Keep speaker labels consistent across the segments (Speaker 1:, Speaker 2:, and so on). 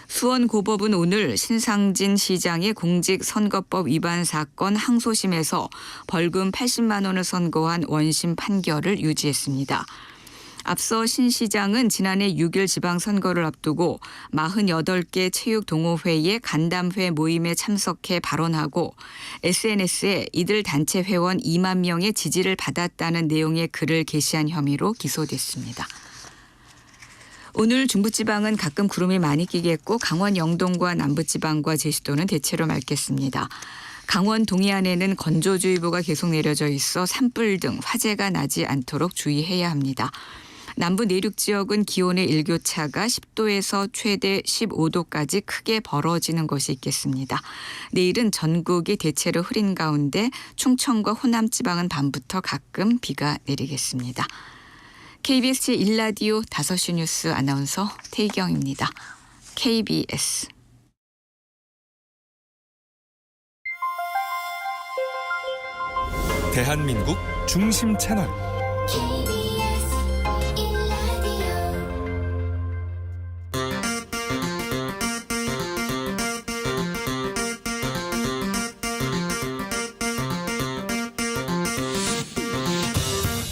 Speaker 1: 수원고법은 오늘 신상진 시장의 공직선거법 위반 사건 항소심에서 벌금 80만 원을 선고한 원심 판결을 유지했습니다. 앞서 신 시장은 지난해 6일 지방선거를 앞두고 48개 체육동호회의 간담회 모임에 참석해 발언하고 SNS에 이들 단체 회원 2만 명의 지지를 받았다는 내용의 글을 게시한 혐의로 기소됐습니다. 오늘 중부지방은 가끔 구름이 많이 끼겠고 강원 영동과 남부지방과 제주도는 대체로 맑겠습니다. 강원 동해안에는 건조주의보가 계속 내려져 있어 산불 등 화재가 나지 않도록 주의해야 합니다. 남부 내륙 지역은 기온의 일교차가 10도에서 최대 15도까지 크게 벌어지는 것이 있겠습니다. 내일은 전국이 대체로 흐린 가운데 충청과 호남 지방은 밤부터 가끔 비가 내리겠습니다. KBS 제1라디오 5시 뉴스 아나운서 태희경입니다. KBS
Speaker 2: 대한민국 중심 채널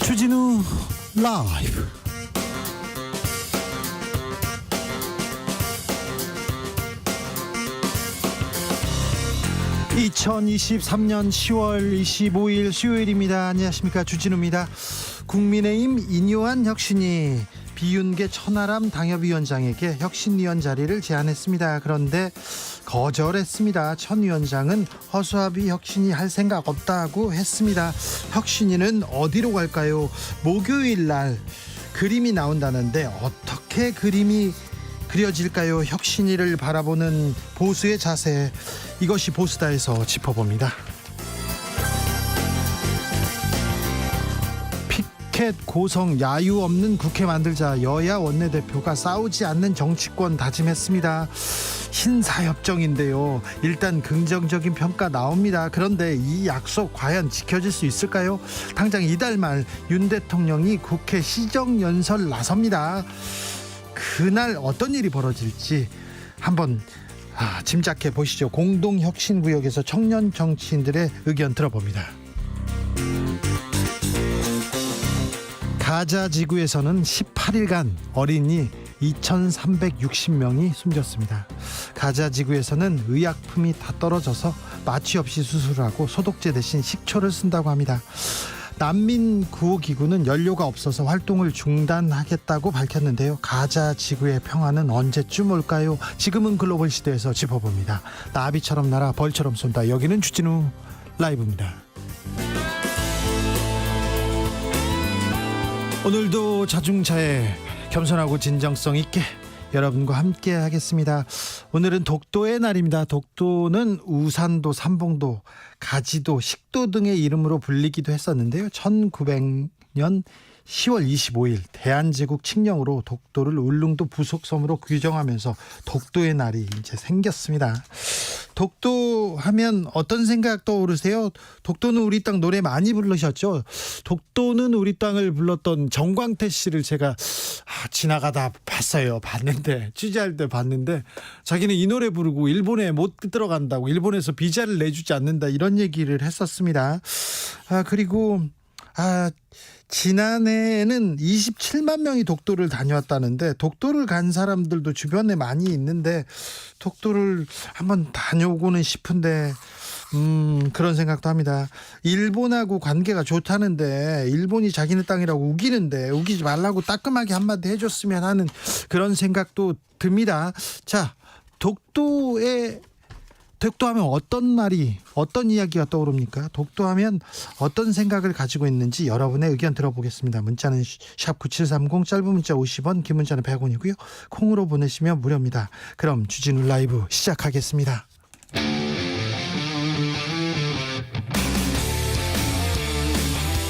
Speaker 3: 주진우 라이브. (2023년 10월 25일) 수요일입니다. 안녕하십니까, 주진우입니다. 국민의힘 인요한 혁신이 비윤계 천하람 당협위원장에게 혁신위원 자리를 제안했습니다. 그런데 거절했습니다. 천 위원장은 허수아비 혁신이 할 생각 없다고 했습니다. 혁신위는 어디로 갈까요? 목요일 날 그림이 나온다는데 어떻게 그림이 그려질까요? 혁신위를 바라보는 보수의 자세, 이것이 보수다에서 짚어봅니다. 피켓 고성 야유 없는 국회 만들자. 여야 원내대표가 싸우지 않는 정치권 다짐했습니다. 신사협정인데요. 일단 긍정적인 평가 나옵니다. 그런데 이 약속 과연 지켜질 수 있을까요? 당장 이달 말 윤 대통령이 국회 시정연설 나섭니다. 그날 어떤 일이 벌어질지 한번 짐작해 보시죠. 공동혁신구역에서 청년 정치인들의 의견 들어봅니다. 가자 지구에서는 18일간 어린이 2,360명이 숨졌습니다. 가자 지구에서는 의약품이 다 떨어져서 마취 없이 수술하고 소독제 대신 식초를 쓴다고 합니다. 난민 구호기구는 연료가 없어서 활동을 중단하겠다고 밝혔는데요. 가자 지구의 평화는 언제쯤 올까요? 지금은 글로벌 시대에서 짚어봅니다. 나비처럼 날아 벌처럼 쏜다. 여기는 주진우 라이브입니다. 오늘도 자중차에 겸손하고 진정성 있게 여러분과 함께 하겠습니다. 오늘은 독도의 날입니다. 독도는 우산도, 삼봉도, 가지도, 식도 등의 이름으로 불리기도 했었는데요. 1900년 10월 25일 대한제국 칙령으로 독도를 울릉도 부속섬으로 규정하면서 독도의 날이 이제 생겼습니다. 독도 하면 어떤 생각 떠오르세요? 독도는 우리 땅 노래 많이 부르셨죠? 독도는 우리 땅을 불렀던 정광태 씨를 제가 지나가다 봤는데, 취재할 때 봤는데 자기는 이 노래 부르고 일본에 못 들어간다고, 일본에서 비자를 내주지 않는다, 이런 얘기를 했었습니다. 그리고 지난해에는 27만 명이 독도를 다녀왔다는데, 독도를 간 사람들도 주변에 많이 있는데 독도를 한번 다녀오고는 싶은데 그런 생각도 합니다. 일본하고 관계가 좋다는데 일본이 자기네 땅이라고 우기는데 우기지 말라고 따끔하게 한마디 해줬으면 하는 그런 생각도 듭니다. 자, 독도하면 어떤 말이, 어떤 이야기가 떠오릅니까? 독도하면 어떤 생각을 가지고 있는지 여러분의 의견 들어보겠습니다. 문자는 샵9730, 짧은 문자 50원, 긴 문자는 100원이고요. 콩으로 보내시면 무료입니다. 그럼 주진우 라이브 시작하겠습니다.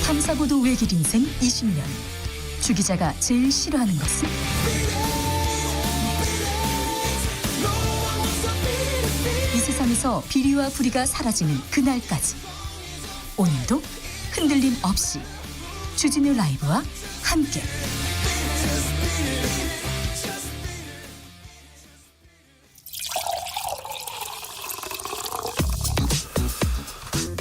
Speaker 4: 탐사보도 외길 인생 20년. 주 기자가 제일 싫어하는 것은? 이 세상에서 비리와 부리가 사라지는 그날까지, 오늘도 흔들림 없이 주진우 라이브와 함께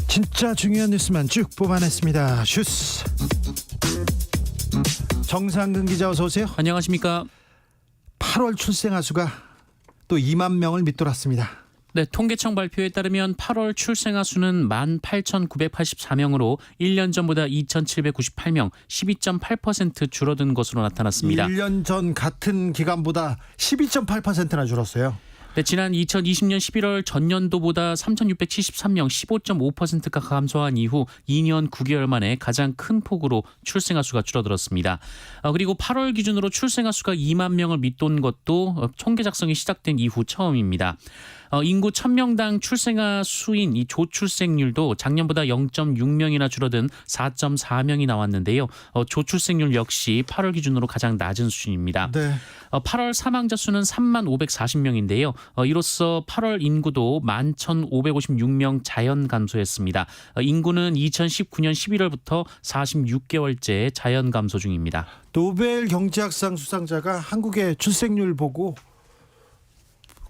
Speaker 3: 진짜 중요한 뉴스만 쭉 뽑아냈습니다. 슈스 정상근 기자 어서 오세요.
Speaker 5: 안녕하십니까.
Speaker 3: 8월 출생아 수가 또 2만 명을 밑돌았습니다.
Speaker 5: 네, 통계청 발표에 따르면 8월 출생아 수는 18,984명으로 1년 전보다 2,798명, 12.8% 줄어든 것으로 나타났습니다.
Speaker 3: 1년 전 같은 기간보다 12.8%나 줄었어요.
Speaker 5: 네, 지난 2020년 11월 전년도보다 3,673명, 15.5%가 감소한 이후 2년 9개월 만에 가장 큰 폭으로 출생아 수가 줄어들었습니다. 그리고 8월 기준으로 출생아 수가 2만 명을 밑돈 것도 통계 작성이 시작된 이후 처음입니다. 인구 1000명당 출생아 수인 이 조출생률도 작년보다 0.6명이나 줄어든 4.4명이 나왔는데요. 조출생률 역시 8월 기준으로 가장 낮은 수준입니다.
Speaker 3: 네.
Speaker 5: 8월 사망자 수는 3540명인데요. 이로써 8월 인구도 11,556명 자연 감소했습니다. 인구는 2019년 11월부터 46개월째 자연 감소 중입니다.
Speaker 3: 노벨 경제학상 수상자가 한국의 출생률 보고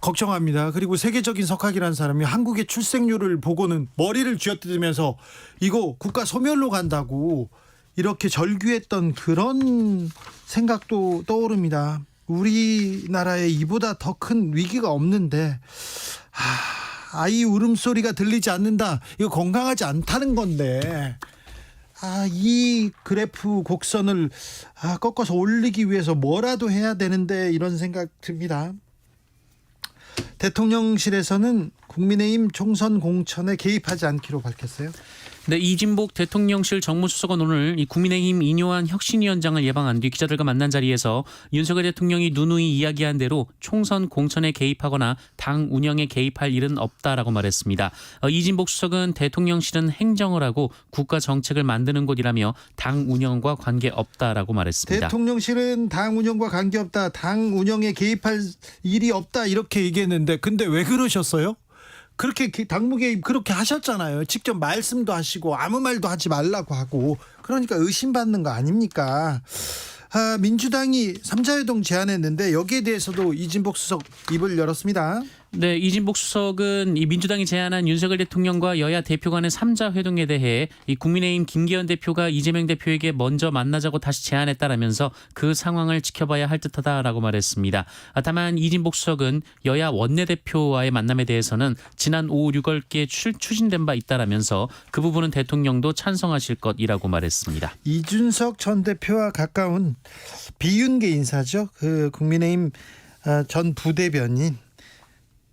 Speaker 3: 걱정합니다. 그리고 세계적인 석학이라는 사람이 한국의 출생률을 보고는 머리를 쥐어뜯으면서 이거 국가 소멸로 간다고 이렇게 절규했던 그런 생각도 떠오릅니다. 우리나라에 이보다 더 큰 위기가 없는데 아이 울음소리가 들리지 않는다. 이거 건강하지 않다는 건데 이 그래프 곡선을 꺾어서 올리기 위해서 뭐라도 해야 되는데 이런 생각 듭니다. 대통령실에서는 국민의힘 총선 공천에 개입하지 않기로 밝혔어요.
Speaker 5: 네, 이진복 대통령실 정무수석은 오늘 이 국민의힘 인요한 혁신위원장을 예방한 뒤 기자들과 만난 자리에서 윤석열 대통령이 누누이 이야기한 대로 총선 공천에 개입하거나 당 운영에 개입할 일은 없다라고 말했습니다. 이진복 수석은 대통령실은 행정을 하고 국가 정책을 만드는 곳이라며 당 운영과 관계없다라고 말했습니다.
Speaker 3: 대통령실은 당 운영과 관계없다. 당 운영에 개입할 일이 없다. 이렇게 얘기했는데 근데 왜 그러셨어요? 그렇게 당무 개입 그렇게 하셨잖아요. 직접 말씀도 하시고 아무 말도 하지 말라고 하고 그러니까 의심받는 거 아닙니까? 민주당이 3자회동 제안했는데 여기에 대해서도 이진복 수석 입을 열었습니다.
Speaker 5: 네, 이진복 수석은 이 민주당이 제안한 윤석열 대통령과 여야 대표 간의 3자 회동에 대해 이 국민의힘 김기현 대표가 이재명 대표에게 먼저 만나자고 다시 제안했다라면서 그 상황을 지켜봐야 할 듯하다라고 말했습니다. 다만 이진복 수석은 여야 원내대표와의 만남에 대해서는 지난 5, 6월께 추진된 바 있다라면서 그 부분은 대통령도 찬성하실 것이라고 말했습니다.
Speaker 3: 이준석 전 대표와 가까운 비윤계 인사죠. 그 국민의힘 전 부대변인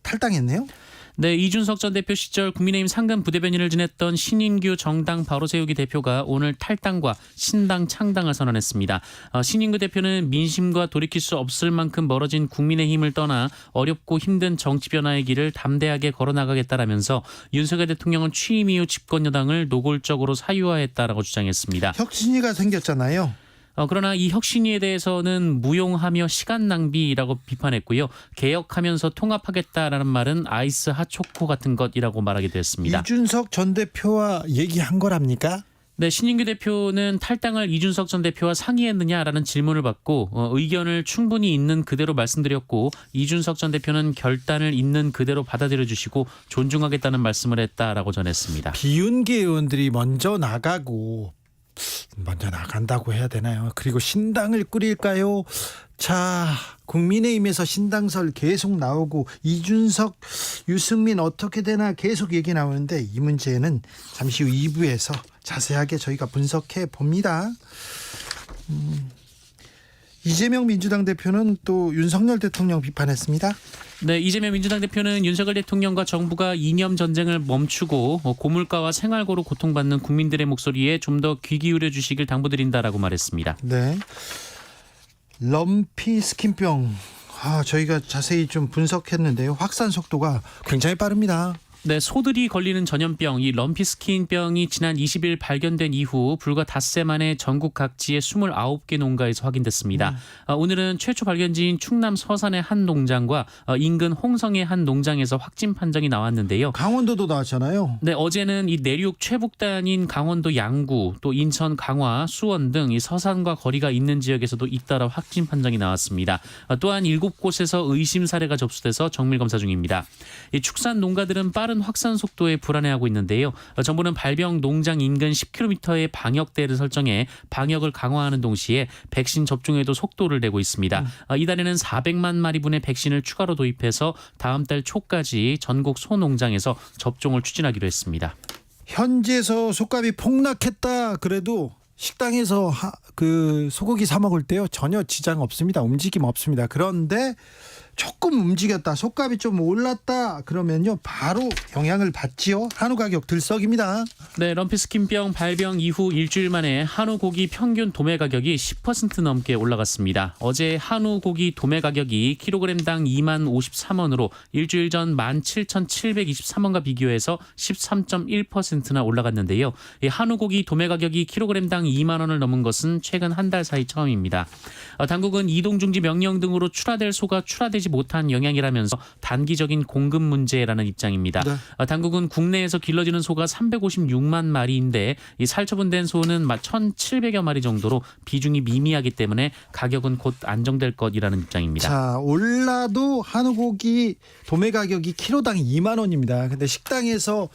Speaker 3: 탈당했네요.
Speaker 5: 네, 이준석 전 대표 시절 국민의힘 상근 부대변인을 지냈던 신인규 정당 바로세우기 대표가 오늘 탈당과 신당 창당을 선언했습니다. 신인규 대표는 민심과 돌이킬 수 없을 만큼 멀어진 국민의힘을 떠나 어렵고 힘든 정치 변화의 길을 담대하게 걸어나가겠다라면서 윤석열 대통령은 취임 이후 집권 여당을 노골적으로 사유화했다라고 주장했습니다.
Speaker 3: 혁신위가 생겼잖아요.
Speaker 5: 그러나 이 혁신위에 대해서는 무용하며 시간 낭비라고 비판했고요. 개혁하면서 통합하겠다라는 말은 아이스 핫초코 같은 것이라고 말하게 됐습니다.
Speaker 3: 이준석 전 대표와 얘기한 거랍니까?
Speaker 5: 네, 신인규 대표는 탈당을 이준석 전 대표와 상의했느냐라는 질문을 받고 의견을 충분히 있는 그대로 말씀드렸고 이준석 전 대표는 결단을 있는 그대로 받아들여 주시고 존중하겠다는 말씀을 했다라고 전했습니다.
Speaker 3: 비윤계 의원들이 먼저 나간다고 해야 되나요? 그리고 신당을 꾸릴까요? 자, 국민의힘에서 신당설 계속 나오고 이준석, 유승민 어떻게 되나 계속 얘기 나오는데 이 문제는 잠시 후 2부에서 자세하게 저희가 분석해 봅니다. 이재명 민주당 대표는 또 윤석열 대통령 비판했습니다.
Speaker 5: 네, 이재명 민주당 대표는 윤석열 대통령과 정부가 이념 전쟁을 멈추고 고물가와 생활고로 고통받는 국민들의 목소리에 좀 더 귀 기울여 주시길 당부드린다라고 말했습니다.
Speaker 3: 네, 럼피 스킨병 저희가 자세히 좀 분석했는데요. 확산 속도가 굉장히 빠릅니다.
Speaker 5: 네, 소들이 걸리는 전염병, 이 럼피스킨병이 지난 20일 발견된 이후 불과 닷새 만에 전국 각지의 29개 농가에서 확인됐습니다. 오늘은 최초 발견지인 충남 서산의 한 농장과 인근 홍성의 한 농장에서 확진 판정이 나왔는데요.
Speaker 3: 강원도도 나왔잖아요.
Speaker 5: 네, 어제는 이 내륙 최북단인 강원도 양구, 또 인천, 강화, 수원 등 이 서산과 거리가 있는 지역에서도 잇따라 확진 판정이 나왔습니다. 또한 7곳에서 의심 사례가 접수돼서 정밀 검사 중입니다. 이 축산 농가들은 빠른 빠른 확산 속도에 불안해하고 있는데요. 정부는 발병 농장 인근 10km의 방역대를 설정해 방역을 강화하는 동시에 백신 접종에도 속도를 내고 있습니다. 이달에는 400만 마리분의 백신을 추가로 도입해서 다음 달 초까지 전국 소농장에서 접종을 추진하기로 했습니다.
Speaker 3: 현지에서 속값이 폭락했다 그래도 식당에서 그 소고기 사 먹을 때요 전혀 지장 없습니다. 움직임 없습니다. 그런데 조금 움직였다, 속값이 좀 올랐다 그러면요 바로 영향을 받지요. 한우 가격 들썩입니다.
Speaker 5: 네, 럼피스킨병 발병 이후 일주일 만에 한우 고기 평균 도매 가격이 10% 넘게 올라갔습니다. 어제 한우 고기 도매 가격이 kg당 2만 53원으로 일주일 전 17,723원과 비교해서 13.1%나 올라갔는데요. 이 한우 고기 도매 가격이 kg당 2만 원을 넘은 것은 최근 한 달 사이 처음입니다. 당국은 이동중지 명령 등으로 출하될 소가 출하되지 못한 영향이라면서 단기적인 공급 문제라는 입장입니다.
Speaker 3: 네.
Speaker 5: 당국은 국내에서 길러지는 소가 356만 마리인데 이 살처분된 소는 1,700여 마리 정도로 비중이 미미하기 때문에 가격은 곧 안정될 것이라는 입장입니다.
Speaker 3: 자, 올라도 한우고기 도매 가격이 키로당 2만 원입니다. 근데 식당에서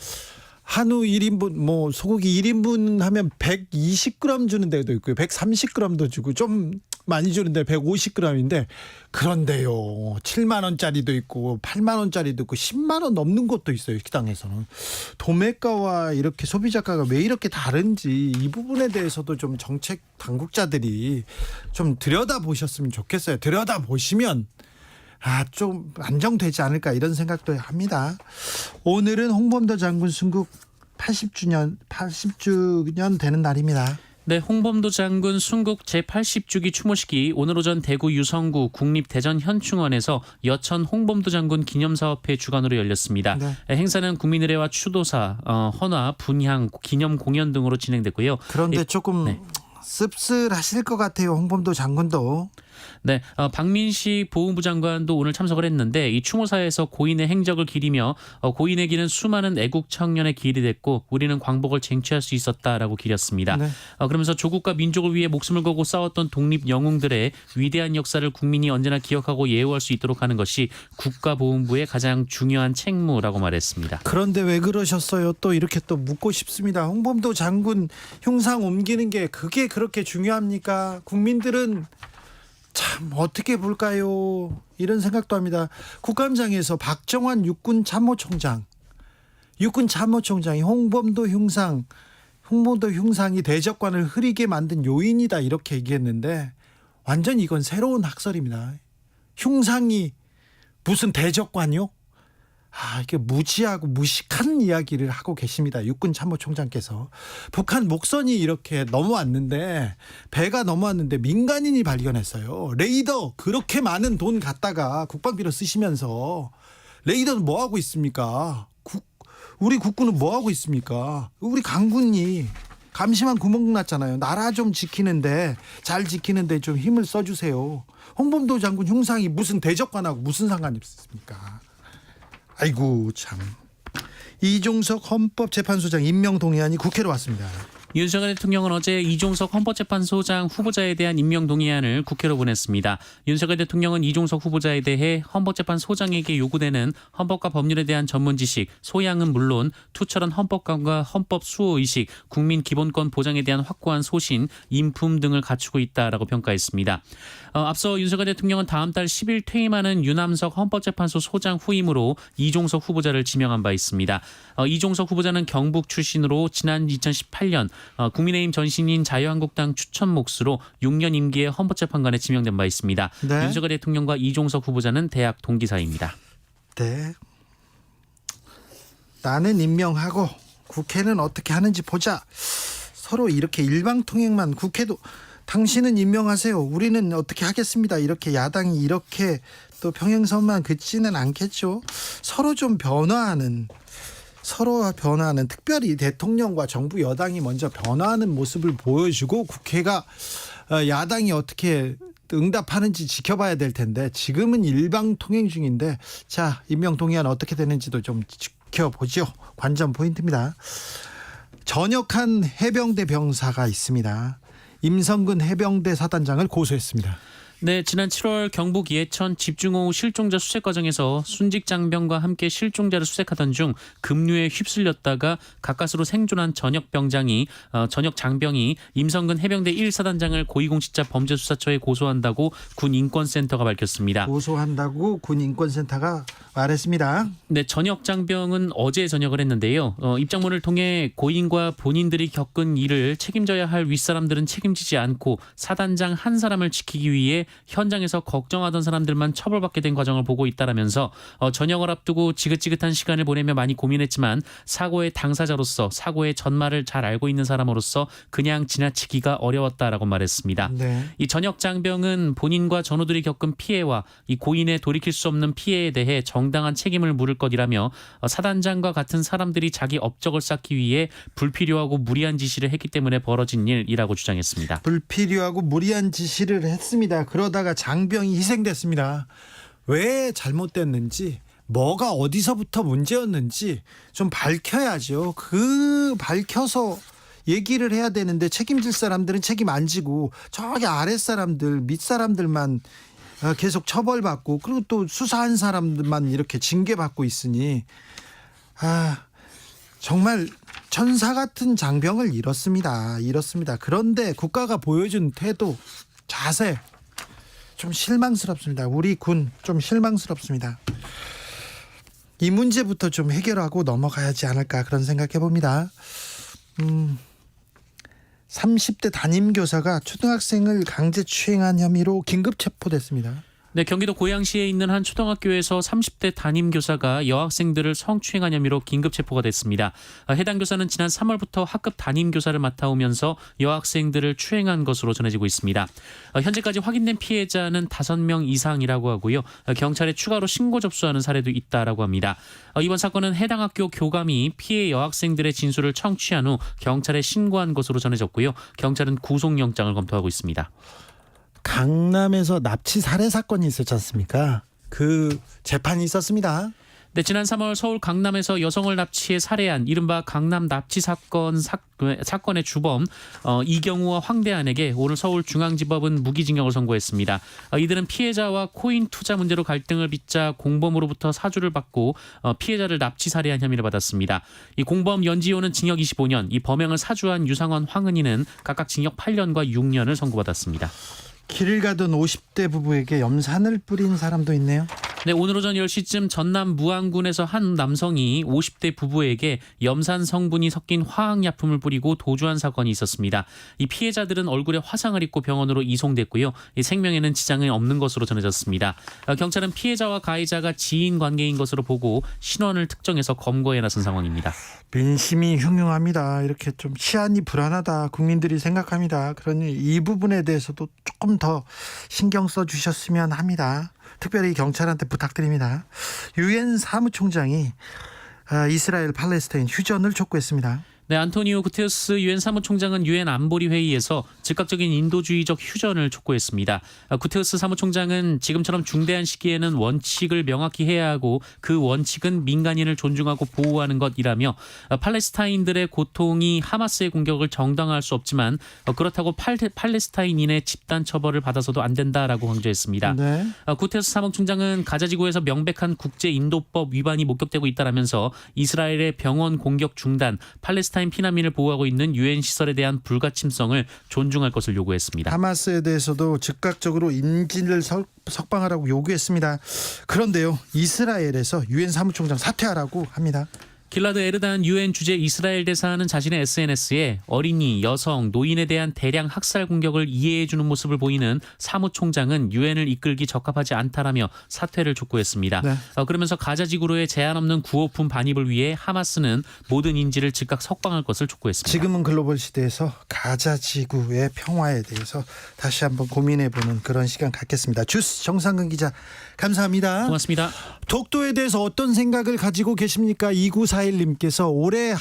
Speaker 3: 한우 1인분 소고기 1인분 하면 120g 주는 데도 있고요. 130g도 주고 좀 많이 주는데 150g인데 그런데요. 7만 원짜리도 있고 8만 원짜리도 있고 10만 원 넘는 것도 있어요. 식당에서는. 도매가와 이렇게 소비자가가 왜 이렇게 다른지 이 부분에 대해서도 좀 정책 당국자들이 좀 들여다보셨으면 좋겠어요. 들여다보시면 좀 안정되지 않을까 이런 생각도 합니다. 오늘은 홍범도 장군 순국 80주년 되는 날입니다.
Speaker 5: 네, 홍범도 장군 순국 제80주기 추모식이 오늘 오전 대구 유성구 국립대전현충원에서 여천 홍범도 장군 기념사업회 주관으로 열렸습니다.
Speaker 3: 네.
Speaker 5: 행사는 국민의례와 추도사, 헌화, 분향, 기념 공연 등으로 진행됐고요.
Speaker 3: 그런데 조금 씁쓸하실 것 같아요. 홍범도 장군도.
Speaker 5: 네, 박민식 보훈부 장관도 오늘 참석을 했는데 이 추모사에서 고인의 행적을 기리며 고인의 길은 수많은 애국 청년의 길이 됐고 우리는 광복을 쟁취할 수 있었다라고 기렸습니다.
Speaker 3: 네.
Speaker 5: 그러면서 조국과 민족을 위해 목숨을 걸고 싸웠던 독립 영웅들의 위대한 역사를 국민이 언제나 기억하고 예우할 수 있도록 하는 것이 국가보훈부의 가장 중요한 책무라고 말했습니다.
Speaker 3: 그런데 왜 그러셨어요? 또 이렇게 또 묻고 싶습니다. 홍범도 장군 흉상 옮기는 게 그게 그렇게 중요합니까? 국민들은 참 어떻게 볼까요? 이런 생각도 합니다. 국감장에서 박정환 육군 참모총장이 홍범도 흉상이 대적관을 흐리게 만든 요인이다 이렇게 얘기했는데 완전 이건 새로운 학설입니다. 흉상이 무슨 대적관이요? 이게 무지하고 무식한 이야기를 하고 계십니다. 육군 참모총장께서. 북한 목선이 이렇게 넘어왔는데 배가 넘어왔는데 민간인이 발견했어요. 레이더 그렇게 많은 돈 갖다가 국방비로 쓰시면서 레이더는 뭐 하고 있습니까? 우리 국군은 뭐 하고 있습니까? 우리 강군이 감시만 구멍 났잖아요. 나라 좀 지키는데 잘 지키는데 좀 힘을 써주세요. 홍범도 장군 흉상이 무슨 대적관하고 무슨 상관이 있습니까? 아이고 참. 이종석 헌법재판소장 임명 동의안이 국회로 왔습니다.
Speaker 5: 윤석열 대통령은 어제 이종석 헌법재판소장 후보자에 대한 임명 동의안을 국회로 보냈습니다. 윤석열 대통령은 이종석 후보자에 대해 헌법재판소장에게 요구되는 헌법과 법률에 대한 전문 지식, 소양은 물론 투철한 헌법감과 헌법 수호의식, 국민 기본권 보장에 대한 확고한 소신, 인품 등을 갖추고 있다라고 평가했습니다. 앞서 윤석열 대통령은 다음 달 10일 퇴임하는 유남석 헌법재판소 소장 후임으로 이종석 후보자를 지명한 바 있습니다. 이종석 후보자는 경북 출신으로 지난 2018년 국민의힘 전신인 자유한국당 추천 몫으로 6년 임기의 헌법재판관에 지명된 바 있습니다.
Speaker 3: 네.
Speaker 5: 윤석열 대통령과 이종석 후보자는 대학 동기 사이입니다.
Speaker 3: 네. 나는 임명하고 국회는 어떻게 하는지 보자. 서로 이렇게 일방통행만 국회도 당신은 임명하세요. 우리는 어떻게 하겠습니다. 이렇게 야당이 이렇게 또 평행선만 긋지는 않겠죠. 서로 변화하는 특별히 대통령과 정부 여당이 먼저 변화하는 모습을 보여주고 국회가 야당이 어떻게 응답하는지 지켜봐야 될 텐데 지금은 일방통행 중인데 자 임명 동의안 어떻게 되는지도 좀 지켜보죠. 관전 포인트입니다. 전역한 해병대 병사가 있습니다. 임성근 해병대 사단장을 고소했습니다.
Speaker 5: 네, 지난 7월 경북 예천 집중호우 실종자 수색 과정에서 순직 장병과 함께 실종자를 수색하던 중 급류에 휩쓸렸다가 가까스로 생존한 전역 장병이 임성근 해병대 1사단장을 고위공직자 범죄수사처에 고소한다고 군 인권센터가 밝혔습니다.
Speaker 3: 고소한다고 군 인권센터가 말했습니다.
Speaker 5: 네, 전역 장병은 어제 전역을 했는데요. 입장문을 통해 고인과 본인들이 겪은 일을 책임져야 할 윗사람들은 책임지지 않고 사단장 한 사람을 지키기 위해 현장에서 걱정하던 사람들만 처벌받게 된 과정을 보고 있다라면서 전역을 앞두고 지긋지긋한 시간을 보내며 많이 고민했지만 사고의 당사자로서 사고의 전말을 잘 알고 있는 사람으로서 그냥 지나치기가 어려웠다라고 말했습니다.
Speaker 3: 네.
Speaker 5: 이 전역 장병은 본인과 전우들이 겪은 피해와 이 고인의 돌이킬 수 없는 피해에 대해 정당한 책임을 물을 것이라며 사단장과 같은 사람들이 자기 업적을 쌓기 위해 불필요하고 무리한 지시를 했기 때문에 벌어진 일이라고 주장했습니다.
Speaker 3: 불필요하고 무리한 지시를 했습니다. 그러다가 장병이 희생됐습니다. 왜 잘못됐는지, 뭐가 어디서부터 문제였는지 좀 밝혀야죠. 밝혀서 얘기를 해야 되는데 책임질 사람들은 책임 안 지고 저기 아랫사람들, 밑사람들만 계속 처벌받고 그리고 또 수사한 사람들만 이렇게 징계받고 있으니 정말 천사 같은 장병을 잃었습니다. 그런데 국가가 보여준 태도, 자세 좀 실망스럽습니다. 우리 군 좀 실망스럽습니다. 이 문제부터 좀 해결하고 넘어가야지 않을까 그런 생각해 봅니다. 30대 담임교사가 초등학생을 강제추행한 혐의로 긴급 체포됐습니다.
Speaker 5: 네, 경기도 고양시에 있는 한 초등학교에서 30대 담임교사가 여학생들을 성추행한 혐의로 긴급 체포가 됐습니다. 해당 교사는 지난 3월부터 학급 담임교사를 맡아오면서 여학생들을 추행한 것으로 전해지고 있습니다. 현재까지 확인된 피해자는 5명 이상이라고 하고요. 경찰에 추가로 신고 접수하는 사례도 있다라고 합니다. 이번 사건은 해당 학교 교감이 피해 여학생들의 진술을 청취한 후 경찰에 신고한 것으로 전해졌고요. 경찰은 구속영장을 검토하고 있습니다.
Speaker 3: 강남에서 납치 살해 사건이 있었지 않습니까? 그 재판이 있었습니다.
Speaker 5: 네, 지난 3월 서울 강남에서 여성을 납치해 살해한 이른바 강남 납치 사건의 주범 이경우와 황대한에게 오늘 서울중앙지법은 무기징역을 선고했습니다. 이들은 피해자와 코인 투자 문제로 갈등을 빚자 공범으로부터 사주를 받고 피해자를 납치 살해한 혐의를 받았습니다. 이 공범 연지호는 징역 25년, 이 범행을 사주한 유상원, 황은희는 각각 징역 8년과 6년을 선고받았습니다.
Speaker 3: 길을 가던 50대 부부에게 염산을 뿌린 사람도 있네요.
Speaker 5: 네, 오늘 오전 10시쯤 전남 무안군에서 한 남성이 50대 부부에게 염산 성분이 섞인 화학약품을 뿌리고 도주한 사건이 있었습니다. 이 피해자들은 얼굴에 화상을 입고 병원으로 이송됐고요. 이 생명에는 지장이 없는 것으로 전해졌습니다. 경찰은 피해자와 가해자가 지인 관계인 것으로 보고 신원을 특정해서 검거에 나선 상황입니다.
Speaker 3: 민심이 흉흉합니다. 이렇게 좀 치안이 불안하다 국민들이 생각합니다. 그러니 이 부분에 대해서도 조금 더 신경 써주셨으면 합니다. 특별히 경찰한테 부탁드립니다. 유엔 사무총장이 이스라엘 팔레스타인 휴전을 촉구했습니다.
Speaker 5: 네, 안토니오 구테르스 유엔 사무총장은 유엔 안보리 회의에서 즉각적인 인도주의적 휴전을 촉구했습니다. 구테르스 사무총장은 지금처럼 중대한 시기에는 원칙을 명확히 해야 하고 그 원칙은 민간인을 존중하고 보호하는 것이라며 팔레스타인들의 고통이 하마스의 공격을 정당화할 수 없지만 그렇다고 팔레스타인인의 집단 처벌을 받아서도 안 된다라고 강조했습니다.
Speaker 3: 네.
Speaker 5: 구테르스 사무총장은 가자지구에서 명백한 국제인도법 위반이 목격되고 있다라면서 이스라엘의 병원 공격 중단, 팔레스타인 피난민을 보호하고 있는 유엔 시설에 대한 불가침성을 존중할 것을 요구했습니다.
Speaker 3: 하마스에 대해서도 즉각적으로 인질을 석방하라고 요구했습니다. 그런데요, 이스라엘에서 유엔 사무총장 사퇴하라고 합니다.
Speaker 5: 길라드 에르단 유엔 주재 이스라엘 대사는 자신의 SNS에 어린이, 여성, 노인에 대한 대량 학살 공격을 이해해주는 모습을 보이는 사무총장은 유엔을 이끌기 적합하지 않다라며 사퇴를 촉구했습니다.
Speaker 3: 네.
Speaker 5: 그러면서 가자 지구로의 제한 없는 구호품 반입을 위해 하마스는 모든 인질을 즉각 석방할 것을 촉구했습니다.
Speaker 3: 지금은 글로벌 시대에서 가자 지구의 평화에 대해서 다시 한번 고민해보는 그런 시간 갖겠습니다. 주스 정상근 기자 감사합니다.
Speaker 5: 고맙습니다.
Speaker 3: 독도에 대해서 어떤 생각을 가지고 계십니까? 2941님께서 올해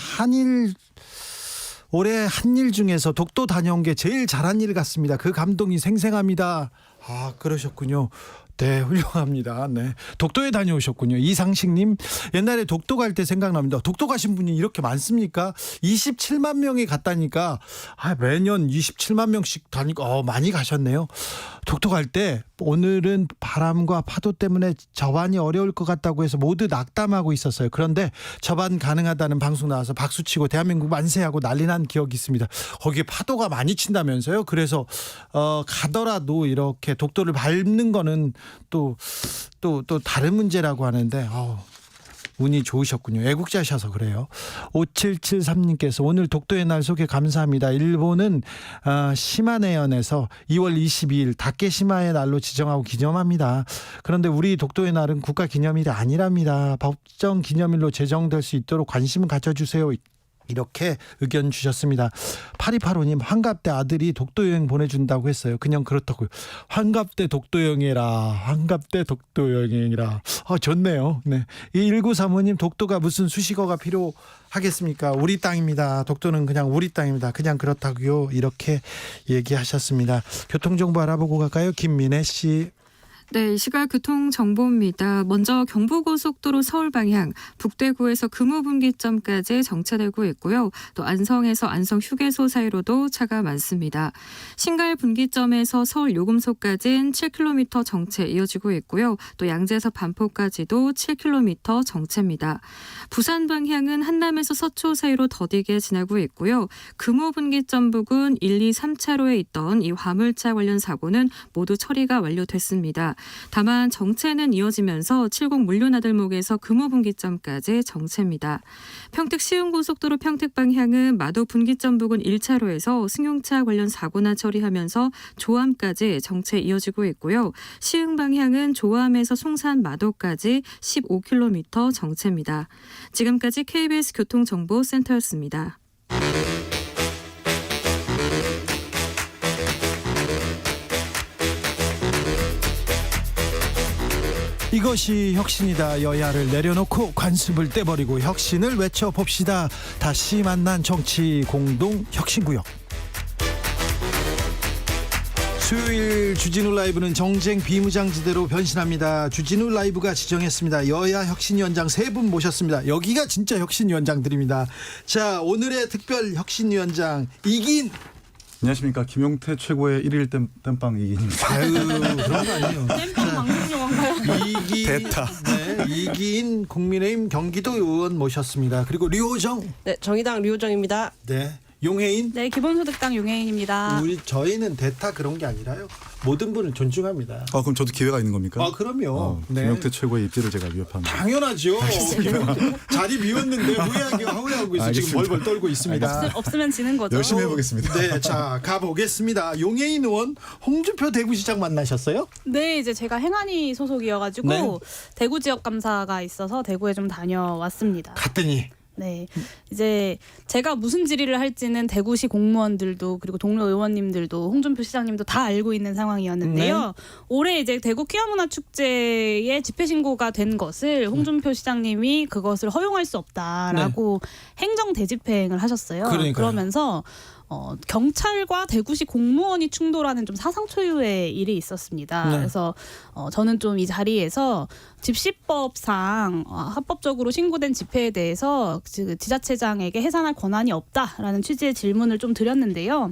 Speaker 3: 한일 중에서 독도 다녀온 게 제일 잘한 일 같습니다. 그 감동이 생생합니다. 아, 그러셨군요. 네, 훌륭합니다. 네, 독도에 다녀오셨군요. 이상식님, 옛날에 독도 갈 때 생각납니다. 독도 가신 분이 이렇게 많습니까? 27만 명이 갔다니까 매년 27만 명씩 다니까 많이 가셨네요. 독도 갈 때 오늘은 바람과 파도 때문에 접안이 어려울 것 같다고 해서 모두 낙담하고 있었어요. 그런데 접안 가능하다는 방송 나와서 박수치고 대한민국 만세하고 난리 난 기억이 있습니다. 거기에 파도가 많이 친다면서요. 그래서 가더라도 이렇게 독도를 밟는 거는 또 다른 문제라고 하는데 운이 좋으셨군요. 애국자셔서 그래요. 5773님께서 오늘 독도의 날 소개 감사합니다. 일본은 시마네현에서 2월 22일 다케시마의 날로 지정하고 기념합니다. 그런데 우리 독도의 날은 국가기념일이 아니랍니다. 법정 기념일로 제정될 수 있도록 관심을 가져주세요. 이렇게 의견 주셨습니다. 8285님 환갑 때 아들이 독도 여행 보내준다고 했어요. 그냥 그렇다고요. 환갑 때 독도 여행이라 환갑 때 독도 여행이라 좋네요. 네. 1935님 독도가 무슨 수식어가 필요하겠습니까? 우리 땅입니다. 독도는 그냥 우리 땅입니다. 그냥 그렇다고요. 이렇게 얘기하셨습니다. 교통정보 알아보고 갈까요? 김민혜 씨.
Speaker 6: 네, 이 시각 교통정보입니다. 먼저 경부고속도로 서울 방향 북대구에서 금호분기점까지 정체되고 있고요. 또 안성에서 안성 휴게소 사이로도 차가 많습니다. 신갈 분기점에서 서울 요금소까지는 7km 정체 이어지고 있고요. 또 양재에서 반포까지도 7km 정체입니다. 부산 방향은 한남에서 서초 사이로 더디게 지나고 있고요. 금호분기점 부근 1, 2, 3차로에 있던 이 화물차 관련 사고는 모두 처리가 완료됐습니다. 다만 정체는 이어지면서 70 물류나들목에서 금호분기점까지 정체입니다. 평택 시흥고속도로 평택 방향은 마도 분기점 부근 1차로에서 승용차 관련 사고나 처리하면서 조암까지 정체 이어지고 있고요. 시흥 방향은 조암에서 송산 마도까지 15km 정체입니다. 지금까지 KBS 교통정보센터였습니다.
Speaker 3: 이것이 혁신이다. 여야를 내려놓고 관습을 떼버리고 혁신을 외쳐봅시다. 다시 만난 정치 공동 혁신구역. 수요일 주진우 라이브는 정쟁 비무장지대로 변신합니다. 주진우 라이브가 지정했습니다. 여야 혁신위원장 3분 모셨습니다. 여기가 진짜 혁신위원장들입니다. 자, 오늘의 특별 혁신위원장 이긴.
Speaker 7: 안녕하십니까. 김용태 최고의 1일 땜빵 이기인입니다.
Speaker 3: 아유, 그런 거 아니에요.
Speaker 6: 땜빵 방송용인가요?
Speaker 7: 대타.
Speaker 3: 이긴 국민의힘 경기도 의원 모셨습니다. 그리고 류호정.
Speaker 8: 네, 정의당 류호정입니다.
Speaker 3: 네. 용혜인.
Speaker 6: 네, 기본소득당 용혜인입니다.
Speaker 3: 저희는 대타 그런 게 아니라요. 모든 분을 존중합니다.
Speaker 7: 그럼 저도 기회가 있는 겁니까?
Speaker 3: 그럼요. 네.
Speaker 7: 김용태 최고의 입지를 제가 위협합니다.
Speaker 3: 당연하죠. 자리 비웠는데 후회하고 있어. 지금 벌벌 떨고 있습니다.
Speaker 6: 없으면 지는 거죠.
Speaker 7: 열심히 해보겠습니다.
Speaker 3: 네, 자 가보겠습니다. 용혜인 의원, 홍준표 대구시장 만나셨어요?
Speaker 9: 네, 이제 제가 행안위 소속이어가지고
Speaker 3: 네.
Speaker 9: 대구 지역 감사가 있어서 대구에 좀 다녀왔습니다.
Speaker 3: 갔더니
Speaker 9: 네, 이제 제가 무슨 질의를 할지는 대구시 공무원들도 그리고 동료 의원님들도 홍준표 시장님도 다 알고 있는 상황이었는데요.
Speaker 3: 네.
Speaker 9: 올해 이제 대구 퀴어문화축제에 집회 신고가 된 것을 홍준표 시장님이 그것을 허용할 수 없다라고 행정 대집행을 하셨어요.
Speaker 3: 그러니까요.
Speaker 9: 그러면서 경찰과 대구시 공무원이 충돌하는 좀 사상 초유의 일이 있었습니다.
Speaker 3: 네.
Speaker 9: 그래서 저는 좀 이 자리에서 집시법상 합법적으로 신고된 집회에 대해서 지자체장에게 해산할 권한이 없다라는 취지의 질문을 좀 드렸는데요.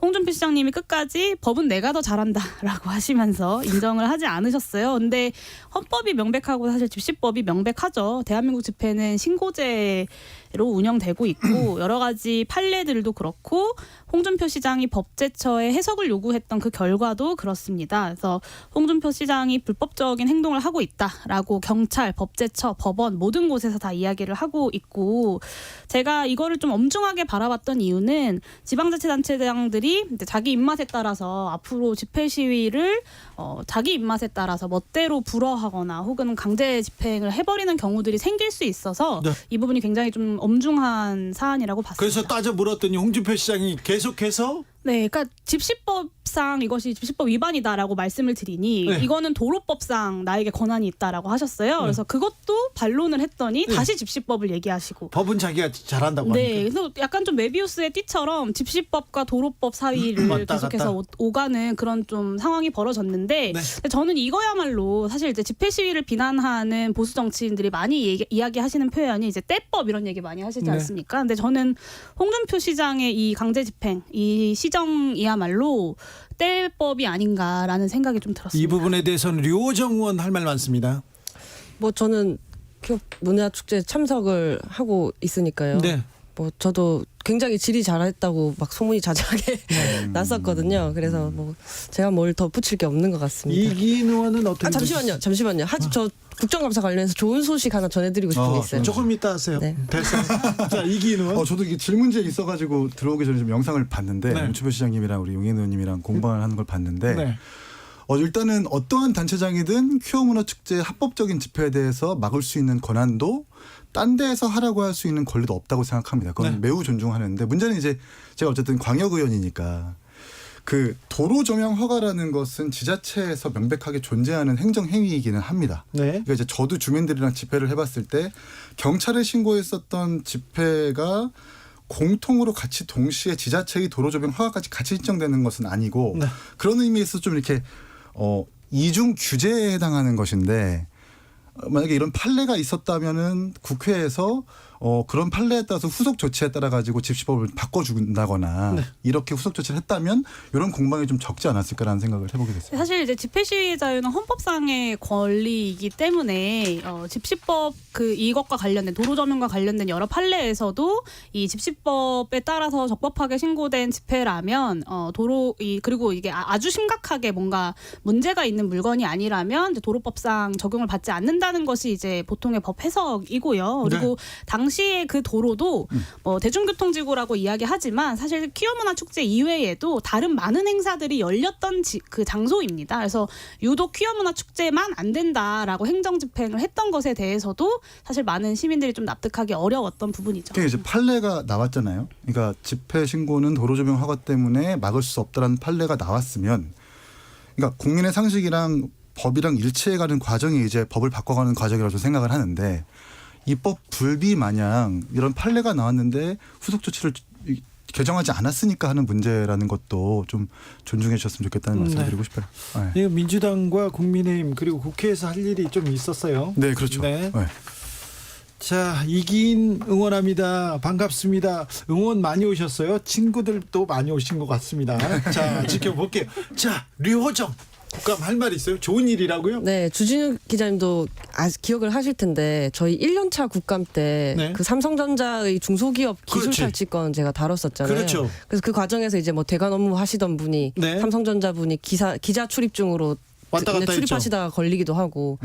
Speaker 9: 홍준표 시장님이 끝까지 법은 내가 더 잘한다라고 하시면서 인정을 하지 않으셨어요. 근데 헌법이 명백하고 사실 집시법이 명백하죠. 대한민국 집회는 신고제로 운영되고 있고 여러 가지 판례들도 그렇고 홍준표 시장이 법제처에 해석을 요구했던 그 결과도 그렇습니다. 그래서 홍준표 시장이 불법적인 행동을 하고 있다라고 경찰, 법제처, 법원 모든 곳에서 다 이야기를 하고 있고 제가 이거를 좀 엄중하게 바라봤던 이유는 지방자치단체장들이 이제 자기 입맛에 따라서 앞으로 집회 시위를 자기 입맛에 따라서 멋대로 불허하거나 혹은 강제 집행을 해버리는 경우들이 생길 수 있어서
Speaker 3: 네.
Speaker 9: 이 부분이 굉장히 좀 엄중한 사안이라고 봤습니다.
Speaker 3: 그래서 따져 물었더니 홍준표 시장이 계속해서
Speaker 9: 네, 그러니까 집시법상 이것이 집시법 위반이다라고 말씀을 드리니
Speaker 3: 네.
Speaker 9: 이거는 도로법상 나에게 권한이 있다라고 하셨어요. 그래서 그것도 반론을 했더니
Speaker 3: 네.
Speaker 9: 다시 집시법을 얘기하시고.
Speaker 3: 법은 자기가 잘한다고
Speaker 9: 네,
Speaker 3: 합니까?
Speaker 9: 그래서 약간 좀 메비우스의 띠처럼 집시법과 도로법 사이를
Speaker 3: 왔다
Speaker 9: 계속해서
Speaker 3: 갔다.
Speaker 9: 오가는 그런 좀 상황이 벌어졌는데
Speaker 3: 네.
Speaker 9: 저는 이거야말로 사실 이제 집회 시위를 비난하는 보수 정치인들이 많이 이야기하시는 표현이 이제 때법 이런 얘기 많이 하시지
Speaker 3: 네.
Speaker 9: 않습니까? 근데 저는 홍준표 시장의 이 강제 집행, 이 시정이야말로 뗄법이 아닌가라는 생각이 좀 들었습니다.
Speaker 3: 이 부분에 대해서는 류호정 의원 할 말 많습니다.
Speaker 8: 뭐 저는 기업 문화축제 참석을 하고 있으니까요.
Speaker 3: 네.
Speaker 8: 뭐 저도 굉장히 질의 잘했다고 막 소문이 자자하게 났었거든요. 그래서 뭐 제가 뭘 더 붙일 게 없는 것 같습니다.
Speaker 3: 이기인 의원은 어떻게
Speaker 8: 잠시만요. 저 국정감사 관련해서 좋은 소식 하나 전해드리고 싶은 게 있어요.
Speaker 3: 조금 이따 하세요.
Speaker 8: 네.
Speaker 3: 됐어요. 자, 이기인 의원.
Speaker 7: 저도 이게 질문지에 있어가지고 들어오기 전에 좀 영상을 봤는데
Speaker 3: 네.
Speaker 7: 윤초표 시장님이랑 우리 용인 의원님이랑 공방을 하는 걸 봤는데
Speaker 3: 네.
Speaker 7: 일단은 어떠한 단체장이든 퀴어 문화축제 합법적인 집회에 대해서 막을 수 있는 권한도 딴 데에서 하라고 할 수 있는 권리도 없다고 생각합니다. 그건
Speaker 3: 네.
Speaker 7: 매우 존중하는데 문제는 이제 제가 어쨌든 광역의원이니까 그 도로 조명 허가라는 것은 지자체에서 명백하게 존재하는 행정 행위이기는 합니다.
Speaker 3: 네.
Speaker 7: 그러니까 이제 저도 주민들이랑 집회를 해봤을 때 경찰에 신고했었던 집회가 공통으로 같이 동시에 지자체의 도로 조명 허가까지 같이 신청되는 것은 아니고
Speaker 3: 네.
Speaker 7: 그런 의미에서 좀 이렇게 이중 규제에 해당하는 것인데 만약에 이런 판례가 있었다면은 국회에서 그런 판례에 따라서 후속 조치에 따라 가지고 집시법을 바꿔준다거나
Speaker 3: 네.
Speaker 7: 이렇게 후속 조치를 했다면 이런 공방이 좀 적지 않았을까라는 생각을 해보게 됐습니다.
Speaker 9: 사실 이제 집회 시위 자유는 헌법상의 권리이기 때문에 집시법 이것과 관련된 도로 조명과 관련된 여러 판례에서도 이 집시법에 따라서 적법하게 신고된 집회라면 그리고 이게 아주 심각하게 뭔가 문제가 있는 물건이 아니라면 이제 도로법상 적용을 받지 않는다는 것이 이제 보통의 법 해석이고요. 그리고 당시에 그 도로도 대중교통지구라고 이야기하지만 사실 퀴어 문화 축제 이외에도 다른 많은 행사들이 열렸던 그 장소입니다. 그래서 유독 퀴어 문화 축제만 안 된다라고 행정 집행을 했던 것에 대해서도 사실 많은 시민들이 좀 납득하기 어려웠던 부분이죠.
Speaker 7: 그게 이제 판례가 나왔잖아요. 그러니까 집회 신고는 도로 조명 허가 때문에 막을 수 없다라는 판례가 나왔으면, 그러니까 국민의 상식이랑 법이랑 일치해가는 과정이 이제 법을 바꿔가는 과정이라고 생각을 하는데 입법 불비 마냥 이런 판례가 나왔는데 후속 조치를 개정하지 않았으니까 하는 문제라는 것도 좀 존중해 주셨으면 좋겠다는 말씀을 드리고 싶어요. 네.
Speaker 3: 민주당과 국민의힘 그리고 국회에서 할 일이 좀 있었어요.
Speaker 7: 네, 그렇죠.
Speaker 3: 네.
Speaker 7: 네.
Speaker 3: 자, 이기인 응원합니다. 반갑습니다. 응원 많이 오셨어요? 친구들도 많이 오신 것 같습니다. 자, 지켜볼게요. 자, 류호정 국감 할 말 있어요? 좋은 일이라고요?
Speaker 8: 네, 주진우 기자님도 기억을 하실 텐데 저희 1년차 국감 때
Speaker 3: 네.
Speaker 8: 그 삼성전자의 중소기업 기술
Speaker 3: 그렇지.
Speaker 8: 탈취건 제가 다뤘었잖아요.
Speaker 3: 그렇죠.
Speaker 8: 그래서 그 과정에서 이제 뭐 대관 업무 하시던 분이
Speaker 3: 네.
Speaker 8: 삼성전자 분이 기자 출입 중으로
Speaker 3: 왔다 갔다
Speaker 8: 출입하시다가 걸리기도 하고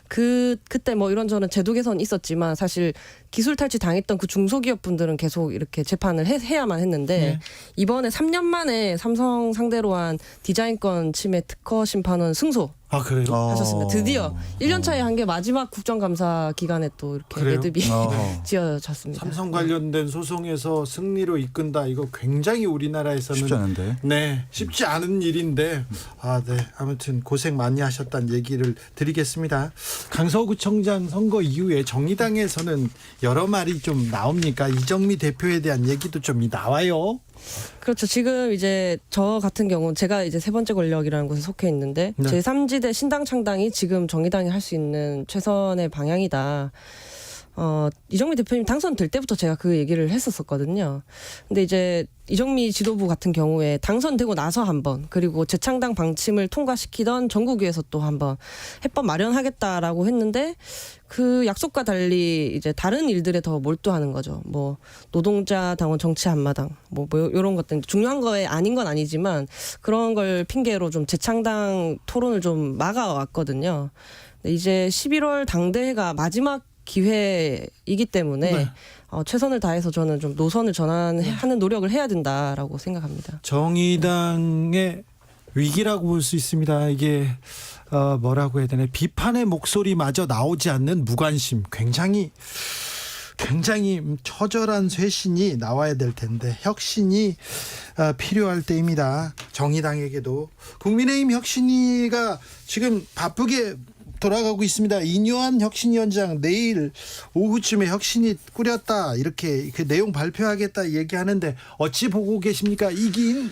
Speaker 8: 그때 뭐 이런저런 제도 개선 있었지만 사실 기술 탈취 당했던 그 중소기업 분들은 계속 이렇게 재판을 해야만 했는데
Speaker 3: 네.
Speaker 8: 이번에 3년 만에 삼성 상대로 한 디자인권 침해 특허 심판원 승소
Speaker 3: 그래요?
Speaker 8: 하셨습니다. 드디어 1년 차에 한 게 마지막 국정감사 기간에 또 이렇게
Speaker 3: 그래요?
Speaker 8: 매듭이 지어졌습니다.
Speaker 3: 삼성 관련된 소송에서 승리로 이끈다. 이거 굉장히 우리나라에서는
Speaker 7: 쉽지 않은데.
Speaker 3: 네, 쉽지 않은 일인데 네. 아무튼 고생 많이 하셨다는 얘기를 드리겠습니다. 강서구청장 선거 이후에 정의당에서는 여러 말이 좀 나옵니까? 이정미 대표에 대한 얘기도 좀 나와요.
Speaker 8: 그렇죠. 지금 이제 저 같은 경우 제가 이제 세 번째 권력이라는 곳에 속해 있는데
Speaker 3: 네.
Speaker 8: 제3지대 신당 창당이 지금 정의당이 할 수 있는 최선의 방향이다. 이정미 대표님 당선될 때부터 제가 그 얘기를 했었거든요. 근데 이제 이정미 지도부 같은 경우에 당선되고 나서 한번 그리고 재창당 방침을 통과시키던 전국위에서 또 한번 해법 마련하겠다라고 했는데 그 약속과 달리 이제 다른 일들에 더 몰두하는 거죠. 뭐 노동자 당원 정치 한마당 뭐 이런 것들 중요한 거에 아닌 건 아니지만 그런 걸 핑계로 좀 재창당 토론을 좀 막아왔거든요. 근데 이제 11월 당대회가 마지막 기회이기 때문에
Speaker 3: 네.
Speaker 8: 최선을 다해서 저는 좀 노선을 전환하는 노력을 해야 된다라고 생각합니다.
Speaker 3: 정의당의 위기라고 볼 수 있습니다. 이게 뭐라고 해야 되나, 비판의 목소리마저 나오지 않는 무관심, 굉장히 처절한 쇄신이 나와야 될 텐데 혁신이 필요할 때입니다. 정의당에게도. 국민의힘 혁신위가 지금 바쁘게 돌아가고 있습니다. 이뇨한 혁신위원장 내일 오후쯤에 혁신이 꾸렸다 이렇게 그 내용 발표하겠다 얘기하는데 어찌 보고 계십니까? 이기인?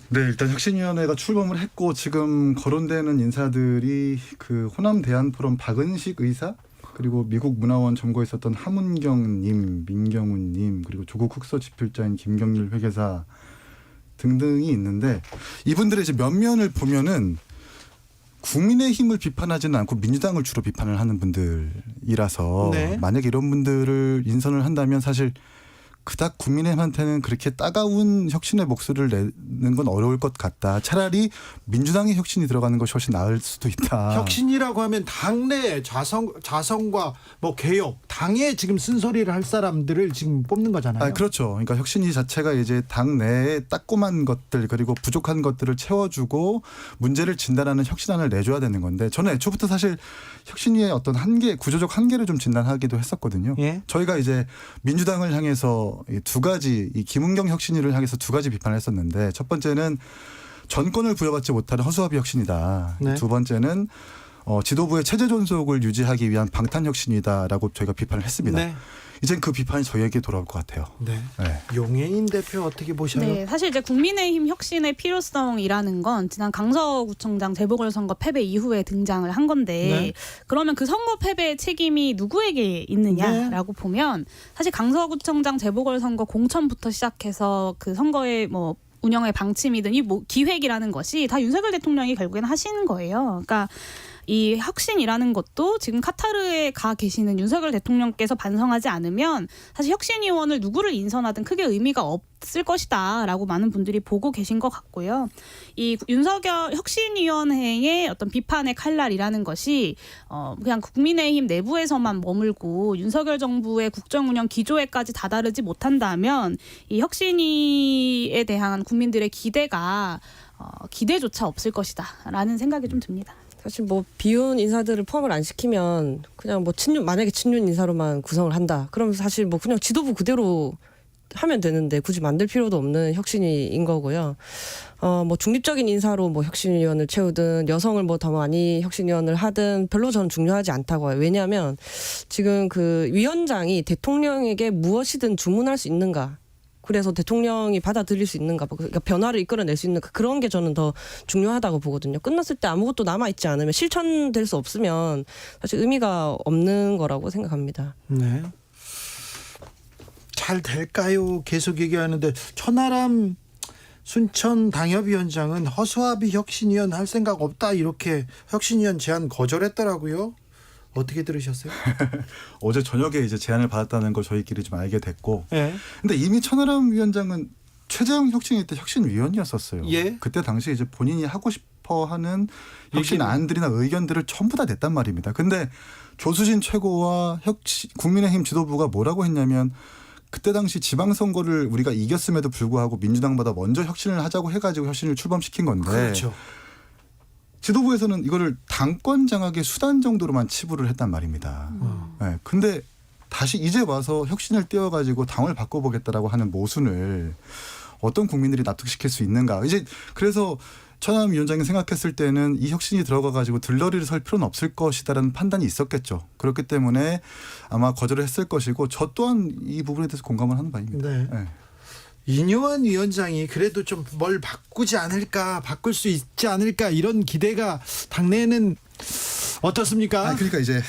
Speaker 7: 네, 일단 혁신위원회가 출범을 했고 지금 거론되는 인사들이 그 호남 대한포럼 박은식 의사, 그리고 미국 문화원 점거에 있었던 하문경님, 민경훈님, 그리고 조국 흑서집필자인 김경률 회계사 등등이 있는데 이분들의 이제 면면을 보면은 국민의힘을 비판하지는 않고 민주당을 주로 비판을 하는 분들이라서
Speaker 3: 네.
Speaker 7: 만약에 이런 분들을 인선을 한다면 사실 그닥 국민의힘한테는 그렇게 따가운 혁신의 목소리를 내는 건 어려울 것 같다. 차라리 민주당의 혁신이 들어가는 것이 훨씬 나을 수도 있다.
Speaker 3: 혁신이라고 하면 당내 자성과 뭐 개혁, 당에 지금 쓴소리를 할 사람들을 지금 뽑는 거잖아요.
Speaker 7: 그렇죠. 그러니까 혁신위 자체가 이제 당 내에 따꼼한 것들 그리고 부족한 것들을 채워주고 문제를 진단하는 혁신안을 내줘야 되는 건데 저는 애초부터 사실 혁신위의 어떤 한계, 구조적 한계를 좀 진단하기도 했었거든요.
Speaker 3: 예?
Speaker 7: 저희가 이제 민주당을 향해서 이 두 가지, 이 김은경 혁신위를 향해서 두 가지 비판을 했었는데 첫 번째는 전권을 부여받지 못하는 허수아비 혁신이다.
Speaker 3: 네.
Speaker 7: 두 번째는 지도부의 체제 존속을 유지하기 위한 방탄 혁신이다라고 저희가 비판을 했습니다.
Speaker 3: 네.
Speaker 7: 이젠 그 비판이 저희에게 돌아올 것 같아요.
Speaker 3: 네.
Speaker 7: 네.
Speaker 3: 용혜인 대표 어떻게 보셔요?
Speaker 9: 네, 사실 이제 국민의힘 혁신의 필요성이라는 건 지난 강서구청장 재보궐선거 패배 이후에 등장을 한 건데
Speaker 3: 네.
Speaker 9: 그러면 그 선거 패배의 책임이 누구에게 있느냐라고 보면 사실 강서구청장 재보궐선거 공천부터 시작해서 그 선거의 뭐 운영의 방침이든 이 기획이라는 것이 다 윤석열 대통령이 결국에는 하시는 거예요. 그러니까 이 혁신이라는 것도 지금 카타르에 가 계시는 윤석열 대통령께서 반성하지 않으면 사실 혁신위원을 누구를 인선하든 크게 의미가 없을 것이다라고 많은 분들이 보고 계신 것 같고요. 이 윤석열 혁신위원회의 어떤 비판의 칼날이라는 것이 그냥 국민의힘 내부에서만 머물고 윤석열 정부의 국정운영 기조에까지 다다르지 못한다면 이 혁신위에 대한 국민들의 기대조차 없을 것이다라는 생각이 좀 듭니다.
Speaker 8: 사실 뭐 비윤 인사들을 포함을 안 시키면 그냥 뭐 만약에 친윤 인사로만 구성을 한다. 그럼 사실 뭐 그냥 지도부 그대로 하면 되는데 굳이 만들 필요도 없는 혁신위인 거고요. 뭐 중립적인 인사로 뭐 혁신위원을 채우든 여성을 뭐 더 많이 혁신위원을 하든 별로 저는 중요하지 않다고 해요. 왜냐하면 지금 그 위원장이 대통령에게 무엇이든 주문할 수 있는가. 그래서 대통령이 받아들일 수 있는가, 그러니까 변화를 이끌어낼 수 있는가 그런 게 저는 더 중요하다고 보거든요. 끝났을 때 아무것도 남아있지 않으면 실천될 수 없으면 사실 의미가 없는 거라고 생각합니다.
Speaker 3: 네. 잘 될까요? 계속 얘기하는데 천하람 순천 당협위원장은 허수아비 혁신위원 할 생각 없다 이렇게 혁신위원 제안 거절했더라고요. 어떻게 들으셨어요?
Speaker 7: 어제 저녁에 이제 제안을 받았다는 걸 저희끼리 좀 알게 됐고.
Speaker 3: 네.
Speaker 7: 근데 이미 천하람 위원장은 최재형 혁신위 때 혁신위원이었었어요.
Speaker 3: 예.
Speaker 7: 그때 당시 이제 본인이 하고 싶어하는 혁신안들이나 의견들을 전부 다 냈단 말입니다. 근데 조수진 최고와 국민의힘 지도부가 뭐라고 했냐면 그때 당시 지방선거를 우리가 이겼음에도 불구하고 민주당보다 먼저 혁신을 하자고 해가지고 혁신을 출범시킨 건데.
Speaker 3: 그렇죠.
Speaker 7: 지도부에서는 이거를 당권 장악의 수단 정도로만 치부를 했단 말입니다. 네, 근데 다시 이제 와서 혁신을 띄워가지고 당을 바꿔보겠다라고 하는 모순을 어떤 국민들이 납득시킬 수 있는가. 이제 그래서 천하람 위원장이 생각했을 때는 이 혁신이 들어가가지고 들러리를 설 필요는 없을 것이다라는 판단이 있었겠죠. 그렇기 때문에 아마 거절을 했을 것이고 저 또한 이 부분에 대해서 공감을 하는 바입니다.
Speaker 3: 네.
Speaker 7: 네.
Speaker 3: 이뇨한 위원장이 그래도 좀 뭘 바꾸지 않을까, 바꿀 수 있지 않을까 이런 기대가 당내에는 어떻습니까?
Speaker 7: 그러니까 이제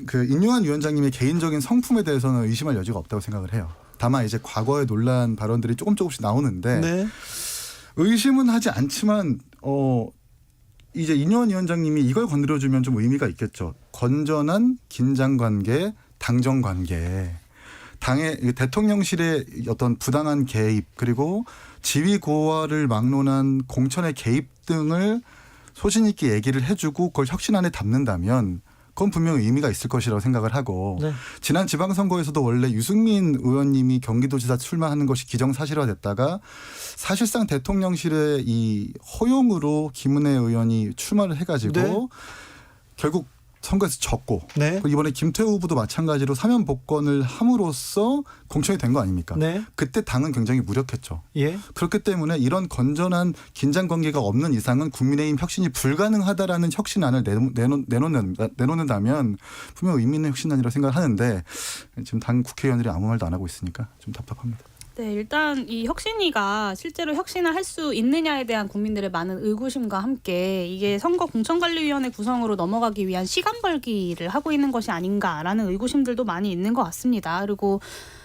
Speaker 7: 그 인요한 위원장님의 개인적인 성품에 대해서는 의심할 여지가 없다고 생각을 해요. 다만 이제 과거의 논란 발언들이 조금씩 나오는데
Speaker 3: 네.
Speaker 7: 의심은 하지 않지만 이제 인요한 위원장님이 이걸 건드려주면 좀 의미가 있겠죠. 건전한 긴장관계, 당정관계. 당의 대통령실의 어떤 부당한 개입 그리고 지위 고하를 막론한 공천의 개입 등을 소신 있게 얘기를 해주고 그걸 혁신안에 담는다면 그건 분명 의미가 있을 것이라고 생각을 하고
Speaker 3: 네.
Speaker 7: 지난 지방선거에서도 원래 유승민 의원님이 경기도지사 출마하는 것이 기정사실화됐다가 사실상 대통령실의 이 허용으로 김은혜 의원이 출마를 해가지고
Speaker 3: 네.
Speaker 7: 결국 선거에서 졌고
Speaker 3: 네.
Speaker 7: 그리고 이번에 김태우 후보도 마찬가지로 사면 복권을 함으로써 공천이 된 거 아닙니까?
Speaker 3: 네.
Speaker 7: 그때 당은 굉장히 무력했죠.
Speaker 3: 예.
Speaker 7: 그렇기 때문에 이런 건전한 긴장관계가 없는 이상은 국민의힘 혁신이 불가능하다라는 혁신안을 내놓는다면 분명 의미 있는 혁신안이라고 생각을 하는데 지금 당 국회의원들이 아무 말도 안 하고 있으니까 좀 답답합니다.
Speaker 9: 네, 일단 이 혁신위가 실제로 혁신을 할 수 있느냐에 대한 국민들의 많은 의구심과 함께 이게 선거 공천관리위원회 구성으로 넘어가기 위한 시간 벌기를 하고 있는 것이 아닌가라는 의구심들도 많이 있는 것 같습니다. 그리고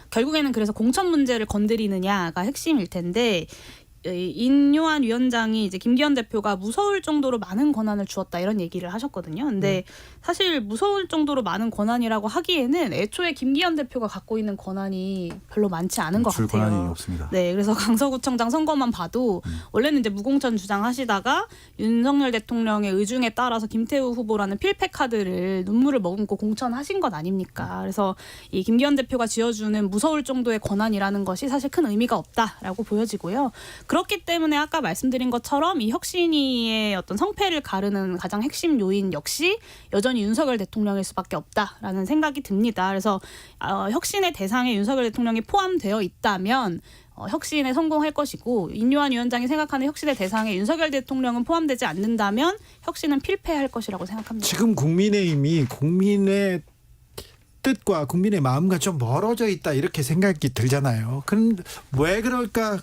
Speaker 9: 결국에는 그래서 공천 문제를 건드리느냐가 핵심일 텐데 인요한 위원장이 이제 김기현 대표가 무서울 정도로 많은 권한을 주었다 이런 얘기를 하셨거든요. 근데 사실 무서울 정도로 많은 권한이라고 하기에는 애초에 김기현 대표가 갖고 있는 권한이 별로 많지 않은 것
Speaker 7: 줄
Speaker 9: 같아요.
Speaker 7: 권한이 없습니다.
Speaker 9: 네, 그래서 강서구청장 선거만 봐도 원래는 이제 무공천 주장하시다가 윤석열 대통령의 의중에 따라서 김태우 후보라는 필패 카드를 눈물을 머금고 공천하신 것 아닙니까? 그래서 이 김기현 대표가 쥐어주는 무서울 정도의 권한이라는 것이 사실 큰 의미가 없다라고 보여지고요. 그렇기 때문에 아까 말씀드린 것처럼 이 혁신위의 어떤 성패를 가르는 가장 핵심 요인 역시 여전히 윤석열 대통령일 수밖에 없다라는 생각이 듭니다. 그래서 혁신의 대상에 윤석열 대통령이 포함되어 있다면 혁신에 성공할 것이고 인요한 위원장이 생각하는 혁신의 대상에 윤석열 대통령은 포함되지 않는다면 혁신은 필패할 것이라고 생각합니다.
Speaker 3: 지금 국민의힘이 국민의 뜻과 국민의 마음과 좀 멀어져 있다 이렇게 생각이 들잖아요. 그런데 왜 그럴까?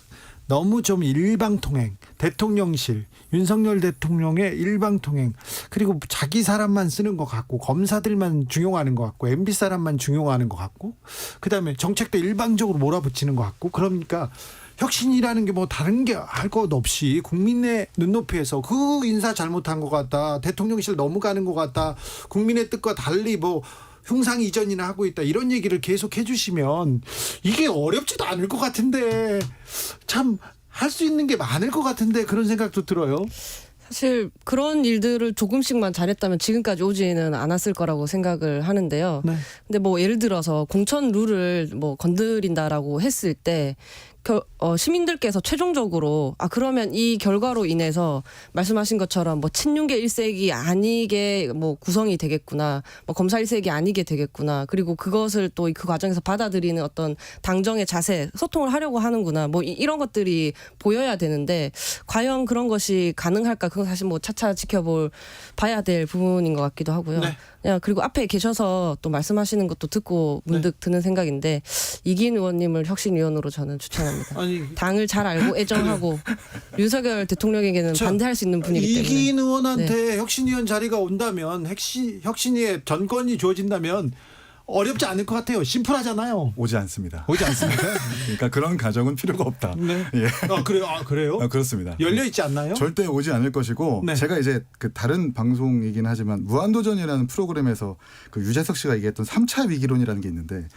Speaker 3: 너무 좀 일방통행, 대통령실, 윤석열 대통령의 일방통행, 그리고 자기 사람만 쓰는 것 같고 검사들만 중용하는 것 같고 MB 사람만 중용하는 것 같고 그다음에 정책도 일방적으로 몰아붙이는 것 같고 그러니까 혁신이라는 게 뭐 다른 게 할 것 없이 국민의 눈높이에서 그 인사 잘못한 것 같다, 대통령실 넘어가는 것 같다, 국민의 뜻과 달리 뭐 흉상 이전이나 하고 있다 이런 얘기를 계속 해주시면 이게 어렵지도 않을 것 같은데 참 할 수 있는 게 많을 것 같은데 그런 생각도 들어요.
Speaker 8: 사실 그런 일들을 조금씩만 잘했다면 지금까지 오지는 않았을 거라고 생각을 하는데요.
Speaker 3: 네.
Speaker 8: 근데 뭐 예를 들어서 공천 룰을 뭐 건드린다라고 했을 때 시민들께서 최종적으로 그러면 이 결과로 인해서 말씀하신 것처럼 뭐 친윤계 일색이 아니게 뭐 구성이 되겠구나, 뭐 검사 일색이 아니게 되겠구나, 그리고 그것을 또 그 과정에서 받아들이는 어떤 당정의 자세, 소통을 하려고 하는구나, 뭐 이런 것들이 보여야 되는데 과연 그런 것이 가능할까? 그건 사실 뭐 차차 봐야 될 부분인 것 같기도 하고요.
Speaker 3: 네.
Speaker 8: 그리고 앞에 계셔서 또 말씀하시는 것도 듣고 문득 드는 생각인데 이기인 의원님을 혁신위원으로 저는 추천합니다.
Speaker 3: 아니
Speaker 8: 당을 잘 알고 애정하고 윤석열 대통령에게는 반대할 수 있는 분이기 때문에.
Speaker 3: 이기인 의원한테 혁신위원 자리가 온다면 혁신위의 전권이 주어진다면 어렵지 않을 것 같아요. 심플하잖아요.
Speaker 7: 오지 않습니다.
Speaker 3: 오지 않습니까?
Speaker 7: 그러니까 그런 가정은 필요가 없다.
Speaker 3: 네.
Speaker 7: 예.
Speaker 3: 그래요?
Speaker 7: 그렇습니다.
Speaker 3: 열려 있지 않나요?
Speaker 7: 절대 오지 않을 것이고
Speaker 3: 네.
Speaker 7: 제가 이제 그 다른 방송이긴 하지만 무한도전이라는 프로그램에서 그 유재석 씨가 얘기했던 3차 위기론이라는 게 있는데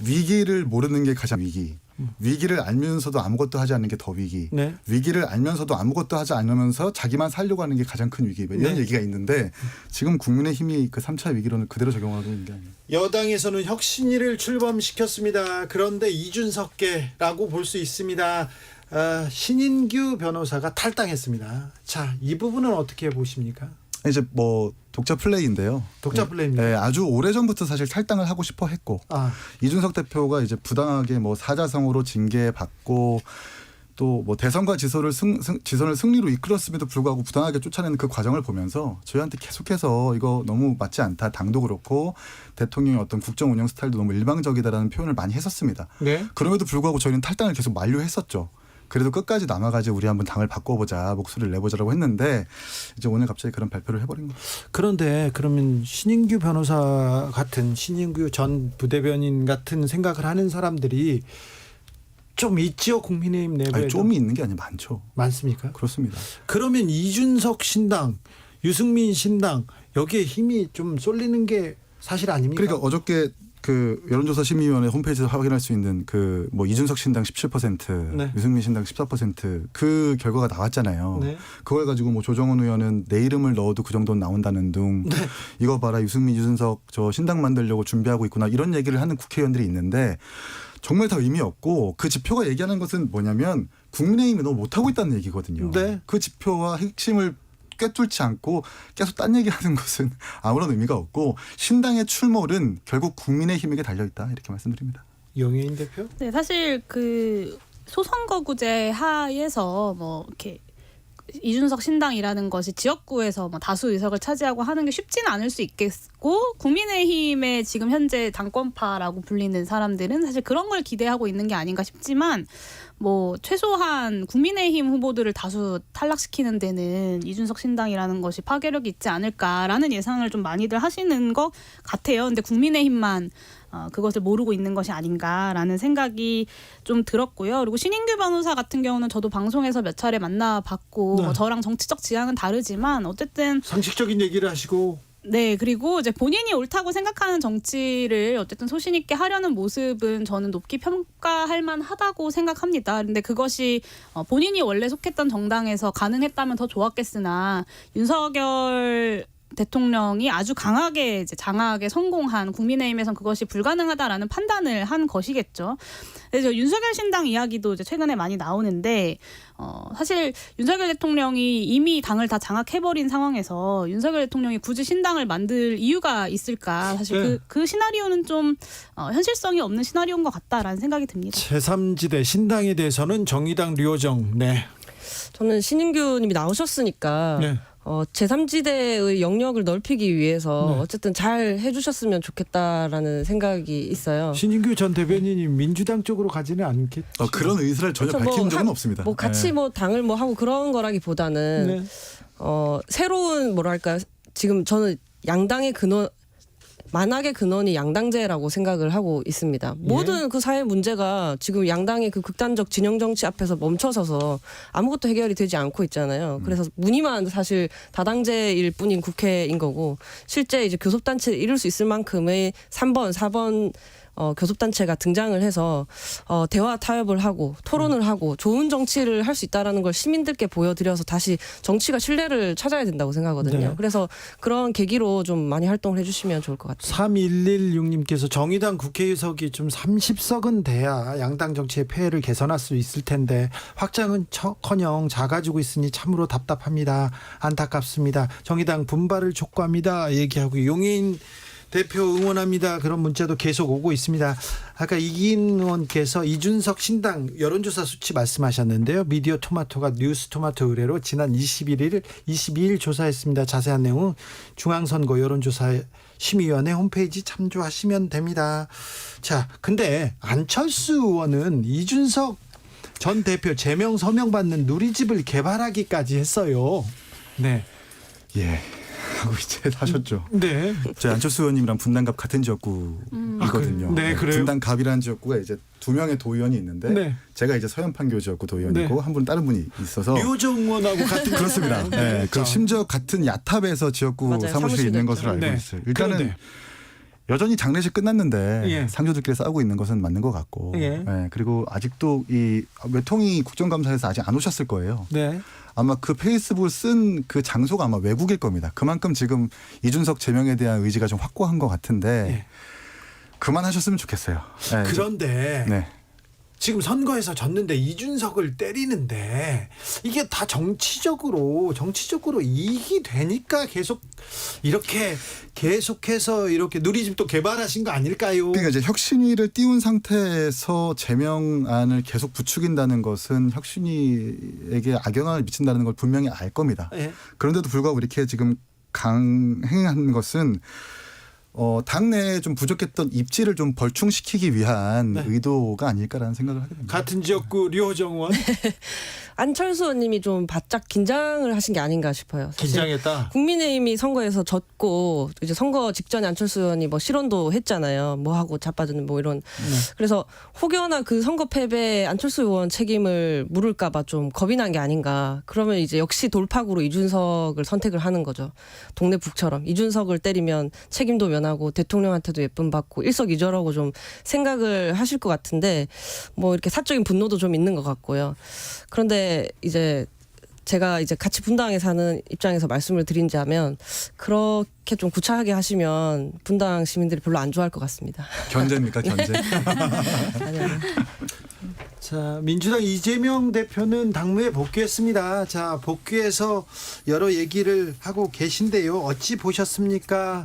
Speaker 7: 위기를 모르는 게 가장 위기. 위기를 알면서도 아무것도 하지 않는 게 더 위기.
Speaker 3: 네.
Speaker 7: 위기를 알면서도 아무것도 하지 않으면서 자기만 살려고 하는 게 가장 큰 위기. 이런
Speaker 3: 네.
Speaker 7: 얘기가 있는데 지금 국민의힘이 그 3차 위기론을 그대로 적용하고 있는 게 아니에요.
Speaker 3: 여당에서는 혁신위를 출범시켰습니다. 그런데 이준석계라고 볼 수 있습니다. 신인규 변호사가 탈당했습니다. 자, 이 부분은 어떻게 보십니까?
Speaker 7: 이제 뭐 독자 플레이인데요.
Speaker 3: 독자 플레이입니다.
Speaker 7: 네, 아주 오래전부터 사실 탈당을 하고 싶어 했고 이준석 대표가 이제 부당하게 뭐 사자성어로 징계받고 또 뭐 대선과 지선을 승리로 이끌었음에도 불구하고 부당하게 쫓아내는 그 과정을 보면서 저희한테 계속해서 이거 너무 맞지 않다. 당도 그렇고 대통령의 어떤 국정 운영 스타일도 너무 일방적이다라는 표현을 많이 했었습니다.
Speaker 3: 네.
Speaker 7: 그럼에도 불구하고 저희는 탈당을 계속 만류했었죠. 그래도 끝까지 남아가지고 우리 한번 당을 바꿔보자, 목소리를 내보자라고 했는데 이제 오늘 갑자기 그런 발표를 해버린 거죠.
Speaker 3: 그런데 그러면 신인규 변호사 같은 신인규 전 부대변인 같은 생각을 하는 사람들이 좀 있지요, 국민의힘 내부에.
Speaker 7: 좀이 있는 게 아니라 많죠.
Speaker 3: 많습니까?
Speaker 7: 그렇습니다.
Speaker 3: 그러면 이준석 신당, 유승민 신당 여기에 힘이 좀 쏠리는 게 사실 아닙니까?
Speaker 7: 그러니까 어저께 그 여론조사 심의위원회 홈페이지에서 확인할 수 있는 그 뭐 이준석 신당 17%,
Speaker 3: 네.
Speaker 7: 유승민 신당 14% 그 결과가 나왔잖아요.
Speaker 3: 네.
Speaker 7: 그걸 가지고 뭐 조정훈 의원은 내 이름을 넣어도 그 정도는 나온다는 둥.
Speaker 3: 네.
Speaker 7: 이거 봐라 유승민, 유준석 저 신당 만들려고 준비하고 있구나 이런 얘기를 하는 국회의원들이 있는데 정말 다 의미 없고 그 지표가 얘기하는 것은 뭐냐면 국민의힘이 너무 못하고 있다는 얘기거든요.
Speaker 3: 네.
Speaker 7: 그 지표와 핵심을 꿰뚫지 않고 계속 딴 얘기하는 것은 아무런 의미가 없고 신당의 출몰은 결국 국민의힘에게 달려있다 이렇게 말씀드립니다.
Speaker 3: 영예인 대표?
Speaker 9: 네, 사실 그 소선거구제 하에서 뭐 이렇게 이준석 신당이라는 것이 지역구에서 뭐 다수 의석을 차지하고 하는 게 쉽지는 않을 수 있겠고 국민의힘의 지금 현재 당권파라고 불리는 사람들은 사실 그런 걸 기대하고 있는 게 아닌가 싶지만 뭐 최소한 국민의힘 후보들을 다수 탈락시키는 데는 이준석 신당이라는 것이 파괴력이 있지 않을까라는 예상을 좀 많이들 하시는 것 같아요. 근데 국민의힘만 그것을 모르고 있는 것이 아닌가라는 생각이 좀 들었고요. 그리고 신인규 변호사 같은 경우는 저도 방송에서 몇 차례 만나봤고
Speaker 3: 네.
Speaker 9: 뭐 저랑 정치적 지향은 다르지만 어쨌든
Speaker 3: 상식적인 얘기를 하시고
Speaker 9: 네, 그리고 이제 본인이 옳다고 생각하는 정치를 어쨌든 소신 있게 하려는 모습은 저는 높게 평가할 만하다고 생각합니다. 근데 그것이 본인이 원래 속했던 정당에서 가능했다면 더 좋았겠으나 윤석열 대통령이 아주 강하게 이제 장악에 성공한 국민의힘에선 그것이 불가능하다라는 판단을 한 것이겠죠. 그래서 윤석열 신당 이야기도 이제 최근에 많이 나오는데 사실 윤석열 대통령이 이미 당을 다 장악해버린 상황에서 윤석열 대통령이 굳이 신당을 만들 이유가 있을까? 사실
Speaker 3: 네.
Speaker 9: 그 시나리오는 좀 현실성이 없는 시나리오인 것 같다라는 생각이 듭니다.
Speaker 3: 제3지대 신당에 대해서는 정의당 류호정. 네.
Speaker 8: 저는 신인규님이 나오셨으니까
Speaker 3: 네.
Speaker 8: 제3지대의 영역을 넓히기 위해서
Speaker 3: 네.
Speaker 8: 어쨌든 잘 해주셨으면 좋겠다라는 생각이 있어요.
Speaker 3: 신인규 전 대변인이 민주당 쪽으로 가지는 않겠죠.
Speaker 7: 그런 의사를 전혀
Speaker 8: 그렇죠.
Speaker 7: 밝힌
Speaker 8: 뭐
Speaker 7: 적은 없습니다.
Speaker 8: 뭐 같이
Speaker 7: 네.
Speaker 8: 뭐 당을 뭐 하고 그런 거라기보다는
Speaker 3: 네.
Speaker 8: 새로운 뭐랄까 지금 저는 양당의 근원 만악의 근원이 양당제라고 생각을 하고 있습니다. 모든 그 사회 문제가 지금 양당의 그 극단적 진영 정치 앞에서 멈춰서서 아무것도 해결이 되지 않고 있잖아요. 그래서 무늬만 사실 다당제일 뿐인 국회인 거고 실제 이제 교섭단체를 이룰 수 있을 만큼의 3번, 4번 교섭단체가 등장을 해서 대화 타협을 하고 토론을 하고 좋은 정치를 할 수 있다라는 걸 시민들께 보여드려서 다시 정치가 신뢰를 찾아야 된다고 생각하거든요.
Speaker 3: 네.
Speaker 8: 그래서 그런 계기로 좀 많이 활동을 해주시면 좋을 것 같아요.
Speaker 3: 3116님께서 정의당 국회의석이 좀 30석은 돼야 양당 정치의 폐해를 개선할 수 있을 텐데 확장은 커녕 작아지고 있으니 참으로 답답합니다. 안타깝습니다. 정의당 분발을 촉구합니다. 얘기하고 용인 대표 응원합니다. 그런 문자도 계속 오고 있습니다. 아까 이기인 의원께서 이준석 신당 여론조사 수치 말씀하셨는데요. 미디어 토마토가 뉴스 토마토 의뢰로 지난 22일 조사했습니다. 자세한 내용은 중앙선거 여론조사 심의위원회 홈페이지 참조하시면 됩니다. 자, 근데 안철수 의원은 이준석 전 대표 제명 서명 받는 누리집을 개발하기까지 했어요. 네.
Speaker 7: 예. 하고 이제 하셨죠.
Speaker 3: 네.
Speaker 7: 저 안철수 의원님이랑 분당갑 같은 지역구이거든요.
Speaker 3: 네, 그래요?
Speaker 7: 분당갑이라는 지역구가 이제 2명의 도의원이 있는데
Speaker 3: 네.
Speaker 7: 제가 이제 서현판교 지역구 도의원이고
Speaker 3: 네.
Speaker 7: 한 분은 다른 분이 있어서
Speaker 3: 류호정 의원하고 같은
Speaker 7: 그렇습니다. 네. 그 심지어 같은 야탑에서 지역구
Speaker 8: 맞아요.
Speaker 7: 사무실이 있는
Speaker 8: 사무실도
Speaker 7: 것으로 알고
Speaker 3: 네.
Speaker 7: 있어요. 일단은
Speaker 3: 그런데.
Speaker 7: 여전히 장례식 끝났는데
Speaker 3: 예.
Speaker 7: 상조들끼리 싸우고 있는 것은 맞는 것 같고
Speaker 3: 예.
Speaker 7: 그리고 아직도 이 외통위 국정감사에서 아직 안 오셨을 거예요.
Speaker 3: 네.
Speaker 7: 아마 그 페이스북을 쓴 그 장소가 아마 외국일 겁니다. 그만큼 지금 이준석 제명에 대한 의지가 좀 확고한 것 같은데
Speaker 3: 예.
Speaker 7: 그만하셨으면 좋겠어요. 네,
Speaker 3: 그런데
Speaker 7: 네.
Speaker 3: 지금 선거에서 졌는데 이준석을 때리는데 이게 다 정치적으로 이익이 되니까 계속해서 이렇게 누리집도 개발하신 거 아닐까요?
Speaker 7: 그러니까 이제 혁신위를 띄운 상태에서 제명안을 계속 부추긴다는 것은 혁신위에게 악영향을 미친다는 걸 분명히 알 겁니다.
Speaker 3: 예.
Speaker 7: 그런데도 불구하고 이렇게 지금 강행한 것은 당내에 좀 부족했던 입지를 좀 벌충시키기 위한
Speaker 3: 네.
Speaker 7: 의도가 아닐까라는 생각을 하게 됩니다.
Speaker 3: 같은 지역구 류호정 의원
Speaker 8: 안철수 의원님이 좀 바짝 긴장을 하신 게 아닌가 싶어요. 사실
Speaker 3: 긴장했다.
Speaker 8: 국민의힘이 선거에서 졌고 이제 선거 직전에 안철수 의원이 뭐 실언도 했잖아요. 뭐 하고 자빠지는 뭐 이런. 그래서 혹여나 그 선거 패배에 안철수 의원 책임을 물을까봐 좀 겁이 난 게 아닌가. 그러면 이제 역시 돌파구로 이준석을 선택을 하는 거죠. 동네 북처럼 이준석을 때리면 책임도 면하고 대통령한테도 예쁨 받고 일석이조라고 좀 생각을 하실 것 같은데 뭐 이렇게 사적인 분노도 좀 있는 것 같고요. 그런데 이제 제가 이제 같이 분당에 사는 입장에서 말씀을 드린다면 그렇게 좀 구차하게 하시면 분당 시민들이 별로 안 좋아할 것 같습니다.
Speaker 7: 견제입니까, 견제?
Speaker 8: 아니요.
Speaker 3: 자, 민주당 이재명 대표는 당무에 복귀했습니다. 자, 복귀해서 여러 얘기를 하고 계신데요. 어찌 보셨습니까?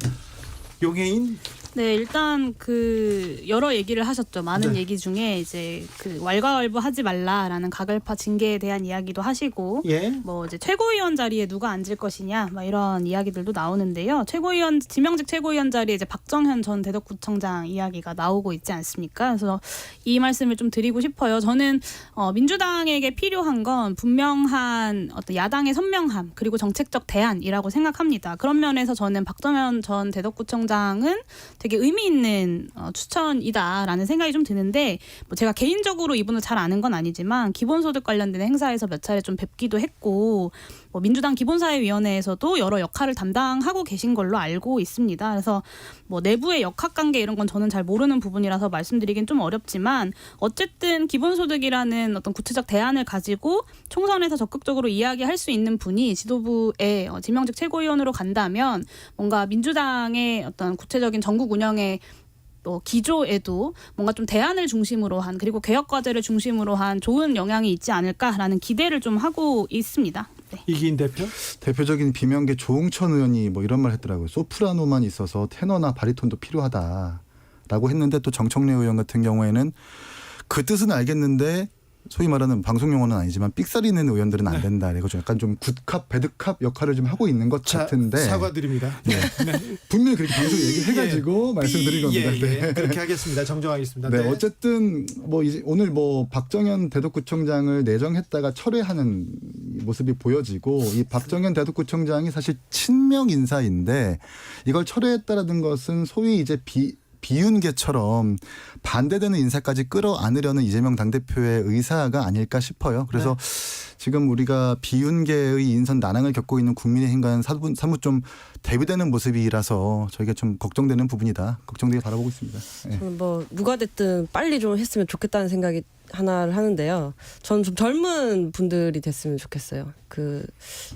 Speaker 3: 용해인?
Speaker 9: 네, 일단 그 여러 얘기를 하셨죠. 많은
Speaker 3: 네.
Speaker 9: 얘기 중에 이제 그 왈가왈부하지 말라라는 가ገል파 징계에 대한 이야기도 하시고
Speaker 3: 예.
Speaker 9: 뭐 이제 최고위원 자리에 누가 앉을 것이냐 막 이런 이야기들도 나오는데요. 최고위원 지명직 최고위원 자리에 이제 박정현 전 대덕구청장 이야기가 나오고 있지 않습니까? 그래서 이 말씀을 좀 드리고 싶어요. 저는 민주당에게 필요한 건 분명한 어떤 야당의 선명함 그리고 정책적 대안이라고 생각합니다. 그런 면에서 저는 박정현 전 대덕구청장은 되게 의미 있는 추천이다라는 생각이 좀 드는데 뭐 제가 개인적으로 이분을 잘 아는 건 아니지만 기본소득 관련된 행사에서 몇 차례 좀 뵙기도 했고 뭐 민주당 기본사회위원회에서도 여러 역할을 담당하고 계신 걸로 알고 있습니다. 그래서 뭐 내부의 역학관계 이런 건 저는 잘 모르는 부분이라서 말씀드리긴 좀 어렵지만 어쨌든 기본소득이라는 어떤 구체적 대안을 가지고 총선에서 적극적으로 이야기할 수 있는 분이 지도부의 지명직 최고위원으로 간다면 뭔가 민주당의 어떤 구체적인 전국 운영의 기조에도 뭔가 좀 대안을 중심으로 한 그리고 개혁 과제를 중심으로 한 좋은 영향이 있지 않을까라는 기대를 좀 하고 있습니다. 네.
Speaker 3: 이기인 대표?
Speaker 7: 대표적인 비명계 조응천 의원이 뭐 이런 말 했더라고요. 소프라노만 있어서 테너나 바리톤도 필요하다라고 했는데 또 정청래 의원 같은 경우에는 그 뜻은 알겠는데 소위 말하는 방송 용어는 아니지만 삑사리는 의원들은 안 된다. 이거 좀 약간 좀 굿캅 배드캅 역할을 좀 하고 있는 것 같은데.
Speaker 3: 사과드립니다.
Speaker 7: 네. 분명히 그렇게 방송 얘기해가지고 말씀드린 겁니다. 네.
Speaker 3: 그렇게 하겠습니다. 정정하겠습니다.
Speaker 7: 네, 어쨌든 뭐 이제 오늘 뭐 박정현 대덕구청장을 내정했다가 철회하는 모습이 보여지고 이 박정현 대덕구청장이 사실 친명 인사인데 이걸 철회했다라는 것은 소위 이제 비윤계처럼 반대되는 인사까지 끌어안으려는 이재명 당대표의 의사가 아닐까 싶어요. 그래서 지금 우리가 비윤계의 인선 난항을 겪고 있는 국민의힘과는 사뭇 좀 대비되는 모습이라서 저희가 좀 걱정되는 부분이다. 걱정되게 바라보고 있습니다. 네.
Speaker 8: 저는 뭐 누가 됐든 빨리 좀 했으면 좋겠다는 생각이 하나를 하는데요. 저는 좀 젊은 분들이 됐으면 좋겠어요. 그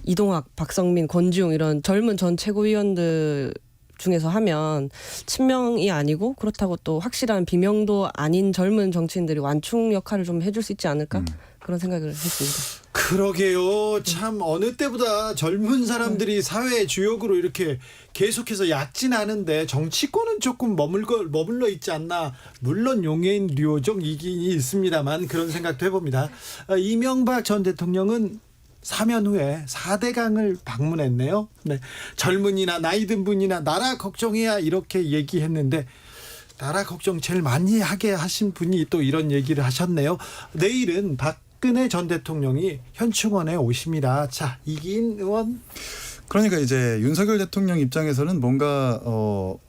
Speaker 8: 이동학, 박성민, 권지웅 이런 젊은 전 최고위원들 중에서 하면 친명이 아니고 그렇다고 또 확실한 비명도 아닌 젊은 정치인들이 완충 역할을 좀 해줄 수 있지 않을까 그런 생각을 했습니다.
Speaker 3: 그러게요. 참 어느 때보다 젊은 사람들이 사회의 주역으로 이렇게 계속해서 약진하는데 정치권은 조금 머물러 있지 않나. 물론 용해인 류호정 이기인이 있습니다만 그런 생각도 해봅니다. 이명박 전 대통령은 사면 후에 4대강을 방문했네요. 네. 젊은이나 나이든 분이나 나라 걱정해야 이렇게 얘기했는데 나라 걱정 제일 많이 하게 하신 분이 또 이런 얘기를 하셨네요. 내일은 박근혜 전 대통령이 현충원에 오십니다. 자, 이기인 의원.
Speaker 7: 그러니까 이제 윤석열 대통령 입장에서는 뭔가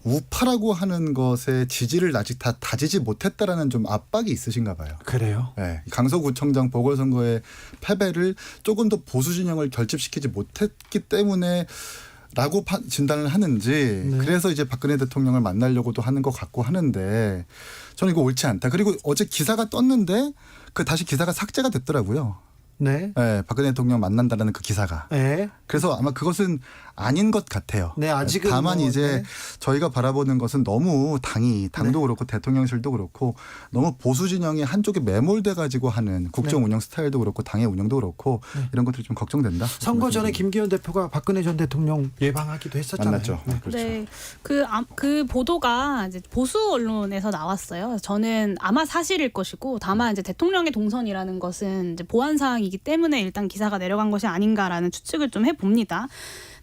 Speaker 7: 우파라고 하는 것의 지지를 아직 다 다지지 못했다라는 좀 압박이 있으신가 봐요.
Speaker 3: 그래요?
Speaker 7: 네, 강서구청장 보궐선거의 패배를 조금 더 보수 진영을 결집시키지 못했기 때문에 라고 진단을 하는지 그래서 이제 박근혜 대통령을 만나려고도 하는 것 같고 하는데 저는 이거 옳지 않다. 그리고 어제 기사가 떴는데 다시 기사가 삭제가 됐더라고요.
Speaker 3: 네.
Speaker 7: 네, 박근혜 대통령 만난다라는 그 기사가.
Speaker 3: 네.
Speaker 7: 그래서 아마 그것은 아닌 것 같아요.
Speaker 3: 네, 아직은
Speaker 7: 다만 이제
Speaker 3: 네.
Speaker 7: 저희가 바라보는 것은 너무 당도 그렇고 대통령실도 그렇고 너무 보수 진영이 한쪽에 매몰돼 가지고 하는 국정 운영 스타일도 그렇고 당의 운영도 그렇고 이런 것들이 좀 걱정된다.
Speaker 3: 선거 전에 김기현 대표가 박근혜 전 대통령 예방하기도 했었잖아요.
Speaker 7: 만났죠. 네, 그렇죠.
Speaker 9: 네, 그 보도가 이제 보수 언론에서 나왔어요. 저는 아마 사실일 것이고, 다만 이제 대통령의 동선이라는 것은 이제 보안 사항이기 때문에 일단 기사가 내려간 것이 아닌가라는 추측을 좀 해봅니다.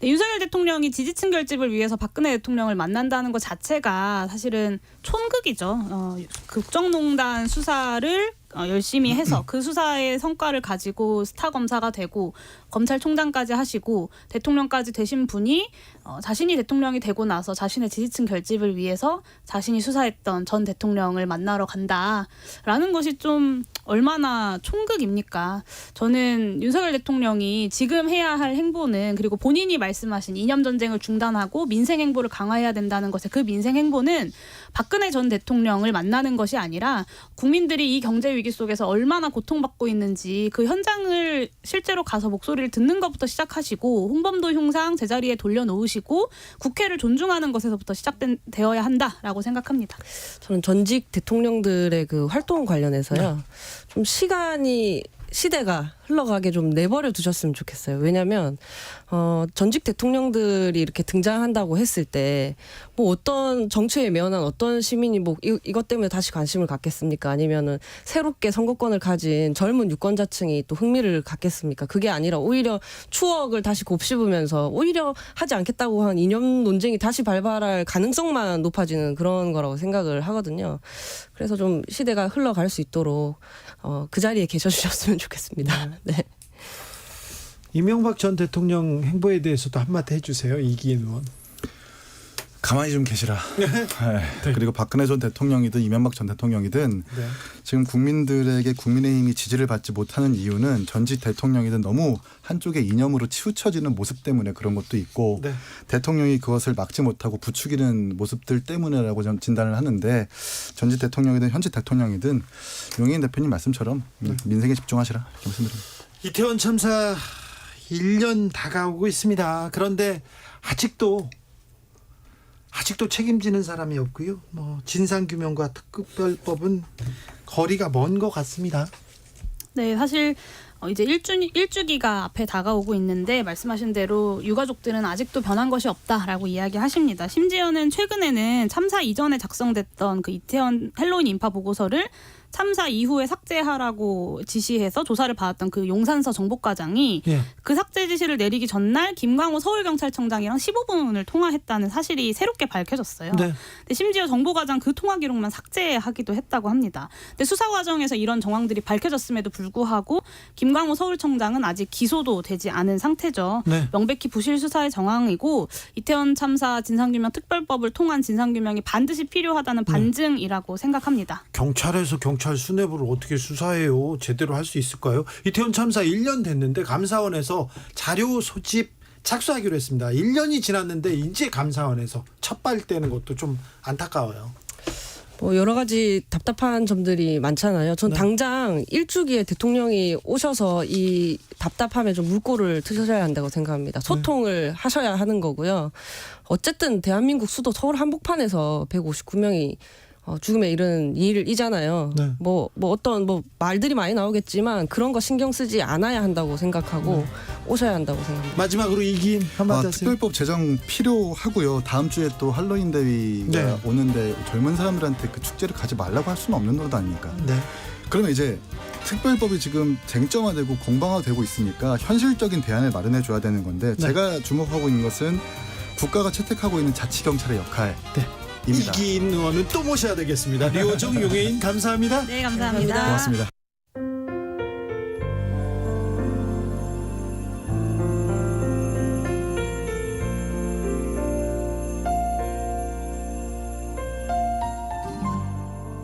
Speaker 9: 윤석열 대통령이 지지층 결집을 위해서 박근혜 대통령을 만난다는 것 자체가 사실은 촌극이죠. 국정농단 수사를 열심히 해서 그 수사의 성과를 가지고 스타 검사가 되고 검찰총장까지 하시고 대통령까지 되신 분이 자신이 대통령이 되고 나서 자신의 지지층 결집을 위해서 자신이 수사했던 전 대통령을 만나러 간다라는 것이 좀 얼마나 촌극입니까? 저는 윤석열 대통령이 지금 해야 할 행보는, 그리고 본인이 말씀하신 이념 전쟁을 중단하고 민생 행보를 강화해야 된다는 것의 그 민생 행보는 박근혜 전 대통령을 만나는 것이 아니라 국민들이 이 경제 위기 속에서 얼마나 고통받고 있는지 그 현장을 실제로 가서 목소리를 듣는 것부터 시작하시고 홍범도 흉상 제자리에 돌려놓으시고 국회를 존중하는 것에서부터 시작되어야 한다라고 생각합니다.
Speaker 8: 저는 전직 대통령들의 그 활동 관련해서요. 좀 시대가 흘러가게 좀 내버려 두셨으면 좋겠어요. 왜냐하면 전직 대통령들이 이렇게 등장한다고 했을 때 뭐 어떤 정치에 매연한 어떤 시민이 뭐 이것 때문에 다시 관심을 갖겠습니까? 아니면은 새롭게 선거권을 가진 젊은 유권자층이 또 흥미를 갖겠습니까? 그게 아니라 오히려 추억을 다시 곱씹으면서 오히려 하지 않겠다고 한 이념 논쟁이 다시 발발할 가능성만 높아지는 그런 거라고 생각을 하거든요. 그래서 좀 시대가 흘러갈 수 있도록 그 자리에 계셔주셨으면 좋겠습니다. 네.
Speaker 3: 이명박 전 대통령 행보에 대해서도 한마디 해주세요. 이기인 의원.
Speaker 7: 가만히 좀 계시라.
Speaker 3: 네.
Speaker 7: 그리고 박근혜 전 대통령이든 이명박 전 대통령이든
Speaker 3: 네.
Speaker 7: 지금 국민들에게 국민의힘이 지지를 받지 못하는 이유는 전직 대통령이든 너무 한쪽의 이념으로 치우쳐지는 모습 때문에 그런 것도 있고
Speaker 3: 네.
Speaker 7: 대통령이 그것을 막지 못하고 부추기는 모습들 때문이라고 저는 진단을 하는데 전직 대통령이든 현직 대통령이든 용해인 대표님 말씀처럼 민생에 집중하시라 이렇게 말씀드립니다.
Speaker 3: 이태원 참사 1년 다가오고 있습니다. 그런데 아직도 책임지는 사람이 없고요. 진상규명과 특별법은 거리가 먼 것 같습니다.
Speaker 9: 네, 사실 이제 일주기가 앞에 다가오고 있는데 말씀하신 대로 유가족들은 아직도 변한 것이 없다라고 이야기하십니다. 심지어는 최근에는 참사 이전에 작성됐던 그 이태원 헬로윈 인파 보고서를 참사 이후에 삭제하라고 지시해서 조사를 받았던 그 용산서 정보과장이
Speaker 3: 예.
Speaker 9: 그 삭제 지시를 내리기 전날 김광호 서울경찰청장이랑 15분을 통화했다는 사실이 새롭게 밝혀졌어요.
Speaker 3: 네.
Speaker 9: 근데 심지어 정보과장 그 통화 기록만 삭제하기도 했다고 합니다. 근데 수사 과정에서 이런 정황들이 밝혀졌음에도 불구하고 김광호 서울청장은 아직 기소도 되지 않은 상태죠.
Speaker 3: 네.
Speaker 9: 명백히 부실 수사의 정황이고 이태원 참사 진상규명 특별법을 통한 진상규명이 반드시 필요하다는 반증이라고 생각합니다.
Speaker 3: 경찰에서 경찰 수뇌부를 어떻게 수사해요? 제대로 할 수 있을까요? 이태원 참사 1년 됐는데 감사원에서 자료 소집 착수하기로 했습니다. 1년이 지났는데 이제 감사원에서 첫발 떼는 것도 좀 안타까워요.
Speaker 8: 여러 가지 답답한 점들이 많잖아요. 전
Speaker 3: 네.
Speaker 8: 당장 일주기에 대통령이 오셔서 이 답답함에 좀 물꼬를 트셔야 한다고 생각합니다. 소통을 하셔야 하는 거고요. 어쨌든 대한민국 수도 서울 한복판에서 159명이 죽음에 이른 일이잖아요.
Speaker 3: 네.
Speaker 8: 어떤 말들이 많이 나오겠지만 그런 거 신경 쓰지 않아야 한다고 생각하고 오셔야 한다고 생각합니다.
Speaker 3: 마지막으로 이긴 한마디 하세요.
Speaker 7: 특별법 제정 필요하고요. 다음 주에 또 할로윈 대위가
Speaker 3: 네.
Speaker 7: 오는데 젊은 사람들한테 그 축제를 가지 말라고 할 수는 없는 것 아닙니까?
Speaker 3: 네.
Speaker 7: 그러면 이제 특별법이 지금 쟁점화되고 공방화되고 있으니까 현실적인 대안을 마련해 줘야 되는 건데
Speaker 3: 네.
Speaker 7: 제가 주목하고 있는 것은 국가가 채택하고 있는 자치경찰의 역할입니다.
Speaker 3: 이긴 의원은 또 모셔야 되겠습니다. 류호정 용해인 감사합니다.
Speaker 9: 네, 감사합니다.
Speaker 7: 고맙습니다.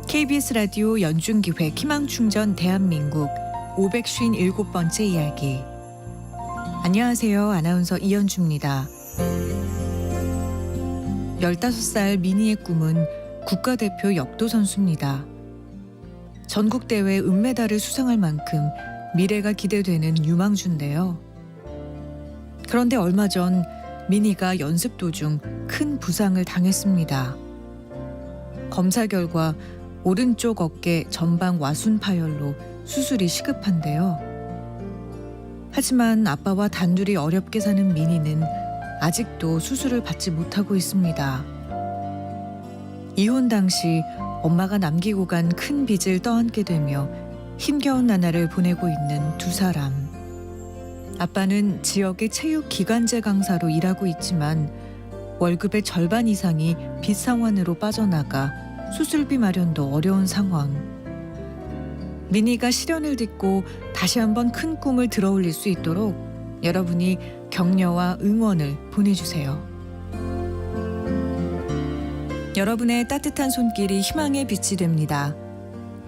Speaker 10: KBS 라디오 연중기획 희망충전 대한민국 557번째 이야기. 안녕하세요. 아나운서 이현주입니다. 15살 미니의 꿈은 국가대표 역도선수입니다. 전국대회 은메달을 수상할 만큼 미래가 기대되는 유망주인데요. 그런데 얼마 전 미니가 연습 도중 큰 부상을 당했습니다. 검사 결과 오른쪽 어깨 전방 와순 파열로 수술이 시급한데요. 하지만 아빠와 단둘이 어렵게 사는 미니는 아직도 수술을 받지 못하고 있습니다. 이혼 당시 엄마가 남기고 간 큰 빚을 떠안게 되며 힘겨운 나날을 보내고 있는 두 사람. 아빠는 지역의 체육 기간제 강사로 일하고 있지만 월급의 절반 이상이 빚 상환으로 빠져나가 수술비 마련도 어려운 상황. 미니가 시련을 딛고 다시 한번 큰 꿈을 들어올릴 수 있도록 여러분이 격려와 응원을 보내주세요. 여러분의 따뜻한 손길이 희망의 빛이 됩니다.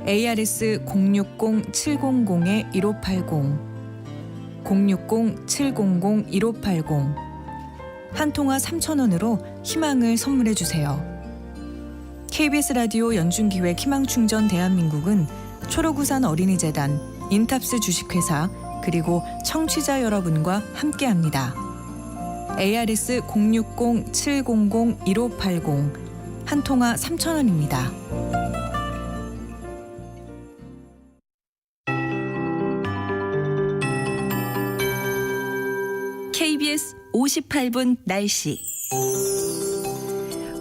Speaker 10: ARS 060-700-1580 060-700-1580 한 통화 3,000원으로 희망을 선물해 주세요. KBS 라디오 연중기획 희망충전 대한민국은 초록우산 어린이재단, 인탑스 주식회사 그리고 청취자 여러분과 함께합니다. ARS 060-700-1580 한 통화 3,000원입니다.
Speaker 4: KBS 58분 날씨.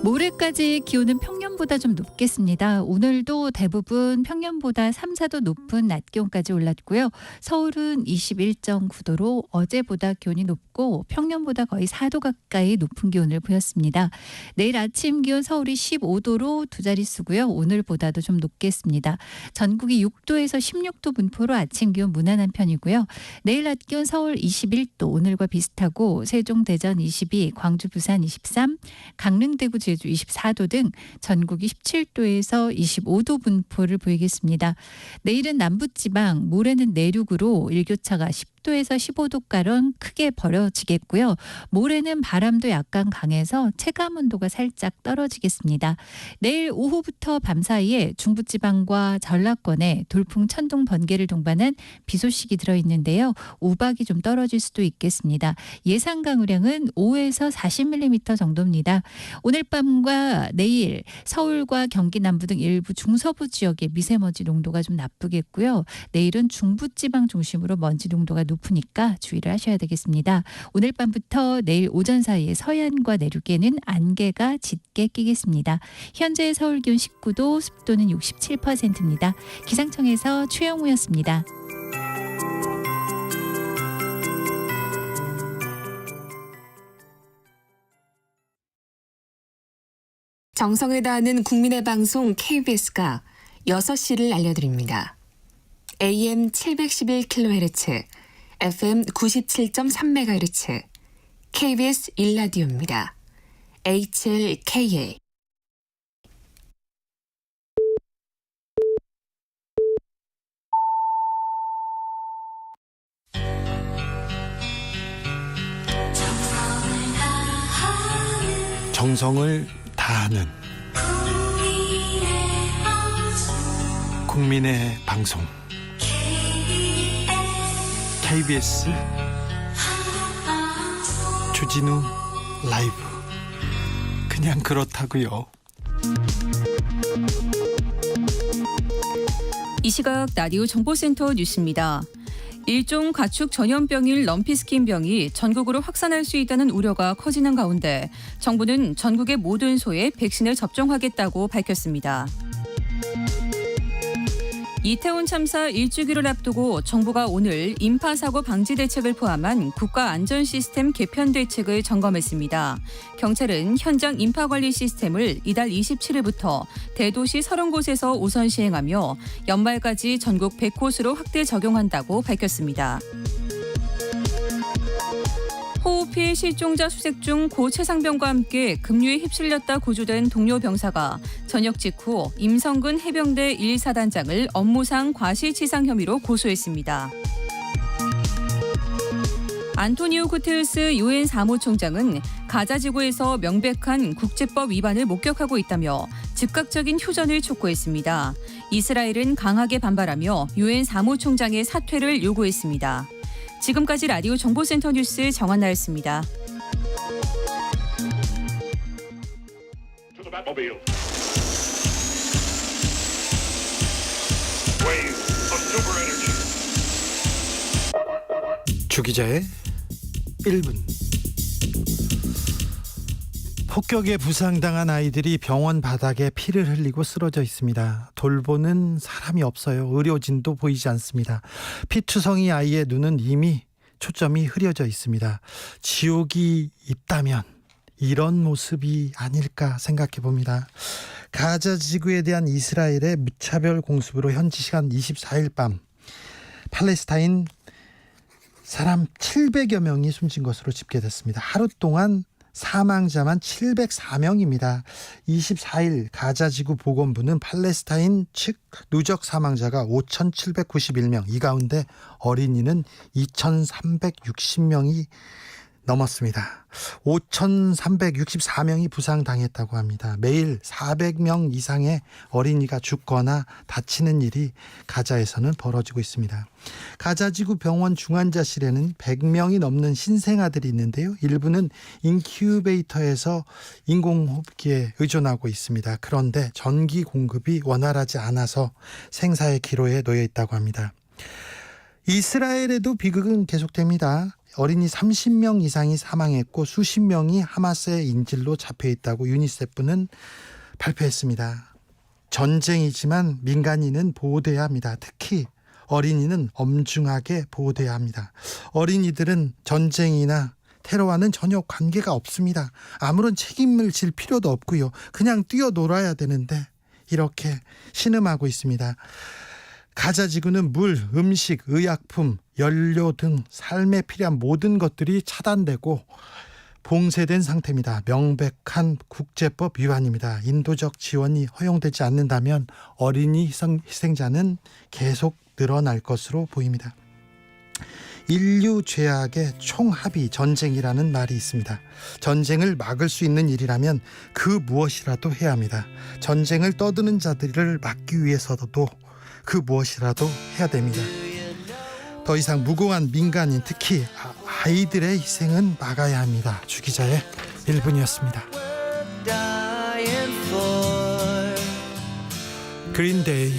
Speaker 11: 모레까지 기온은 평년보다 평년보다 좀 높겠습니다. 오늘도 대부분 평년보다 3, 4도 높은 낮 기온까지 올랐고요. 서울은 21.9도로 어제보다 기온이 높고 평년보다 거의 4도 가까이 높은 기온을 보였습니다. 내일 아침 기온 서울이 15도로 두 자릿수고요. 오늘보다도 좀 높겠습니다. 전국이 6도에서 16도 분포로 아침 기온 무난한 편이고요. 내일 낮 기온 서울 21도, 오늘과 비슷하고 세종, 대전 22, 광주, 부산 23, 강릉, 대구, 제주 24도 등 전국이 17도에서 25도 분포를 보이겠습니다. 내일은 남부지방, 모레는 내륙으로 일교차가 10도에서 15도가량 크게 벌어지겠고요. 모레는 바람도 약간 강해서 체감 온도가 살짝 떨어지겠습니다. 내일 오후부터 밤 사이에 중부지방과 전라권에 돌풍, 천둥, 번개를 동반한 비 소식이 들어있는데요. 우박이 좀 떨어질 수도 있겠습니다. 예상 강우량은 5에서 40mm 정도입니다. 오늘 밤과 내일 서울과 경기 남부 등 일부 중서부 지역에 미세먼지 농도가 좀 나쁘겠고요. 내일은 중부지방 중심으로 먼지 농도가 높으니까 주의를 하셔야 되겠습니다. 오늘 밤부터 내일 오전 사이에 서해안과 내륙에는 안개가 짙게 끼겠습니다. 현재 서울 기온 19도, 습도는 67%입니다. 기상청에서 최영우였습니다.
Speaker 12: 정성을 다하는 국민의 방송 KBS가 6시를 알려드립니다. AM 711kHz, FM 97.3MHz, KBS 1라디오입니다. HLKA.
Speaker 3: 정성을 다하는 국민의 방송 KBS 주진우 라이브. 그냥 그렇다고요.
Speaker 13: 이 시각 라디오 정보센터 뉴스입니다. 일종 가축 전염병인 럼피스킨병이 전국으로 확산할 수 있다는 우려가 커지는 가운데 정부는 전국의 모든 소에 백신을 접종하겠다고 밝혔습니다. 이태원 참사 1주기를 앞두고 정부가 오늘 인파사고 방지 대책을 포함한 국가안전시스템 개편 대책을 점검했습니다. 경찰은 현장 인파관리 시스템을 이달 27일부터 대도시 30곳에서 우선 시행하며 연말까지 전국 100곳으로 확대 적용한다고 밝혔습니다. 호흡피해 실종자 수색 중 고 최상병과 함께 급류에 휩쓸렸다 구조된 동료 병사가 전역 직후 임성근 해병대 1사단장을 업무상 과실치상 혐의로 고소했습니다. 안토니오 구테르스 유엔 사무총장은 가자 지구에서 명백한 국제법 위반을 목격하고 있다며 즉각적인 휴전을 촉구했습니다. 이스라엘은 강하게 반발하며 유엔 사무총장의 사퇴를 요구했습니다. 지금까지 라디오 정보센터 뉴스 정한나였습니다.
Speaker 3: 주기자의 1분. 폭격에 부상당한 아이들이 병원 바닥에 피를 흘리고 쓰러져 있습니다. 돌보는 사람이 없어요. 의료진도 보이지 않습니다. 피투성이 아이의 눈은 이미 초점이 흐려져 있습니다. 지옥이 있다면 이런 모습이 아닐까 생각해 봅니다. 가자 지구에 대한 이스라엘의 무차별 공습으로 현지 시간 24일 밤 팔레스타인 사람 700여 명이 숨진 것으로 집계됐습니다. 하루 동안 사망자만 704명입니다. 24일 가자지구 보건부는 팔레스타인 측 누적 사망자가 5,791명, 이 가운데 어린이는 2,360명이 넘었습니다. 5,364명이 부상당했다고 합니다. 매일 400명 이상의 어린이가 죽거나 다치는 일이 가자에서는 벌어지고 있습니다. 가자지구 병원 중환자실에는 100명이 넘는 신생아들이 있는데요. 일부는 인큐베이터에서 인공호흡기에 의존하고 있습니다. 그런데 전기 공급이 원활하지 않아서 생사의 기로에 놓여 있다고 합니다. 이스라엘에도 비극은 계속됩니다. 어린이 30명 이상이 사망했고 수십 명이 하마스의 인질로 잡혀 있다고 유니세프는 발표했습니다. 전쟁이지만 민간인은 보호돼야 합니다. 특히 어린이는 엄중하게 보호돼야 합니다. 어린이들은 전쟁이나 테러와는 전혀 관계가 없습니다. 아무런 책임을 질 필요도 없고요. 그냥 뛰어놀아야 되는데 이렇게 신음하고 있습니다. 가자 지구는 물, 음식, 의약품, 연료 등 삶에 필요한 모든 것들이 차단되고 봉쇄된 상태입니다. 명백한 국제법 위반입니다. 인도적 지원이 허용되지 않는다면 어린이 희생자는 계속 늘어날 것으로 보입니다. 인류 죄악의 총합이 전쟁이라는 말이 있습니다. 전쟁을 막을 수 있는 일이라면 그 무엇이라도 해야 합니다. 전쟁을 떠드는 자들을 막기 위해서도 그 무엇이라도 해야 됩니다. 더 이상 무고한 민간인, 특히 아이들의 희생은 막아야 합니다. 주 기자의 1분이었습니다. 그린데이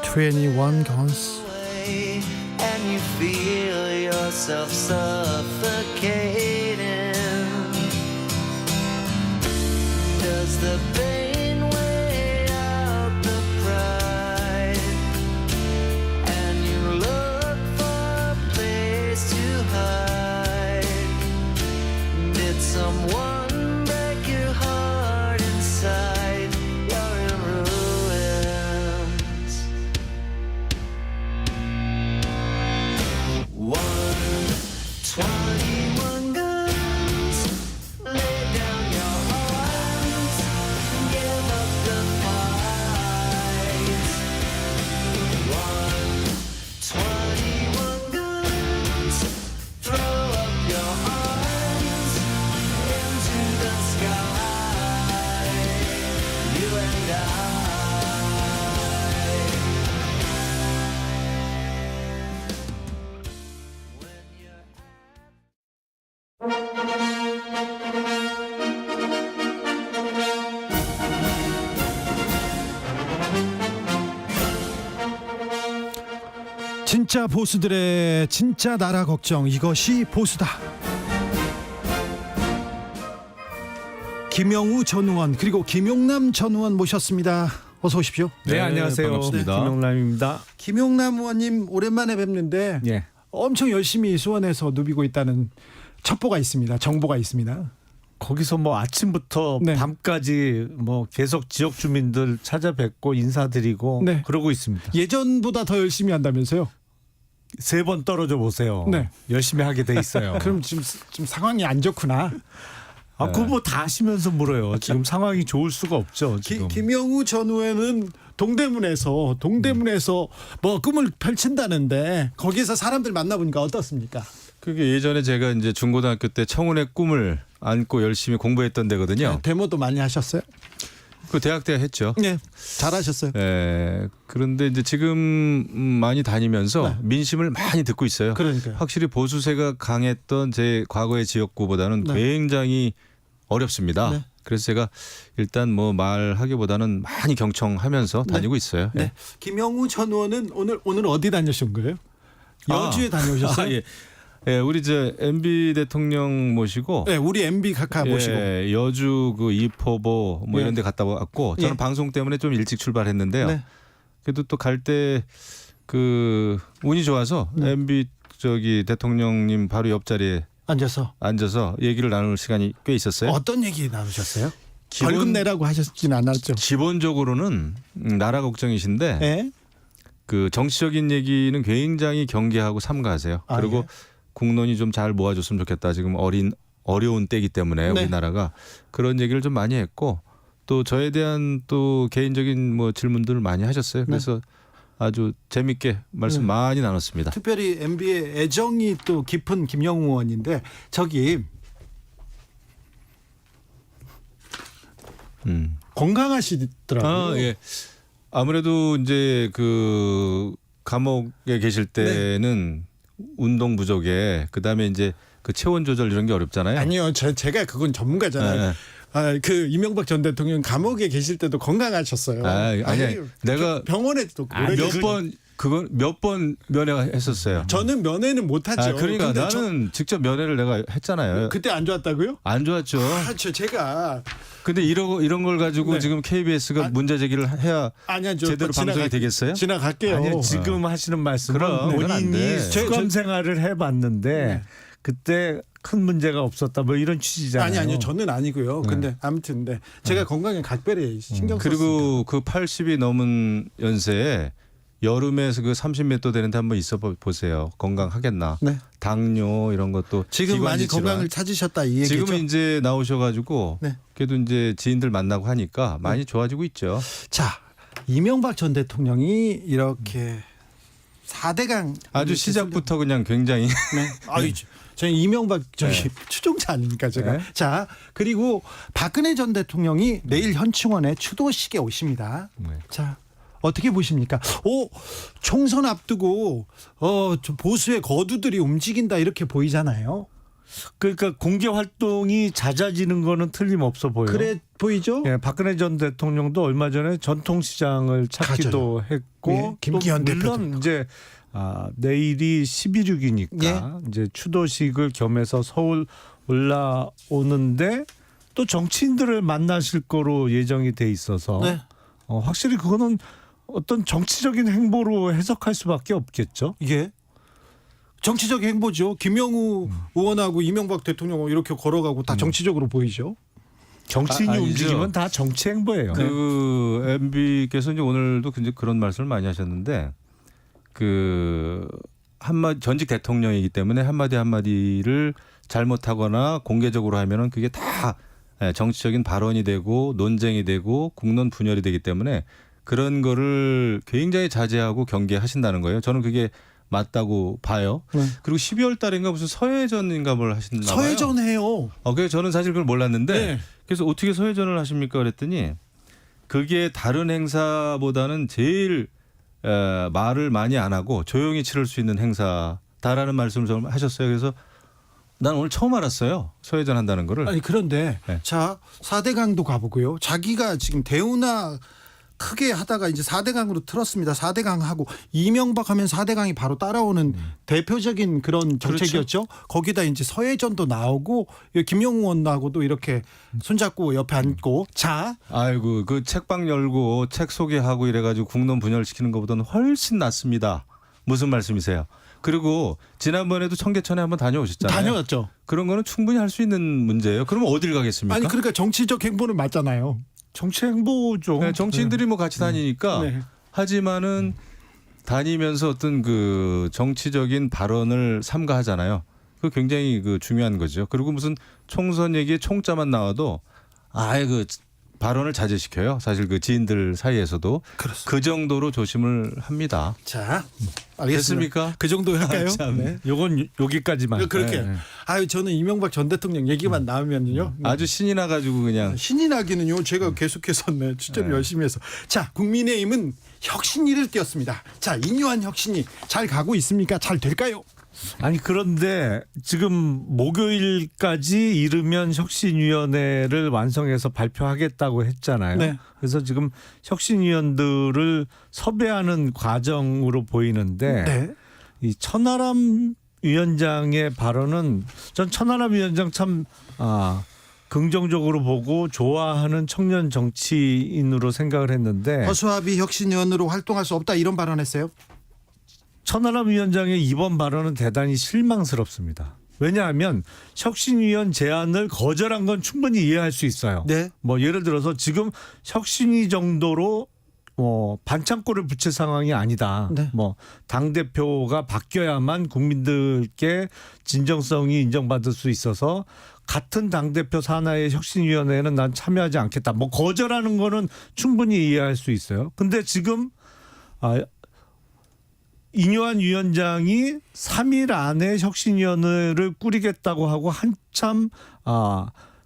Speaker 3: 21 Guns.
Speaker 14: And you feel yourself suffocating. Does the pain weigh out the pride? And you look for a place to hide. Did someone break your heart inside? You're in ruins. 21 guns, lay down your arms, give up the fight. 21 guns, throw up your arms into the sky. You and I.
Speaker 3: 진짜 보수들의 진짜 나라 걱정, 이것이 보수다. 김영우 전 의원 그리고 김용남 전 의원 모셨습니다. 어서 오십시오.
Speaker 15: 네, 안녕하세요.
Speaker 2: 반갑습니다.
Speaker 15: 네, 김용남입니다.
Speaker 3: 김용남 의원님 오랜만에 뵙는데
Speaker 15: 예.
Speaker 3: 엄청 열심히 수원에서 누비고 있다는 첩보가 있습니다. 정보가 있습니다.
Speaker 15: 거기서 뭐 아침부터
Speaker 3: 네.
Speaker 15: 밤까지 뭐 계속 지역 주민들 찾아뵙고 인사드리고
Speaker 3: 네.
Speaker 15: 그러고 있습니다.
Speaker 3: 예전보다 더 열심히 한다면서요?
Speaker 15: 3번 떨어져 보세요.
Speaker 3: 네.
Speaker 15: 열심히 하게 돼 있어요.
Speaker 3: 그럼 지금 상황이 안 좋구나.
Speaker 15: 그거 뭐 다 하시면서 물어요. 지금 상황이 좋을 수가 없죠. 지금.
Speaker 3: 김영우 전 의원은 동대문에서 뭐 꿈을 펼친다는데 거기에서 사람들 만나보니까 어떻습니까?
Speaker 16: 그게 예전에 제가 이제 중고등학교 때 청운의 꿈을 안고 열심히 공부했던 데거든요.
Speaker 3: 네, 데모도 많이 하셨어요?
Speaker 16: 그 대학 때 했죠.
Speaker 3: 네, 잘하셨어요.
Speaker 16: 네, 그런데 이제 지금 많이 다니면서 민심을 많이 듣고 있어요.
Speaker 3: 그러니까요.
Speaker 16: 확실히 보수세가 강했던 제 과거의 지역구보다는
Speaker 3: 네.
Speaker 16: 굉장히 어렵습니다.
Speaker 3: 네.
Speaker 16: 그래서 제가 일단 뭐 말하기보다는 많이 경청하면서 다니고 있어요.
Speaker 3: 네. 김영우 전 의원은 오늘 어디 다녀오신 거예요? 여주에 다녀오셨어요?
Speaker 16: 예. 예, 우리 저 MB 대통령 모시고,
Speaker 3: 네, 우리 MB 각하 모시고,
Speaker 16: 여주 그 이포보 뭐
Speaker 3: 예.
Speaker 16: 이런 데 갔다 왔고, 저는
Speaker 3: 예.
Speaker 16: 방송 때문에 좀 일찍 출발했는데요.
Speaker 3: 네.
Speaker 16: 그래도 또 갈 때 그 운이 좋아서 MB 저기 대통령님 바로 옆자리에 앉아서 얘기를 나눌 시간이 꽤 있었어요.
Speaker 3: 어떤 얘기 나누셨어요? 벌금 내라고 하셨진 않았죠?
Speaker 16: 기본적으로는 나라 걱정이신데,
Speaker 3: 네?
Speaker 16: 그 정치적인 얘기는 굉장히 경계하고 삼가하세요. 그리고 국론이 좀 잘 모아줬으면 좋겠다. 지금 어려운 때이기 때문에
Speaker 3: 네.
Speaker 16: 우리나라가 그런 얘기를 좀 많이 했고, 또 저에 대한 또 개인적인 뭐 질문들을 많이 하셨어요. 그래서 아주 재밌게 말씀 많이 나눴습니다.
Speaker 3: 특별히 MB의 애정이 또 깊은 김영우 의원인데 저기 건강하시더라고요.
Speaker 16: 예. 아무래도 이제 그 감옥에 계실 때는 운동 부족에 그다음에 이제 그 체온 조절 이런 게 어렵잖아요.
Speaker 3: 아니요, 제가 그건 전문가잖아요. 그 이명박 전 대통령 감옥에 계실 때도 건강하셨어요.
Speaker 16: 아니, 내가
Speaker 3: 병원에도
Speaker 16: 몇 번 면회했었어요.
Speaker 3: 저는 면회는 못하죠.
Speaker 16: 그러니까 나는 직접 면회를 내가 했잖아요.
Speaker 3: 그때 안 좋았다고요?
Speaker 16: 안 좋았죠.
Speaker 3: 제가
Speaker 16: 근데 이런 걸 가지고
Speaker 15: 네.
Speaker 16: 지금 KBS가 문제 제기를 해야
Speaker 15: 아니야,
Speaker 16: 제대로 방송이 되겠어요?
Speaker 15: 지나갈게요. 아니요, 지금 하시는 말씀은
Speaker 16: 그럼, 그건 안
Speaker 15: 본인이
Speaker 16: 돼.
Speaker 15: 수감 생활을 해봤는데 그때 큰 문제가 없었다 뭐 이런 취지잖아요.
Speaker 3: 아니요, 저는 아니고요. 근데 아무튼 제가 건강에 각별히 신경 썼습니다.
Speaker 16: 그리고 그 80이 넘은 연세에 여름에 그 30몇 도 되는데 한번 있어 보세요. 건강하겠나?
Speaker 3: 네.
Speaker 16: 당뇨 이런 것도
Speaker 3: 지금 많이
Speaker 16: 기관지 질환.
Speaker 3: 건강을 찾으셨다 이 얘기죠.
Speaker 16: 지금은 이제 나오셔가지고
Speaker 3: 네.
Speaker 16: 그래도 이제 지인들 만나고 하니까 많이 좋아지고 있죠.
Speaker 3: 자, 이명박 전 대통령이 이렇게 4대강
Speaker 16: 아주 시작부터 그냥 굉장히
Speaker 3: 네. 저는 이명박 추종자 아닙니까 제가.
Speaker 16: 네.
Speaker 3: 자, 그리고 박근혜 전 대통령이 내일 현충원에 추도식에 오십니다.
Speaker 16: 네.
Speaker 3: 자, 어떻게 보십니까? 총선 앞두고 좀 보수의 거두들이 움직인다 이렇게 보이잖아요.
Speaker 15: 그러니까 공개 활동이 잦아지는 거는 틀림없어 보여요.
Speaker 3: 그래 보이죠?
Speaker 15: 예, 박근혜 전 대통령도 얼마 전에 전통시장을 찾기도 했고
Speaker 3: 예, 김기현
Speaker 15: 또 물론
Speaker 3: 대표도.
Speaker 15: 이제 내일이 11.6이니까
Speaker 3: 예.
Speaker 15: 이제 추도식을 겸해서 서울 올라오는데 또 정치인들을 만나실 거로 예정이 돼 있어서
Speaker 3: 네.
Speaker 15: 확실히 그거는 어떤 정치적인 행보로 해석할 수밖에 없겠죠.
Speaker 3: 이게 정치적 행보죠. 김영우 의원하고 이명박 대통령 이렇게 걸어가고 다 정치적으로 보이죠.
Speaker 15: 정치인이
Speaker 16: 아니죠.
Speaker 15: 움직이면 다 정치 행보예요.
Speaker 16: 그 MB께서 이제 오늘도 굉장히 그런 말씀을 많이 하셨는데 그 한마디 전직 대통령이기 때문에 한마디 한마디를 잘못하거나 공개적으로 하면은 그게 다 정치적인 발언이 되고 논쟁이 되고 국론 분열이 되기 때문에 그런 거를 굉장히 자제하고 경계하신다는 거예요. 저는 그게 맞다고 봐요.
Speaker 3: 네.
Speaker 16: 그리고 12월 달인가 무슨 서해전인가 뭘 하셨나 봐요.
Speaker 3: 서해전 해요.
Speaker 16: 그래서 저는 사실 그걸 몰랐는데
Speaker 3: 네.
Speaker 16: 그래서 어떻게 서해전을 하십니까 그랬더니 그게 다른 행사보다는 제일 말을 많이 안 하고 조용히 치를 수 있는 행사다라는 말씀을 좀 하셨어요. 그래서 난 오늘 처음 알았어요. 서해전 한다는 거를.
Speaker 3: 아니 그런데
Speaker 16: 네.
Speaker 3: 자 4대강도 가보고요. 자기가 지금 대우나 크게 하다가 이제 4대강으로 틀었습니다. 4대강 하고 이명박 하면 4대강이 바로 따라오는 대표적인 그런 정책이었죠. 거기다 이제 서해전도 나오고 김영우 의원하고도 이렇게 손잡고 옆에 앉고 자.
Speaker 16: 아이고 그 책방 열고 책 소개하고 이래가지고 국론 분열시키는 것보다는 훨씬 낫습니다. 무슨 말씀이세요? 그리고 지난번에도 청계천에 한번 다녀오셨잖아요.
Speaker 3: 다녀왔죠.
Speaker 16: 그런 거는 충분히 할 수 있는 문제예요. 그러면 어딜 가겠습니까?
Speaker 3: 아니 그러니까 정치적 행보는 맞잖아요.
Speaker 15: 정치 행보죠.
Speaker 16: 네, 정치인들이 뭐 같이 다니니까
Speaker 3: 네.
Speaker 16: 하지만은 다니면서 어떤 그 정치적인 발언을 삼가하잖아요. 그 굉장히 그 중요한 거죠. 그리고 무슨 총선 얘기에 총자만 나와도 아예 그 발언을 자제시켜요. 사실 그 지인들 사이에서도
Speaker 3: 그렇습니다.
Speaker 16: 그 정도로 조심을 합니다.
Speaker 3: 자, 알겠습니다.
Speaker 16: 됐습니까?
Speaker 3: 그 정도 할까요?
Speaker 15: 네. 요건 여기까지만.
Speaker 3: 그렇게.
Speaker 15: 네.
Speaker 3: 저는 이명박 전 대통령 얘기만 나오면요.
Speaker 16: 아주 신이 나가지고 그냥
Speaker 3: 신이 나기는요. 제가 계속해서 취재를 열심히 해서. 자, 국민의힘은 혁신위를 띄웠습니다. 자, 인요한 혁신이 잘 가고 있습니까? 잘 될까요?
Speaker 15: 아니 그런데 지금 목요일까지 이르면 혁신위원회를 완성해서 발표하겠다고 했잖아요.
Speaker 3: 네.
Speaker 15: 그래서 지금 혁신위원들을 섭외하는 과정으로 보이는데
Speaker 3: 네.
Speaker 15: 이 천하람 위원장의 발언은 전 천하람 위원장 참 긍정적으로 보고 좋아하는 청년 정치인으로 생각을 했는데
Speaker 3: 허수아비 혁신위원으로 활동할 수 없다 이런 발언했어요.
Speaker 15: 천하람 위원장의 이번 발언은 대단히 실망스럽습니다. 왜냐하면 혁신위원 제안을 거절한 건 충분히 이해할 수 있어요.
Speaker 3: 네.
Speaker 15: 뭐 예를 들어서 지금 혁신위 정도로 반창고를 붙일 상황이 아니다.
Speaker 3: 네.
Speaker 15: 뭐 당대표가 바뀌어야만 국민들께 진정성이 인정받을 수 있어서 같은 당대표 산하의 혁신위원회에는 난 참여하지 않겠다. 뭐 거절하는 거는 충분히 이해할 수 있어요. 근데 지금 인요한 위원장이 3일 안에 혁신위원회를 꾸리겠다고 하고 한참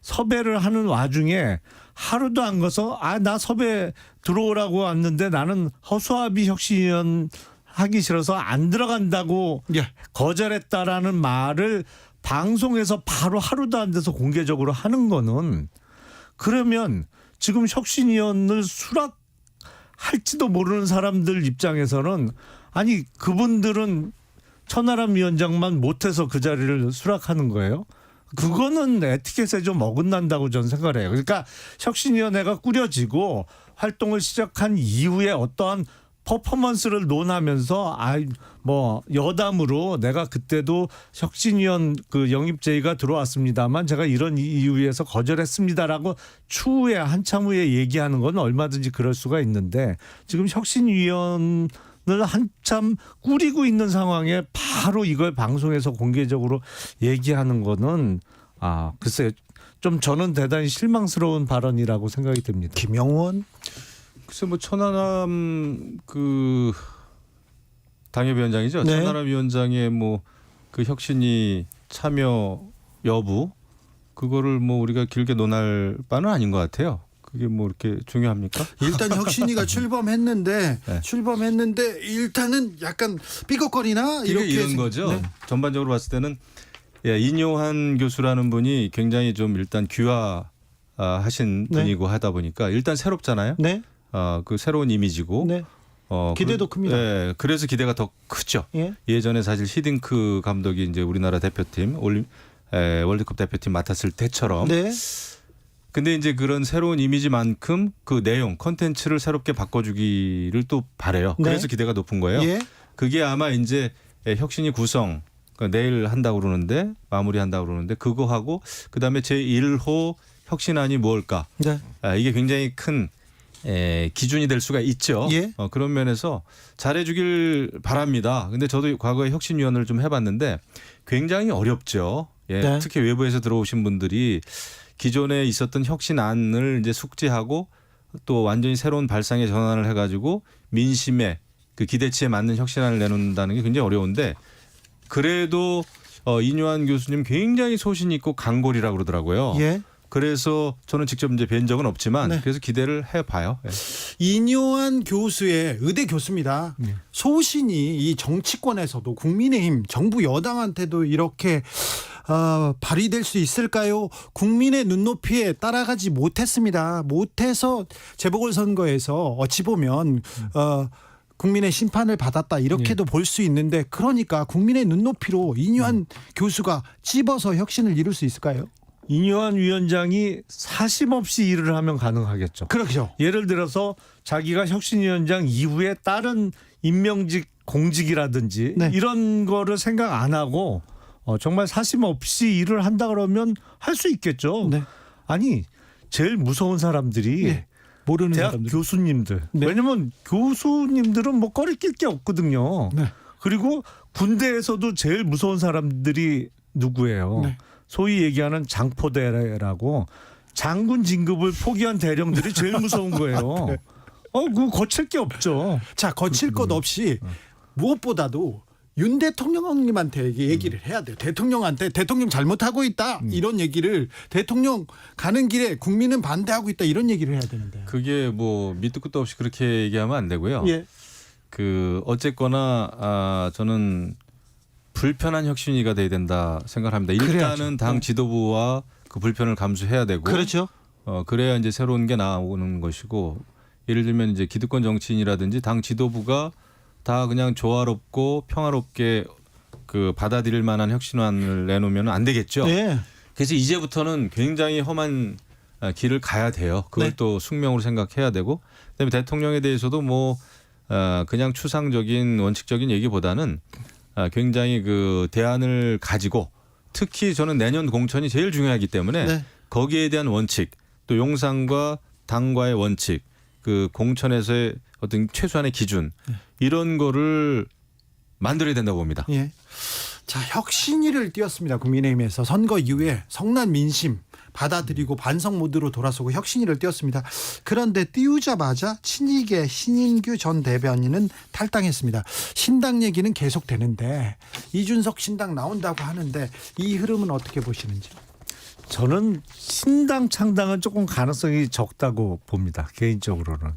Speaker 15: 섭외를 하는 와중에 하루도 안 가서 나 섭외 들어오라고 왔는데 나는 허수아비 혁신위원 하기 싫어서 안 들어간다고 거절했다라는 말을 방송에서 바로 하루도 안 돼서 공개적으로 하는 거는 그러면 지금 혁신위원을 수락할지도 모르는 사람들 입장에서는 아니 그분들은 천하람 위원장만 못해서 그 자리를 수락하는 거예요. 그거는 에티켓에 좀 어긋난다고 저는 생각을 해요. 그러니까 혁신위원회가 꾸려지고 활동을 시작한 이후에 어떠한 퍼포먼스를 논하면서 여담으로 내가 그때도 혁신위원 그 영입 제의가 들어왔습니다만 제가 이런 이유에서 거절했습니다라고 추후에 한참 후에 얘기하는 건 얼마든지 그럴 수가 있는데 지금 혁신위원을 한참 꾸리고 있는 상황에 바로 이걸 방송에서 공개적으로 얘기하는 거는 글쎄 좀 저는 대단히 실망스러운 발언이라고 생각이 듭니다.
Speaker 3: 김영원
Speaker 16: 글쎄 뭐 천하람 그 당협위원장이죠.
Speaker 3: 네.
Speaker 16: 천하람 위원장의 뭐 그 혁신이 참여 여부 그거를 뭐 우리가 길게 논할 바는 아닌 것 같아요. 그게 뭐 이렇게 중요합니까?
Speaker 3: 일단 혁신이가 출범했는데 일단은 약간 삐걱거리나 이렇게
Speaker 16: 이런 거죠.
Speaker 3: 네.
Speaker 16: 전반적으로 봤을 때는 인요한 교수라는 분이 굉장히 좀 일단 귀화하신 분이고 하다 보니까 일단 새롭잖아요.
Speaker 3: 네.
Speaker 16: 그 새로운 이미지고
Speaker 3: 네. 기대도 큽니다.
Speaker 16: 네, 그래서 기대가 더 크죠.
Speaker 3: 예.
Speaker 16: 예전에 사실 히딩크 감독이 이제 우리나라 대표팀 월드컵 대표팀 맡았을 때처럼.
Speaker 3: 네.
Speaker 16: 근데 이제 그런 새로운 이미지만큼 그 내용 컨텐츠를 새롭게 바꿔주기를 또 바래요.
Speaker 3: 네.
Speaker 16: 그래서 기대가 높은 거예요.
Speaker 3: 예.
Speaker 16: 그게 아마 이제 혁신이 구성 그러니까 내일 한다고 그러는데 마무리한다고 그러는데 그거 하고 그다음에 제1호 혁신안이 뭘까?
Speaker 3: 네.
Speaker 16: 이게 굉장히 큰 기준이 될 수가 있죠.
Speaker 3: 예.
Speaker 16: 그런 면에서 잘해주길 바랍니다. 근데 저도 과거에 혁신위원을 좀 해봤는데 굉장히 어렵죠. 예.
Speaker 3: 네.
Speaker 16: 특히 외부에서 들어오신 분들이 기존에 있었던 혁신안을 이제 숙지하고 또 완전히 새로운 발상의 전환을 해가지고 민심의 그 기대치에 맞는 혁신안을 내놓는다는 게 굉장히 어려운데 그래도 인요한 교수님 굉장히 소신 있고 강골이라고 그러더라고요.
Speaker 3: 예.
Speaker 16: 그래서 저는 직접 이제 뵌 적은 없지만
Speaker 3: 네.
Speaker 16: 그래서 기대를 해봐요. 예.
Speaker 3: 인요한 교수의 의대 교수입니다. 소신이 이 정치권에서도 국민의힘 정부 여당한테도 이렇게 발휘될 수 있을까요? 국민의 눈높이에 따라가지 못했습니다. 못해서 재보궐선거에서 어찌 보면 국민의 심판을 받았다 이렇게도 볼 수 있는데 그러니까 국민의 눈높이로 인요한 교수가 찝어서 혁신을 이룰 수 있을까요?
Speaker 15: 인요한 위원장이 사심 없이 일을 하면 가능하겠죠.
Speaker 3: 그렇죠.
Speaker 15: 예를 들어서 자기가 혁신위원장 이후에 다른 임명직 공직이라든지
Speaker 3: 네.
Speaker 15: 이런 거를 생각 안 하고 정말 사심 없이 일을 한다 그러면 할 수 있겠죠.
Speaker 3: 네.
Speaker 15: 아니 제일 무서운 사람들이
Speaker 3: 네. 모르는
Speaker 15: 대학
Speaker 3: 사람들.
Speaker 15: 교수님들.
Speaker 3: 네.
Speaker 15: 왜냐면 교수님들은 뭐 꺼리낄 게 없거든요.
Speaker 3: 네.
Speaker 15: 그리고 군대에서도 제일 무서운 사람들이 누구예요?
Speaker 3: 네.
Speaker 15: 소위 얘기하는 장포대라고 장군 진급을 포기한 대령들이 제일 무서운 거예요.
Speaker 3: 네.
Speaker 15: 그거 거칠 게 없죠.
Speaker 3: 자, 거칠 것 없이 무엇보다도 윤 대통령님한테 얘기를 해야 돼요. 대통령한테 대통령 잘못하고 있다 이런 얘기를 대통령 가는 길에 국민은 반대하고 있다 이런 얘기를 해야 되는데.
Speaker 16: 그게 뭐 밑도 끝도 없이 그렇게 얘기하면 안 되고요.
Speaker 3: 예.
Speaker 16: 그 어쨌거나 저는 불편한 혁신위가 돼야 된다 생각합니다. 일단은
Speaker 3: 그래야죠.
Speaker 16: 당 지도부와 그 불편을 감수해야 되고
Speaker 3: 그렇죠.
Speaker 16: 그래야 이제 새로운 게 나오는 것이고 예를 들면 이제 기득권 정치인이라든지 당 지도부가 다 그냥 조화롭고 평화롭게 그 받아들일 만한 혁신안을 내놓으면 안 되겠죠.
Speaker 3: 네.
Speaker 16: 그래서 이제부터는 굉장히 험한 길을 가야 돼요. 그걸
Speaker 3: 네.
Speaker 16: 또 숙명으로 생각해야 되고 그다음에 대통령에 대해서도 뭐 그냥 추상적인 원칙적인 얘기보다는 굉장히 그 대안을 가지고 특히 저는 내년 공천이 제일 중요하기 때문에
Speaker 3: 네.
Speaker 16: 거기에 대한 원칙 또 용산과 당과의 원칙 그 공천에서의 어떤 최소한의 기준 이런 거를 만들어야 된다고 봅니다.
Speaker 3: 예. 자, 혁신위를 띄웠습니다. 국민의힘에서 선거 이후에 성난 민심 받아들이고 반성 모드로 돌아서고 혁신위를 띄웠습니다. 그런데 띄우자마자 친이계 신인규 전 대변인은 탈당했습니다. 신당 얘기는 계속되는데 이준석 신당 나온다고 하는데 이 흐름은 어떻게 보시는지?
Speaker 15: 저는 신당 창당은 조금 가능성이 적다고 봅니다. 개인적으로는.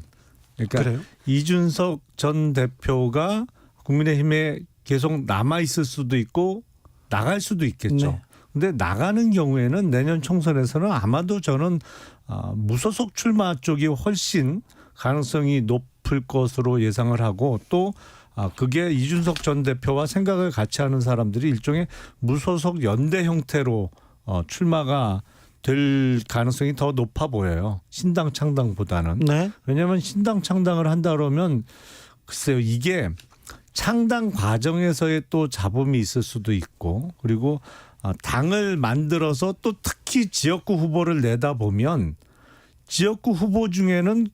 Speaker 15: 그러니까
Speaker 3: 그래요?
Speaker 15: 이준석 전 대표가 국민의힘에 계속 남아 있을 수도 있고 나갈 수도 있겠죠.
Speaker 3: 네.
Speaker 15: 근데 나가는 경우에는 내년 총선에서는 아마도 저는 무소속 출마 쪽이 훨씬 가능성이 높을 것으로 예상을 하고 또 그게 이준석 전 대표와 생각을 같이 하는 사람들이 일종의 무소속 연대 형태로 출마가 될 가능성이 더 높아 보여요. 신당 창당보다는.
Speaker 3: 네.
Speaker 15: 왜냐하면 신당 창당을 한다 그러면 글쎄요, 이게 창당 과정에서의 또 잡음이 있을 수도 있고, 그리고 당을 만들어서 또 특히 지역구 후보를 내다 보면 지역구 후보 중에는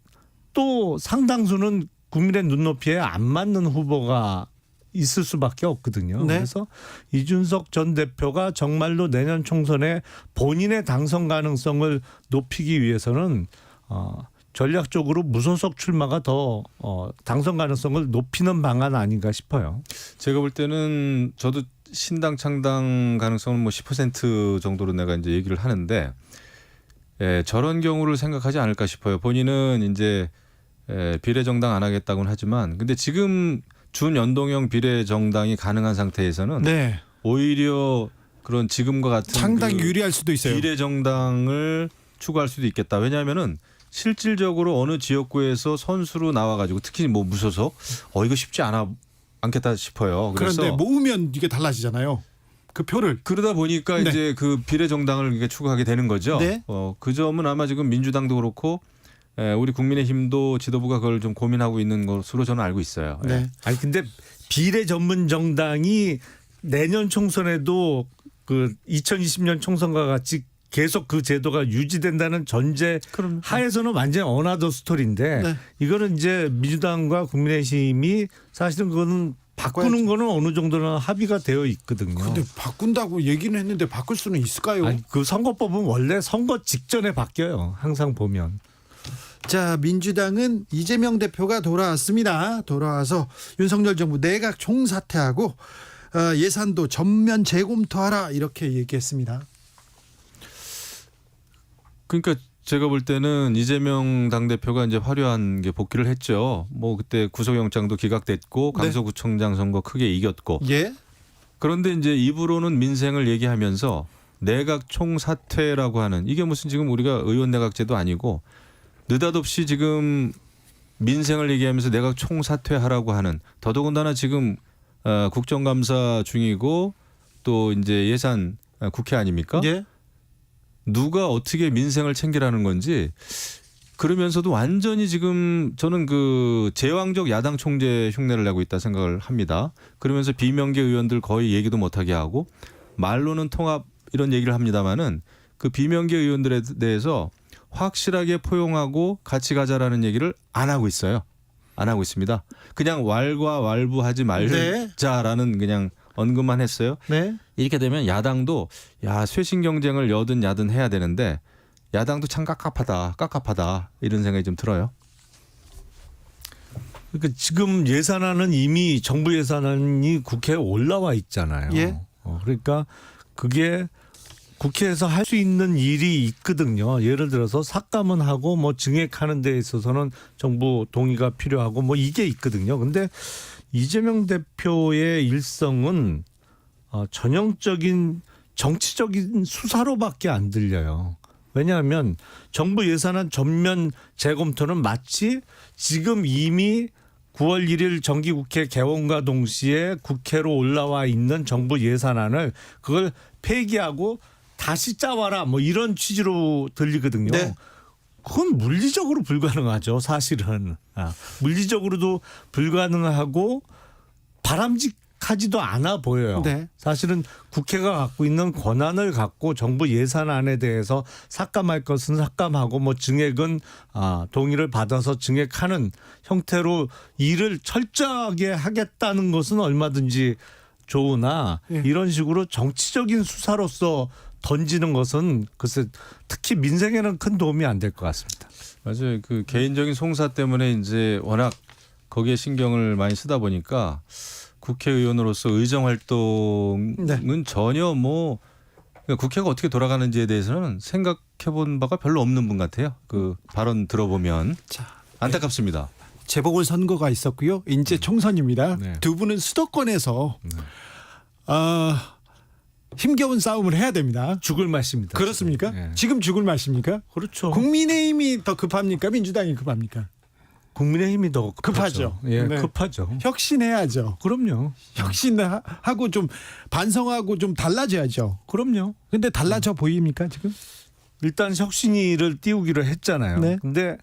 Speaker 15: 또 상당수는 국민의 눈높이에 안 맞는 후보가 있을 수밖에 없거든요.
Speaker 3: 네.
Speaker 15: 그래서 이준석 전 대표가 정말로 내년 총선에 본인의 당선 가능성을 높이기 위해서는 전략적으로 무소속 출마가 더 당선 가능성을 높이는 방안 아닌가 싶어요.
Speaker 16: 제가 볼 때는 저도 신당 창당 가능성은 뭐 10% 정도로 내가 이제 얘기를 하는데, 저런 경우를 생각하지 않을까 싶어요. 본인은 이제 비례정당 안 하겠다고는 하지만, 근데 지금 준연동형 비례정당이 가능한 상태에서는
Speaker 3: 네.
Speaker 16: 오히려 그런 지금과 같은
Speaker 3: 상당히 유리할 수도 있어요.
Speaker 16: 비례정당을 추구할 수도 있겠다. 왜냐하면은 실질적으로 어느 지역구에서 선수로 나와가지고 특히 뭐 무소속 이거 쉽지 않겠다 싶어요. 그래서
Speaker 3: 그런데 모으면 이게 달라지잖아요. 그 표를.
Speaker 16: 그러다 보니까
Speaker 3: 네.
Speaker 16: 이제 그 비례정당을 이렇게 추구하게 되는 거죠.
Speaker 3: 네.
Speaker 16: 그 점은 아마 지금 민주당도 그렇고 우리 국민의힘도 지도부가 그걸 좀 고민하고 있는 것으로 저는 알고 있어요.
Speaker 3: 네.
Speaker 15: 아니 근데 비례 전문 정당이 내년 총선에도 그 2020년 총선과 같이 계속 그 제도가 유지된다는 전제 하에서는 완전 어나더 스토리인데,
Speaker 3: 네.
Speaker 15: 이거는 이제 민주당과 국민의힘이 사실은 그거는 바꾸는 거는 어느 정도는 합의가 되어 있거든요.
Speaker 3: 근데 바꾼다고 얘기는 했는데 바꿀 수는 있을까요?
Speaker 15: 아니, 그 선거법은 원래 선거 직전에 바뀌어요. 항상 보면.
Speaker 3: 자, 민주당은 이재명 대표가 돌아왔습니다. 돌아와서 윤석열 정부 내각 총사퇴하고 예산도 전면 재검토하라 이렇게 얘기했습니다.
Speaker 16: 그러니까 제가 볼 때는 이재명 당대표가 이제 화려한 게 복귀를 했죠. 뭐 그때 구속영장도 기각됐고 강서구청장 선거 크게 이겼고.
Speaker 3: 예.
Speaker 16: 그런데 이제 입으로는 민생을 얘기하면서 내각 총사퇴라고 하는, 이게 무슨 지금 우리가 의원 내각제도 아니고 느닷없이 지금 민생을 얘기하면서 내각 총사퇴하라고 하는, 더더군다나 지금 국정감사 중이고 또 이제 예산 국회 아닙니까?
Speaker 3: 예.
Speaker 16: 누가 어떻게 민생을 챙기라는 건지, 그러면서도 완전히 지금 저는 그 제왕적 야당 총재 흉내를 내고 있다 생각을 합니다. 그러면서 비명계 의원들 거의 얘기도 못하게 하고, 말로는 통합 이런 얘기를 합니다마는 그 비명계 의원들에 대해서 확실하게 포용하고 같이 가자라는 얘기를 안 하고 있어요. 안 하고 있습니다. 그냥 왈과왈부하지 말자라는 그냥 언급만 했어요.
Speaker 3: 네.
Speaker 16: 이렇게 되면 야당도 쇄신 경쟁을 여든 야든 해야 되는데 야당도 참 깝깝하다 이런 생각이 좀 들어요.
Speaker 15: 그러니까 지금 예산안은 이미 정부 예산안이 국회에 올라와 있잖아요.
Speaker 3: 예.
Speaker 15: 그러니까 그게 국회에서 할 수 있는 일이 있거든요. 예를 들어서 삭감은 하고 뭐 증액하는 데 있어서는 정부 동의가 필요하고 뭐 이게 있거든요. 근데 이재명 대표의 일성은 전형적인 정치적인 수사로밖에 안 들려요. 왜냐하면 정부 예산안 전면 재검토는 마치 지금 이미 9월 1일 정기국회 개원과 동시에 국회로 올라와 있는 정부 예산안을 그걸 폐기하고 다시 짜와라 뭐 이런 취지로 들리거든요.
Speaker 3: 네.
Speaker 15: 그건 물리적으로 불가능하죠. 사실은. 물리적으로도 불가능하고 바람직하지도 않아 보여요.
Speaker 3: 네.
Speaker 15: 사실은 국회가 갖고 있는 권한을 갖고 정부 예산안에 대해서 삭감할 것은 삭감하고 뭐 증액은 동의를 받아서 증액하는 형태로 일을 철저하게 하겠다는 것은 얼마든지 좋으나 이런 식으로 정치적인 수사로서 던지는 것은 글쎄 특히 민생에는 큰 도움이 안 될 것 같습니다.
Speaker 16: 맞아요. 그 개인적인 송사 때문에 이제 워낙 거기에 신경을 많이 쓰다 보니까 국회의원으로서 의정 활동은 전혀 뭐 국회가 어떻게 돌아가는지에 대해서는 생각해 본 바가 별로 없는 분 같아요. 그 발언 들어보면 안타깝습니다.
Speaker 3: 재보궐선거가 있었고요. 이제 총선입니다.
Speaker 15: 네.
Speaker 3: 두 분은 수도권에서 힘겨운 싸움을 해야 됩니다.
Speaker 15: 죽을 맛입니다.
Speaker 3: 그렇습니까?
Speaker 15: 네.
Speaker 3: 지금 죽을 맛입니까?
Speaker 15: 그렇죠.
Speaker 3: 국민의힘이 더 급합니까? 민주당이 급합니까?
Speaker 15: 국민의힘이 더
Speaker 3: 급하죠.
Speaker 15: 예,
Speaker 3: 네.
Speaker 15: 급하죠.
Speaker 3: 혁신해야죠.
Speaker 15: 그럼요.
Speaker 3: 혁신하고 좀 반성하고 좀 달라져야죠.
Speaker 15: 그럼요.
Speaker 3: 근데 달라져 보입니까 지금?
Speaker 15: 일단 혁신위를 띄우기로 했잖아요.
Speaker 3: 네.
Speaker 15: 근데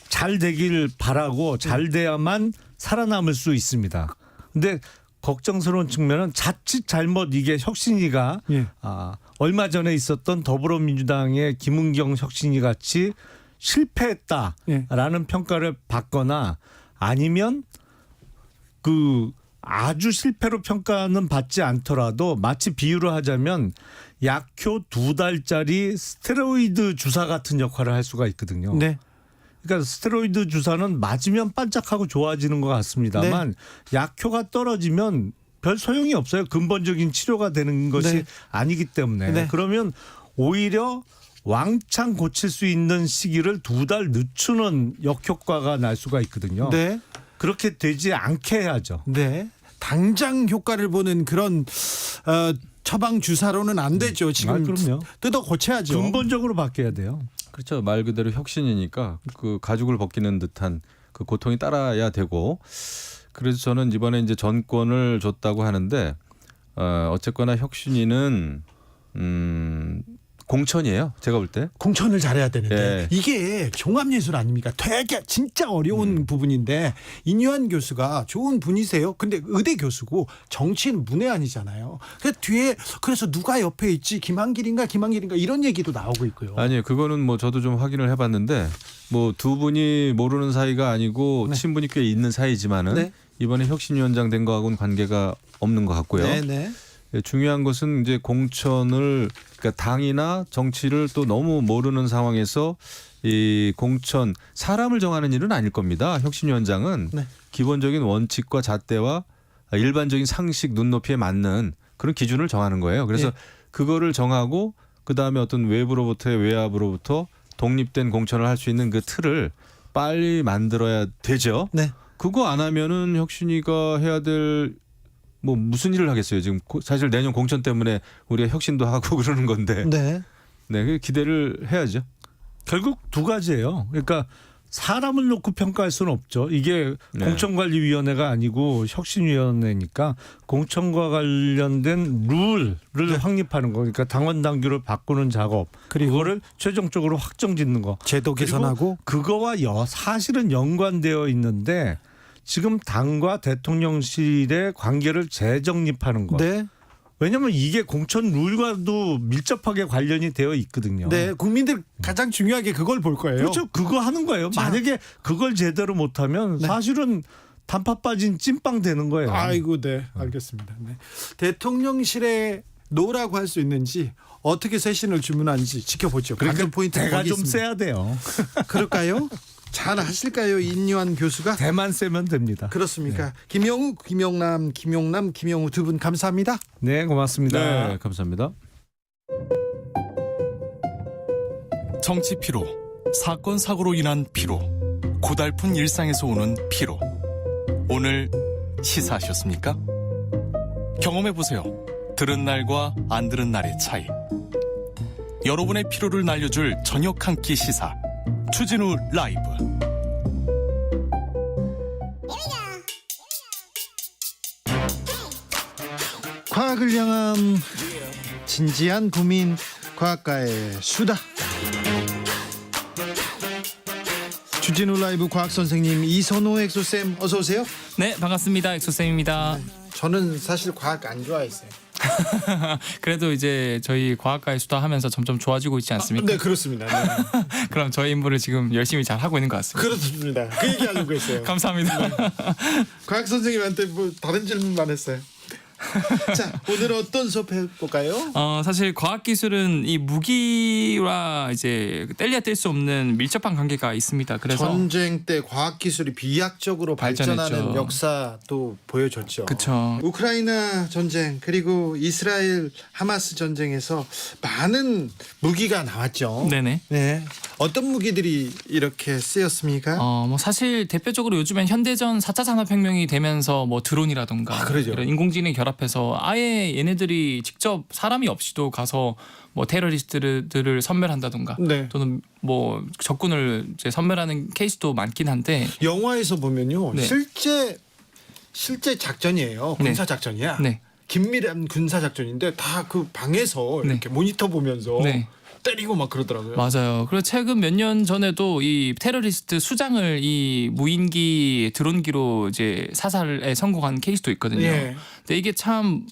Speaker 15: 잘 되길 바라고 잘 돼야만 살아남을 수 있습니다. 근데 걱정스러운 측면은 자칫 잘못 이게 혁신위가
Speaker 3: 예.
Speaker 15: 얼마 전에 있었던 더불어민주당의 김은경 혁신위 같이 실패했다라는 평가를 받거나 아니면 그 아주 실패로 평가는 받지 않더라도 마치 비유를 하자면 약효 2달짜리 스테로이드 주사 같은 역할을 할 수가 있거든요.
Speaker 3: 네.
Speaker 15: 그러니까 스테로이드 주사는 맞으면 반짝하고 좋아지는 것 같습니다만 약효가 떨어지면 별 소용이 없어요. 근본적인 치료가 되는 것이
Speaker 3: 네.
Speaker 15: 아니기 때문에.
Speaker 3: 네.
Speaker 15: 그러면 오히려 왕창 고칠 수 있는 시기를 2달 늦추는 역효과가 날 수가 있거든요.
Speaker 3: 네.
Speaker 15: 그렇게 되지 않게 해야죠.
Speaker 3: 네. 당장 효과를 보는 그런 처방 주사로는 안 되죠. 지금
Speaker 15: 그럼요.
Speaker 3: 뜯어 고쳐야죠.
Speaker 15: 근본적으로 바뀌어야 돼요.
Speaker 16: 그렇죠. 말 그대로 혁신이니까 그 가죽을 벗기는 듯한 그 고통이 따라야 되고 그래서 저는 이번에 이제 전권을 줬다고 하는데 어쨌거나 혁신이는 공천이에요. 제가 볼 때.
Speaker 3: 공천을 잘해야 되는데
Speaker 16: 예.
Speaker 3: 이게 종합예술 아닙니까? 되게 진짜 어려운 부분인데 인유한 교수가 좋은 분이세요. 근데 의대 교수고 정치인 문외한이잖아요. 그래서 누가 옆에 있지? 김한길인가 이런 얘기도 나오고 있고요.
Speaker 16: 아니요. 그거는 뭐 저도 좀 확인을 해봤는데 뭐 두 분이 모르는 사이가 아니고
Speaker 3: 네.
Speaker 16: 친분이 꽤 있는 사이지만은
Speaker 3: 네.
Speaker 16: 이번에 혁신위원장 된 거하고는 관계가 없는 것 같고요.
Speaker 3: 네.
Speaker 16: 예, 중요한 것은 이제 공천을 그러니까 당이나 정치를 또 너무 모르는 상황에서 이 공천 사람을 정하는 일은 아닐 겁니다. 혁신위원장은
Speaker 3: 네.
Speaker 16: 기본적인 원칙과 잣대와 일반적인 상식 눈높이에 맞는 그런 기준을 정하는 거예요. 그래서
Speaker 3: 예.
Speaker 16: 그거를 정하고 그다음에 어떤 외부로부터의 외압으로부터 독립된 공천을 할 수 있는 그 틀을 빨리 만들어야 되죠.
Speaker 3: 네.
Speaker 16: 그거 안 하면은 혁신위가 해야 될 뭐 무슨 일을 하겠어요. 지금 사실 내년 공천 때문에 우리가 혁신도 하고 그러는 건데.
Speaker 3: 네.
Speaker 16: 네, 기대를 해야죠.
Speaker 15: 결국 두 가지예요. 그러니까 사람을 놓고 평가할 수는 없죠. 이게
Speaker 16: 네.
Speaker 15: 공천관리위원회가 아니고 혁신위원회니까 공천과 관련된 룰을 확립하는 거. 그러니까 당원 당규를 바꾸는 작업.
Speaker 3: 그리고
Speaker 15: 그거를 최종적으로 확정짓는 거.
Speaker 3: 제도 개선하고
Speaker 15: 그거와 사실은 연관되어 있는데 지금 당과 대통령실의 관계를 재정립하는 것.
Speaker 3: 네.
Speaker 15: 왜냐하면 이게 공천 룰과도 밀접하게 관련이 되어 있거든요.
Speaker 3: 네, 국민들 가장 중요하게 그걸 볼 거예요.
Speaker 15: 그렇죠. 그거 하는 거예요. 만약에 그걸 제대로 못하면
Speaker 3: 네.
Speaker 15: 사실은 단팥 빠진 찐빵 되는 거예요.
Speaker 3: 아이고, 네, 알겠습니다. 네. 대통령실에 노라고 할 수 있는지 어떻게 쇄신을 주문하는지 지켜보죠.
Speaker 15: 그러니까
Speaker 3: 관전 포인트
Speaker 15: 대가
Speaker 3: 거기
Speaker 15: 좀
Speaker 3: 있습니다.
Speaker 15: 세야 돼요.
Speaker 3: 그럴까요? 잘 하실까요, 인유한 교수가?
Speaker 15: 대만 세면 됩니다.
Speaker 3: 그렇습니까?
Speaker 15: 네.
Speaker 3: 김영우, 김용남 두 분 감사합니다.
Speaker 15: 네, 고맙습니다.
Speaker 16: 네, 감사합니다.
Speaker 2: 정치 피로, 사건 사고로 인한 피로, 고달픈 일상에서 오는 피로. 오늘 시사하셨습니까? 경험해 보세요. 들은 날과 안 들은 날의 차이. 여러분의 피로를 날려줄 저녁 한 끼 시사. 추진우 라이브.
Speaker 3: 과학을 향한 진지한 고민, 과학가의 수다. 주진우 라이브 과학 선생님 이선호 엑소쌤 어서 오세요.
Speaker 17: 네, 반갑습니다. 엑소쌤입니다.
Speaker 3: 저는 사실 과학 안 좋아했어요.
Speaker 17: 그래도 이제 저희 과학과의 수다 하면서 점점 좋아지고 있지 않습니까?
Speaker 3: 네, 그렇습니다. 네.
Speaker 17: 그럼 저희 임무를 지금 열심히 잘 하고 있는 것 같습니다.
Speaker 3: 그렇습니다. 그 얘기 하려고 했어요.
Speaker 17: 감사합니다.
Speaker 3: 과학 선생님한테 뭐 다른 질문만 했어요. 자, 오늘 어떤 수업 해볼까요?
Speaker 17: 사실 과학 기술은 이 무기와 이제 뗄래야 뗄 수 없는 밀접한 관계가 있습니다. 그래서
Speaker 3: 전쟁 때 과학 기술이 비약적으로 발전하는
Speaker 17: 발전했죠.
Speaker 3: 역사도 보여줬죠.
Speaker 17: 그렇죠.
Speaker 3: 우크라이나 전쟁 그리고 이스라엘 하마스 전쟁에서 많은 무기가 나왔죠.
Speaker 17: 네네.
Speaker 3: 네. 어떤 무기들이 이렇게 쓰였습니까?
Speaker 17: 뭐 사실 대표적으로 요즘엔 현대전 4차 산업혁명이 되면서 뭐 드론이라든가
Speaker 3: 그러죠.
Speaker 17: 이런 인공지능 결합 결합해서 아예 얘네들이 직접 사람이 없이도 가서 뭐 테러리스트들을 섬멸한다던가
Speaker 3: 네.
Speaker 17: 또는 뭐 적군을 이제 섬멸하는 케이스도 많긴 한데
Speaker 3: 영화에서 보면요.
Speaker 17: 네.
Speaker 3: 실제 작전이에요. 군사 작전이야.
Speaker 17: 네.
Speaker 3: 긴밀한 군사 작전인데 다 그 방에서 이렇게 모니터 보면서
Speaker 17: 네.
Speaker 3: 때리고 막 그러더라고요.
Speaker 17: 맞아요. 그리고 최근 몇 년 전에도 이 테러리스트 수장을 이 무인기 드론기로 이제 사살에 성공한 케이스도 있거든요.
Speaker 3: 예.
Speaker 17: 근데 이게 참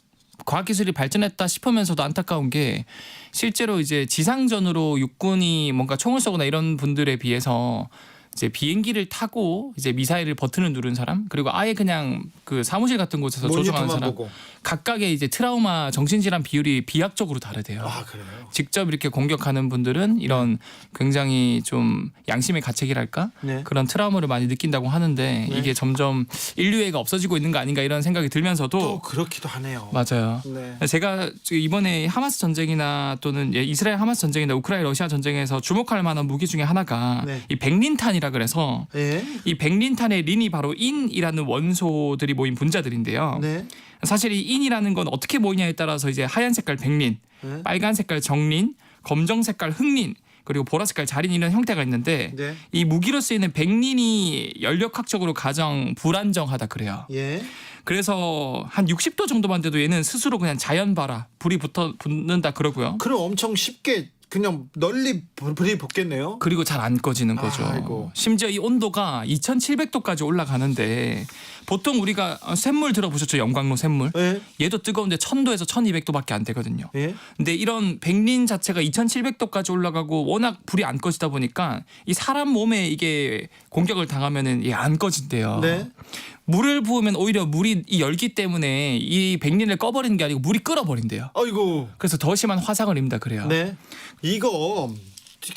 Speaker 17: 과학기술이 발전했다 싶으면서도 안타까운 게 실제로 이제 지상전으로 육군이 뭔가 총을 쏘거나 이런 분들에 비해서 이제 비행기를 타고 이제 미사일을 버튼을 누른 사람 그리고 아예 그냥 그 사무실 같은 곳에서 조종하는
Speaker 3: 모니터만
Speaker 17: 사람
Speaker 3: 보고.
Speaker 17: 각각의 이제 트라우마 정신질환 비율이 비약적으로 다르대요.
Speaker 3: 아, 그래요?
Speaker 17: 직접 이렇게 공격하는 분들은 이런 굉장히 좀 양심의 가책이랄까
Speaker 3: 네.
Speaker 17: 그런 트라우마를 많이 느낀다고 하는데
Speaker 3: 네.
Speaker 17: 이게 점점 인류애가 없어지고 있는 거 아닌가 이런 생각이 들면서도
Speaker 3: 또 그렇기도 하네요.
Speaker 17: 맞아요.
Speaker 3: 네.
Speaker 17: 제가 이번에 하마스 전쟁이나 또는 이스라엘 하마스 전쟁이나 우크라이나 러시아 전쟁에서 주목할 만한 무기 중에 하나가
Speaker 3: 네.
Speaker 17: 이 백린탄이라 그래서
Speaker 3: 예.
Speaker 17: 이 백린탄의 린이 바로 인이라는 원소들이 모인 분자들인데요.
Speaker 3: 네.
Speaker 17: 사실 이 인이라는 건 어떻게 모이냐에 따라서 이제 하얀 색깔 백린,
Speaker 3: 네.
Speaker 17: 빨간 색깔 정린, 검정 색깔 흑린, 그리고 보라 색깔 자린 이런 형태가 있는데
Speaker 3: 네.
Speaker 17: 이 무기로 쓰이는 백린이 연력학적으로 가장 불안정하다 그래요.
Speaker 3: 예.
Speaker 17: 그래서 한 60도 정도만 돼도 얘는 스스로 그냥 자연 발화, 불이 붙는다 그러고요.
Speaker 3: 그럼 엄청 쉽게 그냥 널리 불이 붙겠네요.
Speaker 17: 그리고 잘 안 꺼지는 거죠.
Speaker 3: 아이고.
Speaker 17: 심지어 이 온도가 2700도까지 올라가는데 보통 우리가 샘물 들어보셨죠? 영광로 샘물.
Speaker 3: 예.
Speaker 17: 얘도 뜨거운데 1000도에서 1200도밖에 안 되거든요.
Speaker 3: 예.
Speaker 17: 근데 이런 백린 자체가 2700도까지 올라가고 워낙 불이 안 꺼지다 보니까 이 사람 몸에 이게 공격을 당하면은 이게 안 꺼진대요.
Speaker 3: 네.
Speaker 17: 물을 부으면 오히려 물이 이 열기 때문에 이 백린을 꺼버리는 게 아니고 물이 끓어버린대요.
Speaker 3: 아이고.
Speaker 17: 그래서 더 심한 화상을 입는다 그래요.
Speaker 3: 네. 이거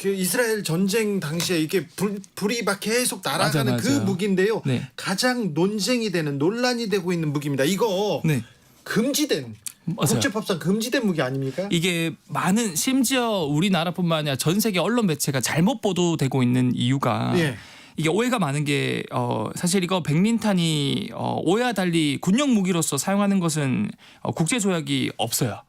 Speaker 3: 그 이스라엘 전쟁 당시에 이게 불이 막 계속 날아가는
Speaker 17: 맞아,
Speaker 3: 그
Speaker 17: 맞아요.
Speaker 3: 무기인데요.
Speaker 17: 네.
Speaker 3: 가장 논쟁이 되는 논란이 되고 있는 무기입니다. 이거
Speaker 17: 네.
Speaker 3: 금지된
Speaker 17: 맞아요.
Speaker 3: 국제법상 금지된 무기 아닙니까?
Speaker 17: 이게 많은 심지어 우리나라뿐만 아니라 전 세계 언론 매체가 잘못 보도되고 있는 이유가
Speaker 3: 예.
Speaker 17: 이게 오해가 많은 게 사실 이거 백린탄이 오해와 달리 군용 무기로서 사용하는 것은 국제 조약이 없어요.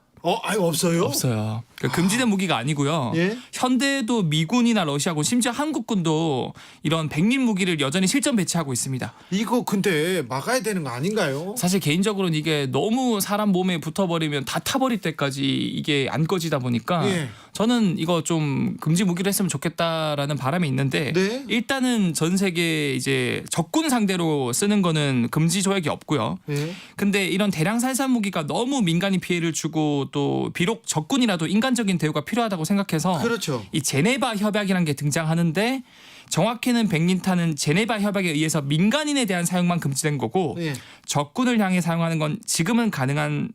Speaker 3: 아예 없어요?
Speaker 17: 없어요. 그러니까 금지된 무기가 아니고요.
Speaker 3: 예?
Speaker 17: 현대도 미군이나 러시아군 심지어 한국군도 이런 백린 무기를 여전히 실전 배치하고 있습니다.
Speaker 3: 이거 근데 막아야 되는 거 아닌가요?
Speaker 17: 사실 개인적으로는 이게 너무 사람 몸에 붙어버리면 다 타버릴 때까지 이게 안 꺼지다 보니까
Speaker 3: 예.
Speaker 17: 저는 이거 좀 금지 무기로 했으면 좋겠다라는 바람이 있는데
Speaker 3: 네.
Speaker 17: 일단은 전 세계 이제 적군 상대로 쓰는 거는 금지 조약이 없고요.
Speaker 3: 예.
Speaker 17: 근데 이런 대량 살상 무기가 너무 민간인 피해를 주고 또 비록 적군이라도 인간적인 대우가 필요하다고 생각해서
Speaker 3: 그렇죠.
Speaker 17: 이 제네바 협약이라는 게 등장하는데 정확히는 백린탄은 제네바 협약에 의해서 민간인에 대한 사용만 금지된 거고
Speaker 3: 예.
Speaker 17: 적군을 향해 사용하는 건 지금은 가능한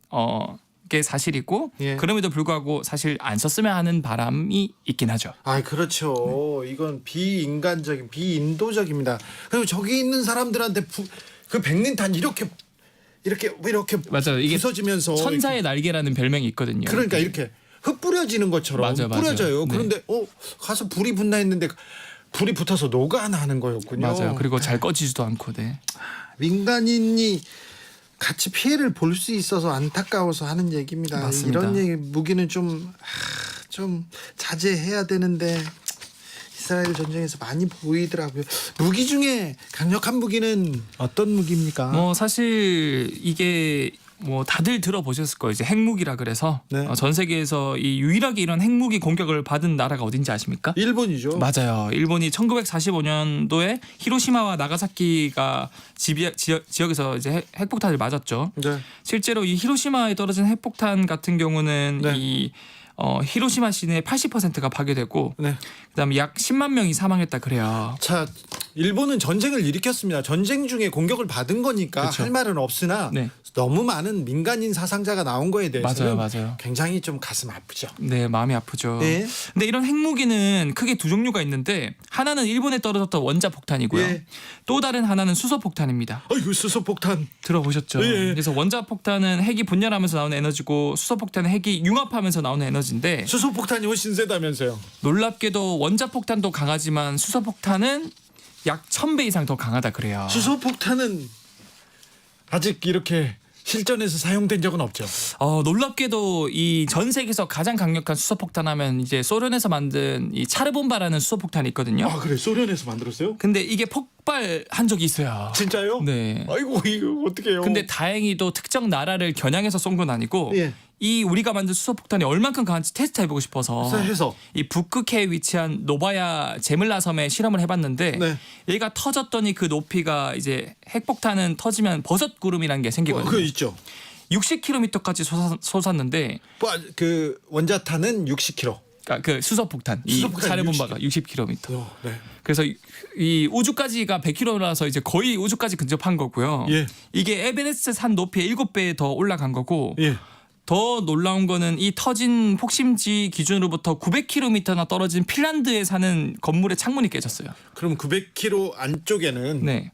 Speaker 17: 게 사실이고
Speaker 3: 예.
Speaker 17: 그럼에도 불구하고 사실 안 썼으면 하는 바람이 있긴 하죠.
Speaker 3: 아 그렇죠. 이건 비인간적인 비인도적입니다. 그리고 저기 있는 사람들한테 그 백린탄 이렇게
Speaker 17: 맞아요. 이게
Speaker 3: 부서지면서
Speaker 17: 천사의 날개라는 별명이 있거든요.
Speaker 3: 그러니까 이렇게 흩뿌려지는 것처럼
Speaker 17: 맞아요, 맞아요.
Speaker 3: 뿌려져요.
Speaker 17: 네.
Speaker 3: 그런데 가서 불이 붙나 했는데 불이 붙어서 녹아나는 거였군요.
Speaker 17: 맞아요. 그리고 잘 꺼지지도 않고. 네.
Speaker 3: 민간인이 같이 피해를 볼 수 있어서 안타까워서 하는 얘기입니다.
Speaker 17: 맞습니다.
Speaker 3: 이런 얘기 무기는 좀 자제해야 되는데 이스라엘 전쟁에서 많이 보이더라고요. 무기 중에 강력한 무기는 어떤 무기입니까?
Speaker 17: 뭐 사실 이게 뭐 다들 들어보셨을 거예요. 이제 핵무기라 그래서
Speaker 3: 네.
Speaker 17: 전 세계에서 이 유일하게 이런 핵무기 공격을 받은 나라가 어딘지 아십니까?
Speaker 3: 일본이죠.
Speaker 17: 맞아요. 일본이 1945년도에 히로시마와 나가사키가 지역에서 이제 핵폭탄을 맞았죠.
Speaker 3: 네.
Speaker 17: 실제로 이 히로시마에 떨어진 핵폭탄 같은 경우는
Speaker 3: 네.
Speaker 17: 이 히로시마 시내 80%가 파괴되고
Speaker 3: 네.
Speaker 17: 그다음에 약 10만 명이 사망했다 그래요.
Speaker 3: 자, 일본은 전쟁을 일으켰습니다. 전쟁 중에 공격을 받은 거니까
Speaker 17: 그렇죠.
Speaker 3: 할 말은 없으나
Speaker 17: 네.
Speaker 3: 너무 많은 민간인 사상자가 나온 거에 대해서는
Speaker 17: 맞아요.
Speaker 3: 굉장히 좀 가슴 아프죠.
Speaker 17: 네, 마음이 아프죠.
Speaker 3: 네.
Speaker 17: 근데 이런 핵무기는 크게 두 종류가 있는데 하나는 일본에 떨어졌던 원자폭탄이고요.
Speaker 3: 예.
Speaker 17: 또 다른 하나는 수소폭탄입니다.
Speaker 3: 이거 수소폭탄
Speaker 17: 들어보셨죠?
Speaker 3: 예.
Speaker 17: 그래서 원자폭탄은 핵이 분열하면서 나오는 에너지고 수소폭탄은 핵이 융합하면서 나오는 에너지인데
Speaker 3: 수소폭탄이 훨씬 세다면서요.
Speaker 17: 놀랍게도 원자폭탄도 강하지만 수소폭탄은 약 1000배 이상 더 강하다 그래요.
Speaker 3: 수소폭탄은 아직 이렇게 실전에서 사용된 적은 없죠.
Speaker 17: 놀랍게도 이 전 세계에서 가장 강력한 수소폭탄하면 이제 소련에서 만든 이 차르본바라는 수소폭탄이 있거든요.
Speaker 3: 아, 그래. 소련에서 만들었어요?
Speaker 17: 근데 이게 폭발한 적이 있어요.
Speaker 3: 진짜요?
Speaker 17: 네.
Speaker 3: 아이고, 이거 어떡해요.
Speaker 17: 근데 다행히도 특정 나라를 겨냥해서 쏜 건 아니고
Speaker 3: 예.
Speaker 17: 이 우리가 만든 수소폭탄이 얼만큼 강한지 테스트 해보고 싶어서
Speaker 3: 해서
Speaker 17: 이 북극해에 위치한 노바야 제물라 섬에 실험을 해봤는데
Speaker 3: 네.
Speaker 17: 얘가 터졌더니 그 높이가 이제 핵폭탄은 터지면 버섯 구름이라는 게 생기거든요.
Speaker 3: 그거 있죠.
Speaker 17: 60km까지 솟았는데
Speaker 3: 그 원자탄은 60km.
Speaker 17: 그러니까 그 수소폭탄 이
Speaker 3: 수소폭탄
Speaker 17: 차르본바가 60km.
Speaker 3: 네.
Speaker 17: 그래서 이 우주까지가 100km라서 이제 거의 우주까지 근접한 거고요.
Speaker 3: 예.
Speaker 17: 이게 에베레스트 산 높이의 7배 더 올라간 거고
Speaker 3: 예.
Speaker 17: 더 놀라운 거는 이 터진 폭심지 기준으로부터 900km나 떨어진 핀란드에 사는 건물의 창문이 깨졌어요.
Speaker 3: 그럼 900km 안쪽에는
Speaker 17: 네.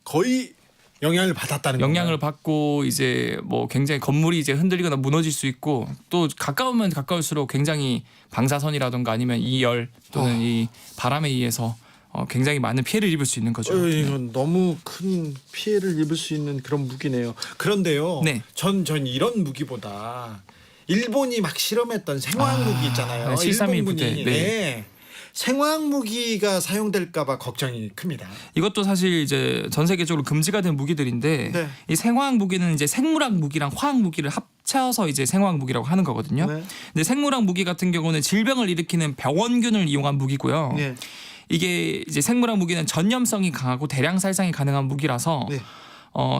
Speaker 3: 거의 영향을 받았다는
Speaker 17: 영향을 받고 이제 뭐 굉장히 건물이 이제 흔들리거나 무너질 수 있고 또 가까우면 가까울수록 굉장히 방사선이라든가 아니면 이 열 또는 이 바람에 의해서 굉장히 많은 피해를 입을 수 있는 거죠.
Speaker 3: 이건 너무 큰 피해를 입을 수 있는 그런 무기네요. 그런데요.
Speaker 17: 네.
Speaker 3: 전 이런 무기보다 일본이 막 실험했던 생화학 무기 있잖아요.
Speaker 17: 731 부대.
Speaker 3: 일본군이.
Speaker 17: 네.
Speaker 3: 네. 생화학 무기가 사용될까봐 걱정이 큽니다.
Speaker 17: 이것도 사실 이제 전 세계적으로 금지가 된 무기들인데
Speaker 3: 네.
Speaker 17: 이 생화학 무기는 이제 생물학 무기랑 화학 무기를 합쳐서 이제 생화학 무기라고 하는 거거든요.
Speaker 3: 네.
Speaker 17: 근데 생물학 무기 같은 경우는 질병을 일으키는 병원균을 이용한 무기고요.
Speaker 3: 네.
Speaker 17: 이게 이제 생물학 무기는 전염성이 강하고 대량 살상이 가능한 무기라서
Speaker 3: 네.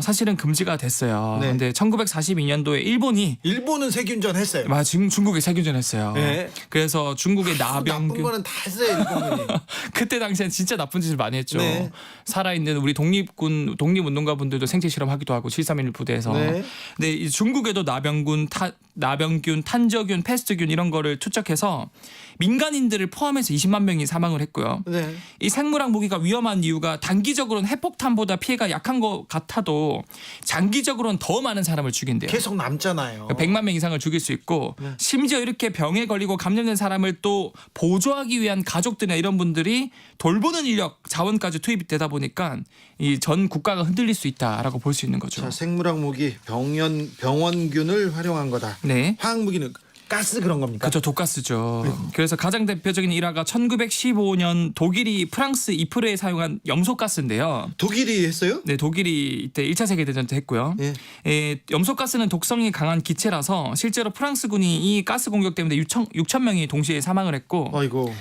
Speaker 17: 사실은 금지가 됐어요.
Speaker 3: 네.
Speaker 17: 근데 1942년도에
Speaker 3: 일본은 세균전 했어요.
Speaker 17: 중국에 세균전했어요.
Speaker 3: 네.
Speaker 17: 그래서 중국의
Speaker 3: 나쁜
Speaker 17: 나병균
Speaker 3: 거는 다 했어요, 일본군이.
Speaker 17: 그때 당시엔 진짜 나쁜 짓을 많이 했죠.
Speaker 3: 네.
Speaker 17: 살아있는 우리 독립운동가분들도 생체 실험하기도 하고 731 부대에서.
Speaker 3: 네.
Speaker 17: 근데 이 중국에도 나병균, 탄저균, 패스트균 이런 거를 투척해서 민간인들을 포함해서 20만 명이 사망을 했고요.
Speaker 3: 네.
Speaker 17: 이 생물학 무기가 위험한 이유가 단기적으로는 핵폭탄보다 피해가 약한 것 같아도 장기적으로는 더 많은 사람을 죽인대요.
Speaker 3: 계속 남잖아요.
Speaker 17: 100만 명 이상을 죽일 수 있고
Speaker 3: 네.
Speaker 17: 심지어 이렇게 병에 걸리고 감염된 사람을 또 보조하기 위한 가족들이나 이런 분들이 돌보는 인력 자원까지 투입되다 보니까 이 전 국가가 흔들릴 수 있다라고 볼 수 있는 거죠.
Speaker 3: 자, 생물학 무기 병원균을 활용한 거다.
Speaker 17: 네.
Speaker 3: 화학 무기는 가스 그런 겁니까?
Speaker 17: 그렇죠. 독가스죠. 그래서 가장 대표적인 일화가 1915년 독일이 프랑스 이프르에 사용한 염소가스인데요.
Speaker 3: 독일이 했어요?
Speaker 17: 네, 독일이 이때 1차 세계대전 때 했고요. 염소가스는 독성이 강한 기체라서 실제로 프랑스군이 이 가스 공격 때문에 6천 명이 동시에 사망을 했고
Speaker 3: 아이고.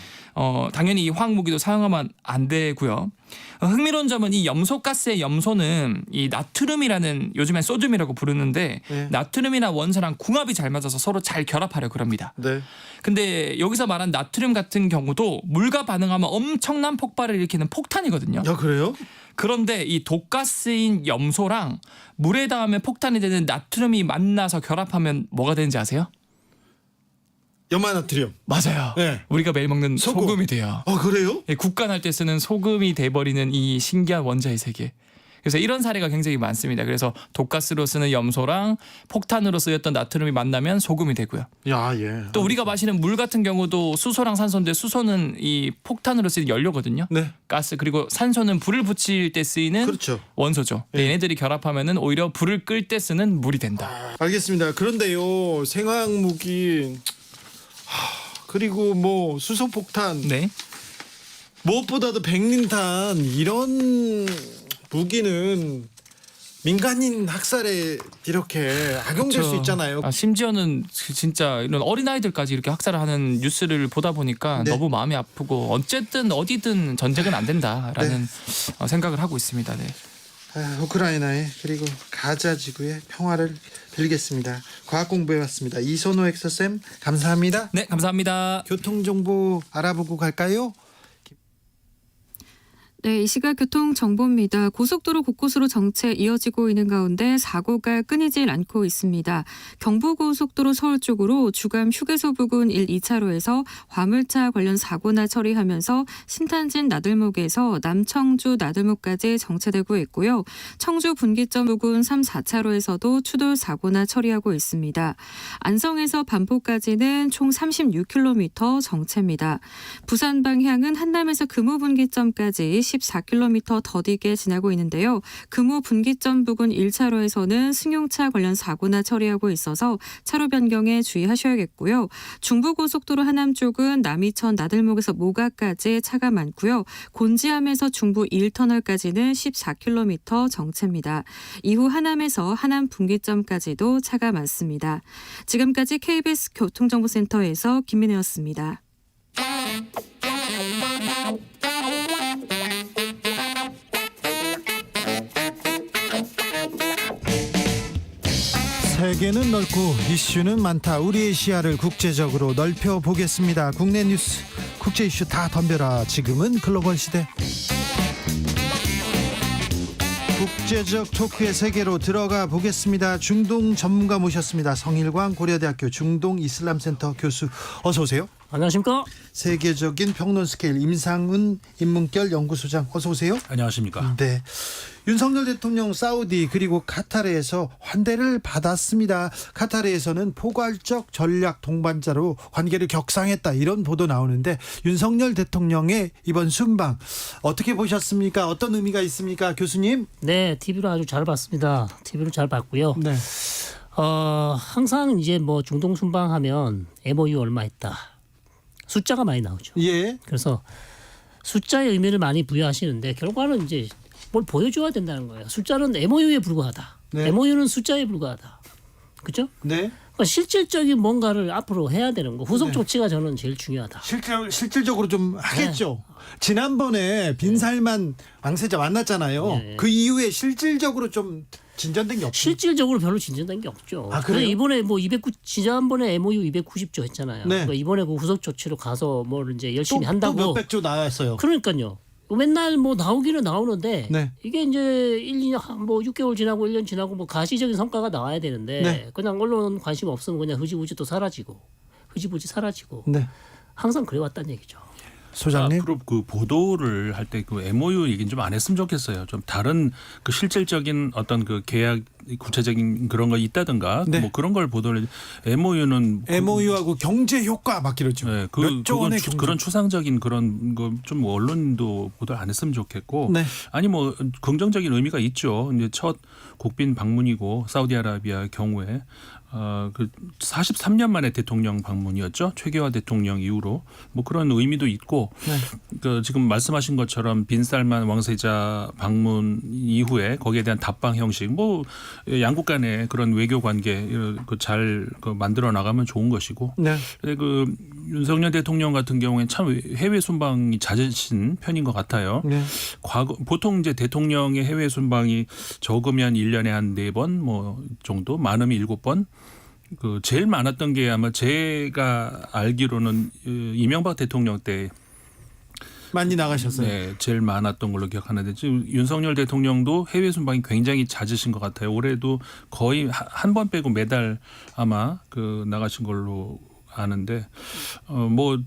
Speaker 17: 당연히 이 화학 무기도 사용하면 안 되고요. 흥미로운 점은 이 염소가스의 염소는 이 나트륨이라는 요즘엔 소듐이라고 부르는데
Speaker 3: 네.
Speaker 17: 나트륨이나 원소랑 궁합이 잘 맞아서 서로 잘 결합하려 그럽니다.
Speaker 3: 네.
Speaker 17: 근데 여기서 말한 나트륨 같은 경우도 물과 반응하면 엄청난 폭발을 일으키는 폭탄이거든요.
Speaker 3: 야, 그래요?
Speaker 17: 그런데 이 독가스인 염소랑 물에 닿으면 폭탄이 되는 나트륨이 만나서 결합하면 뭐가 되는지 아세요?
Speaker 3: 염화나트륨.
Speaker 17: 맞아요.
Speaker 3: 네.
Speaker 17: 우리가 매일 먹는 소금이 돼요.
Speaker 3: 그래요?
Speaker 17: 국간할 때 쓰는 소금이 돼버리는 이 신기한 원자의 세계. 그래서 이런 사례가 굉장히 많습니다. 그래서 독가스로 쓰는 염소랑 폭탄으로 쓰였던 나트륨이 만나면 소금이 되고요.
Speaker 3: 야, 예.
Speaker 17: 또 우리가 마시는 물 같은 경우도 수소랑 산소인데 수소는 이 폭탄으로 쓰이는 연료거든요.
Speaker 3: 네.
Speaker 17: 가스. 그리고 산소는 불을 붙일 때 쓰이는
Speaker 3: 그렇죠.
Speaker 17: 원소죠.
Speaker 3: 예.
Speaker 17: 얘네들이 결합하면은 오히려 불을 끌 때 쓰는 물이 된다.
Speaker 3: 알겠습니다. 그런데요, 생화학 무기 그리고 뭐 수소폭탄,
Speaker 17: 네.
Speaker 3: 무엇보다도 백린탄 이런 무기는 민간인 학살에 이렇게 악용될 수 있잖아요.
Speaker 17: 심지어는 진짜 이런 어린아이들까지 이렇게 학살을 하는 뉴스를 보다 보니까
Speaker 3: 네.
Speaker 17: 너무 마음이 아프고 어쨌든 어디든 전쟁은 안 된다라는 생각을 하고 있습니다. 네.
Speaker 3: 우크라이나에 그리고 가자 지구의 평화를 빌겠습니다. 과학 공부해왔습니다. 이선호 엑서쌤 감사합니다.
Speaker 17: 네, 감사합니다.
Speaker 3: 교통정보 알아보고 갈까요?
Speaker 6: 네, 이 시각 교통 정보입니다. 고속도로 곳곳으로 정체 이어지고 있는 가운데 사고가 끊이질 않고 있습니다. 경부고속도로 서울 쪽으로 주감 휴게소 부근 1, 2차로에서 화물차 관련 사고나 처리하면서 신탄진 나들목에서 남청주 나들목까지 정체되고 있고요. 청주 분기점 부근 3, 4차로에서도 추돌 사고나 처리하고 있습니다. 안성에서 반포까지는 총 36km 정체입니다. 부산 방향은 한남에서 금호분기점까지 14km 더디게 지나고 있는데요. 금호 분기점 부근 1차로에서는 승용차 관련 사고나 처리하고 있어서 차로 변경에 주의하셔야겠고요. 중부고속도로 하남 쪽은 남이천 나들목에서 모가까지 차가 많고요. 곤지암에서 중부 1터널까지는 14km 정체입니다. 이후 하남에서 하남 분기점까지도 차가 많습니다. 지금까지 KBS 교통정보센터에서 김민혜였습니다.
Speaker 3: 세계는 넓고 이슈는 많다. 우리의 시야를 국제적으로 넓혀보겠습니다. 국내 뉴스, 국제 이슈 다 덤벼라. 지금은 글로벌 시대. 국제적 토크의 세계로 들어가 보겠습니다. 중동 전문가 모셨습니다. 성일광 고려대학교 중동이슬람센터 교수, 어서 오세요.
Speaker 18: 안녕하십니까.
Speaker 3: 세계적인 평론 스케일 임상훈 인문결 연구소장, 어서 오세요.
Speaker 18: 안녕하십니까.
Speaker 3: 네. 윤석열 대통령 사우디 그리고 카타르에서 환대를 받았습니다. 카타르에서는 포괄적 전략 동반자로 관계를 격상했다, 이런 보도 나오는데 윤석열 대통령의 이번 순방 어떻게 보셨습니까? 어떤 의미가 있습니까, 교수님?
Speaker 18: 네, TV로 아주 잘 봤습니다. TV로 잘 봤고요.
Speaker 3: 네.
Speaker 18: 항상 이제 뭐 중동 순방하면 MOU 얼마 했다, 숫자가 많이 나오죠.
Speaker 3: 예.
Speaker 18: 그래서 숫자의 의미를 많이 부여하시는데 결과는 이제 뭘 보여줘야 된다는 거예요. 숫자는 MOU에 불과하다.
Speaker 3: 네.
Speaker 18: MOU는 숫자에 불과하다. 그렇죠?
Speaker 3: 네.
Speaker 18: 그러니까 실질적인 뭔가를 앞으로 해야 되는 거. 후속
Speaker 3: 네.
Speaker 18: 조치가 저는 제일 중요하다.
Speaker 3: 실질적으로 좀 하겠죠. 지난번에 빈살만 왕세자 만났잖아요.
Speaker 18: 네.
Speaker 3: 그 이후에 실질적으로 좀 진전된 게 없죠.
Speaker 18: 실질적으로 별로 진전된 게 없죠.
Speaker 3: 아, 그래요?
Speaker 18: 이번에 뭐 지난번에 MOU 290조 했잖아요.
Speaker 3: 네.
Speaker 18: 그러니까 이번에 그 후속 조치로 가서 뭘 이제 열심히
Speaker 3: 또
Speaker 18: 한다고.
Speaker 3: 몇백 조 나왔어요.
Speaker 18: 그러니까요. 맨날 뭐 나오기는 나오는데
Speaker 3: 네.
Speaker 18: 이게 이제 1년 뭐 6개월 지나고 1년 지나고 뭐 가시적인 성과가 나와야 되는데
Speaker 3: 네.
Speaker 18: 그냥 언론 관심 없으면 그냥 흐지부지 또 사라지고 흐지부지 사라지고
Speaker 3: 네.
Speaker 18: 항상 그래왔다는 얘기죠.
Speaker 3: 소장님.
Speaker 19: 앞으로 그 보도를 할 때 그 MOU 얘기는 좀 안 했으면 좋겠어요. 좀 다른 그 실질적인 어떤 그 계약 구체적인 그런 거 있다든가
Speaker 3: 네.
Speaker 19: 뭐 그런 걸 보도를 MOU는
Speaker 3: MOU하고 경제 효과 막 이러죠.
Speaker 19: 네,
Speaker 3: 몇 조 원의 경제.
Speaker 19: 그런 추상적인 그런 거 좀 언론도 보도를 안 했으면 좋겠고
Speaker 3: 네.
Speaker 19: 아니 뭐 긍정적인 의미가 있죠. 이제 첫 국빈 방문이고 사우디아라비아 경우에 그 43년 만에 대통령 방문이었죠. 최계화 대통령 이후로 뭐 그런 의미도 있고
Speaker 3: 네.
Speaker 19: 그 지금 말씀하신 것처럼 빈살만 왕세자 방문 이후에 거기에 대한 답방 형식 뭐 양국 간의 그런 외교 관계 잘 만들어 나가면 좋은 것이고
Speaker 3: 네.
Speaker 19: 근데 그 윤석열 대통령 같은 경우에는 참 해외 순방이 잦으신 편인 것 같아요.
Speaker 3: 네.
Speaker 19: 보통 이제 대통령의 해외 순방이 적으면 1년에 한 4번 뭐 정도, 많으면 7번. 그 제일 많았던 게 아마 제가 알기로는 이명박 대통령 때
Speaker 3: 많이 나가셨어요.
Speaker 19: 네, 제일 많았던 걸로 기억하는데 지금 윤석열 대통령도 해외 순방이 굉장히 잦으신 것 같아요. 올해도 거의 한 번 빼고 매달 아마 그 나가신 걸로 아는데 뭐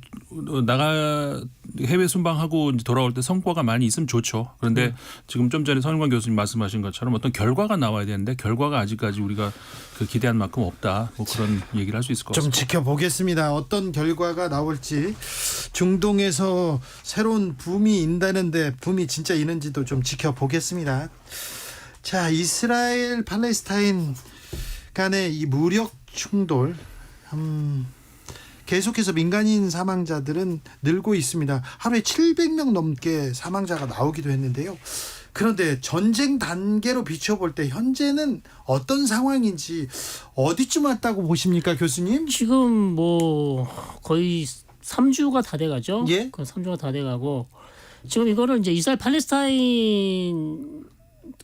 Speaker 19: 해외 순방하고 이제 돌아올 때 성과가 많이 있으면 좋죠. 그런데 지금 좀 전에 성일관 교수님 말씀하신 것처럼 어떤 결과가 나와야 되는데 결과가 아직까지 우리가 그 기대한 만큼 없다. 뭐 그런 얘기를 할 수 있을 것
Speaker 3: 좀
Speaker 19: 같습니다.
Speaker 3: 지켜보겠습니다. 어떤 결과가 나올지. 중동에서 새로운 붐이 인다는데 붐이 진짜 있는지도 좀 지켜보겠습니다. 자, 이스라엘 팔레스타인 간의 이 무력 충돌 계속해서 민간인 사망자들은 늘고 있습니다. 하루에 700명 넘게 사망자가 나오기도 했는데요. 그런데 전쟁 단계로 비춰볼 때 현재는 어떤 상황인지 어디쯤 왔다고 보십니까, 교수님?
Speaker 18: 지금 뭐 거의 3주가 다 돼가죠.
Speaker 3: 예?
Speaker 18: 3주가 다 돼가고 지금 이거를 이제 이스라엘 팔레스타인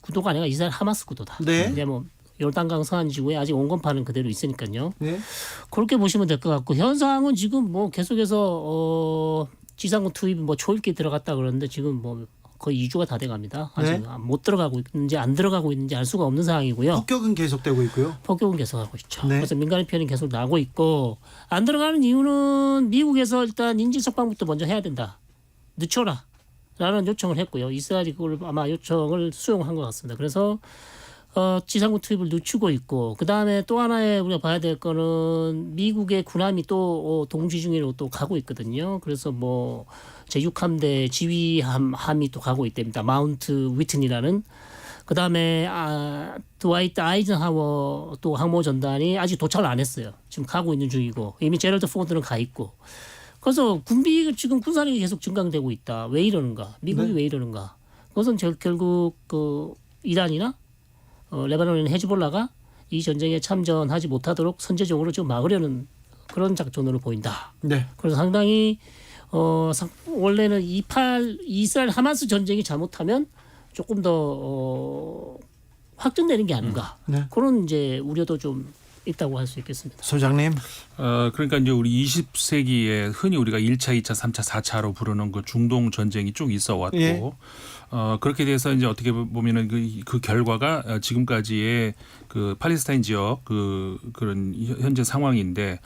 Speaker 18: 구도가 아니라 이스라엘 하마스 구도다.
Speaker 3: 네.
Speaker 18: 이제 뭐 요르단강 서안 지구에 아직 온건파는 그대로 있으니까요.
Speaker 3: 네.
Speaker 18: 그렇게 보시면 될 것 같고 현상은 지금 뭐 계속해서 지상군 투입 뭐 초읽기 들어갔다 그러는데 지금 뭐 거의 2주가 다 돼갑니다. 아직
Speaker 3: 네.
Speaker 18: 못 들어가고 있는지 안 들어가고 있는지 알 수가 없는 상황이고요.
Speaker 3: 폭격은 계속되고 있고요.
Speaker 18: 폭격은 계속하고 있죠.
Speaker 3: 네.
Speaker 18: 그래서 민간인 피해는 계속 나고 있고 안 들어가는 이유는 미국에서 일단 인질 석방부터 먼저 해야 된다. 늦춰라. 라는 요청을 했고요. 이스라엘이 그걸 아마 요청을 수용한 것 같습니다. 그래서 지상군 투입을 늦추고 있고 그다음에 또 하나의 우리가 봐야 될 거는 미국의 군함이 또 동지 중으로 또 가고 있거든요. 그래서 뭐 제6함대 지휘함이 또 가고 있답니다. 마운트 위튼이라는. 그다음에 드와이트 아이젠하워 또 항모 전단이 아직 도착을 안 했어요. 지금 가고 있는 중이고 이미 제럴드 포드는 가 있고. 그래서 군비 지금 군사력이 계속 증강되고 있다. 왜 이러는가? 미국이 왜 이러는가? 그것은 결국 그 이란이나 레바논의 헤즈볼라가 이 전쟁에 참전하지 못하도록 선제적으로 좀 막으려는 그런 작전으로 보인다.
Speaker 3: 네.
Speaker 18: 그래서 상당히 원래는 이스라엘 하마스 전쟁이 잘못하면 조금 더 확전되는 게 아닌가.
Speaker 3: 네.
Speaker 18: 그런 이제 우려도 좀 있다고 할 수 있겠습니다.
Speaker 3: 소장님.
Speaker 19: 그러니까 이제 우리 20세기에 흔히 우리가 1차, 2차, 3차, 4차로 부르는 그 중동 전쟁이 쭉 있어 왔고
Speaker 3: 예.
Speaker 19: 그렇게 돼서 이제 어떻게 보면은 그 결과가 지금까지의 그 팔레스타인 지역 그런 현재 상황인데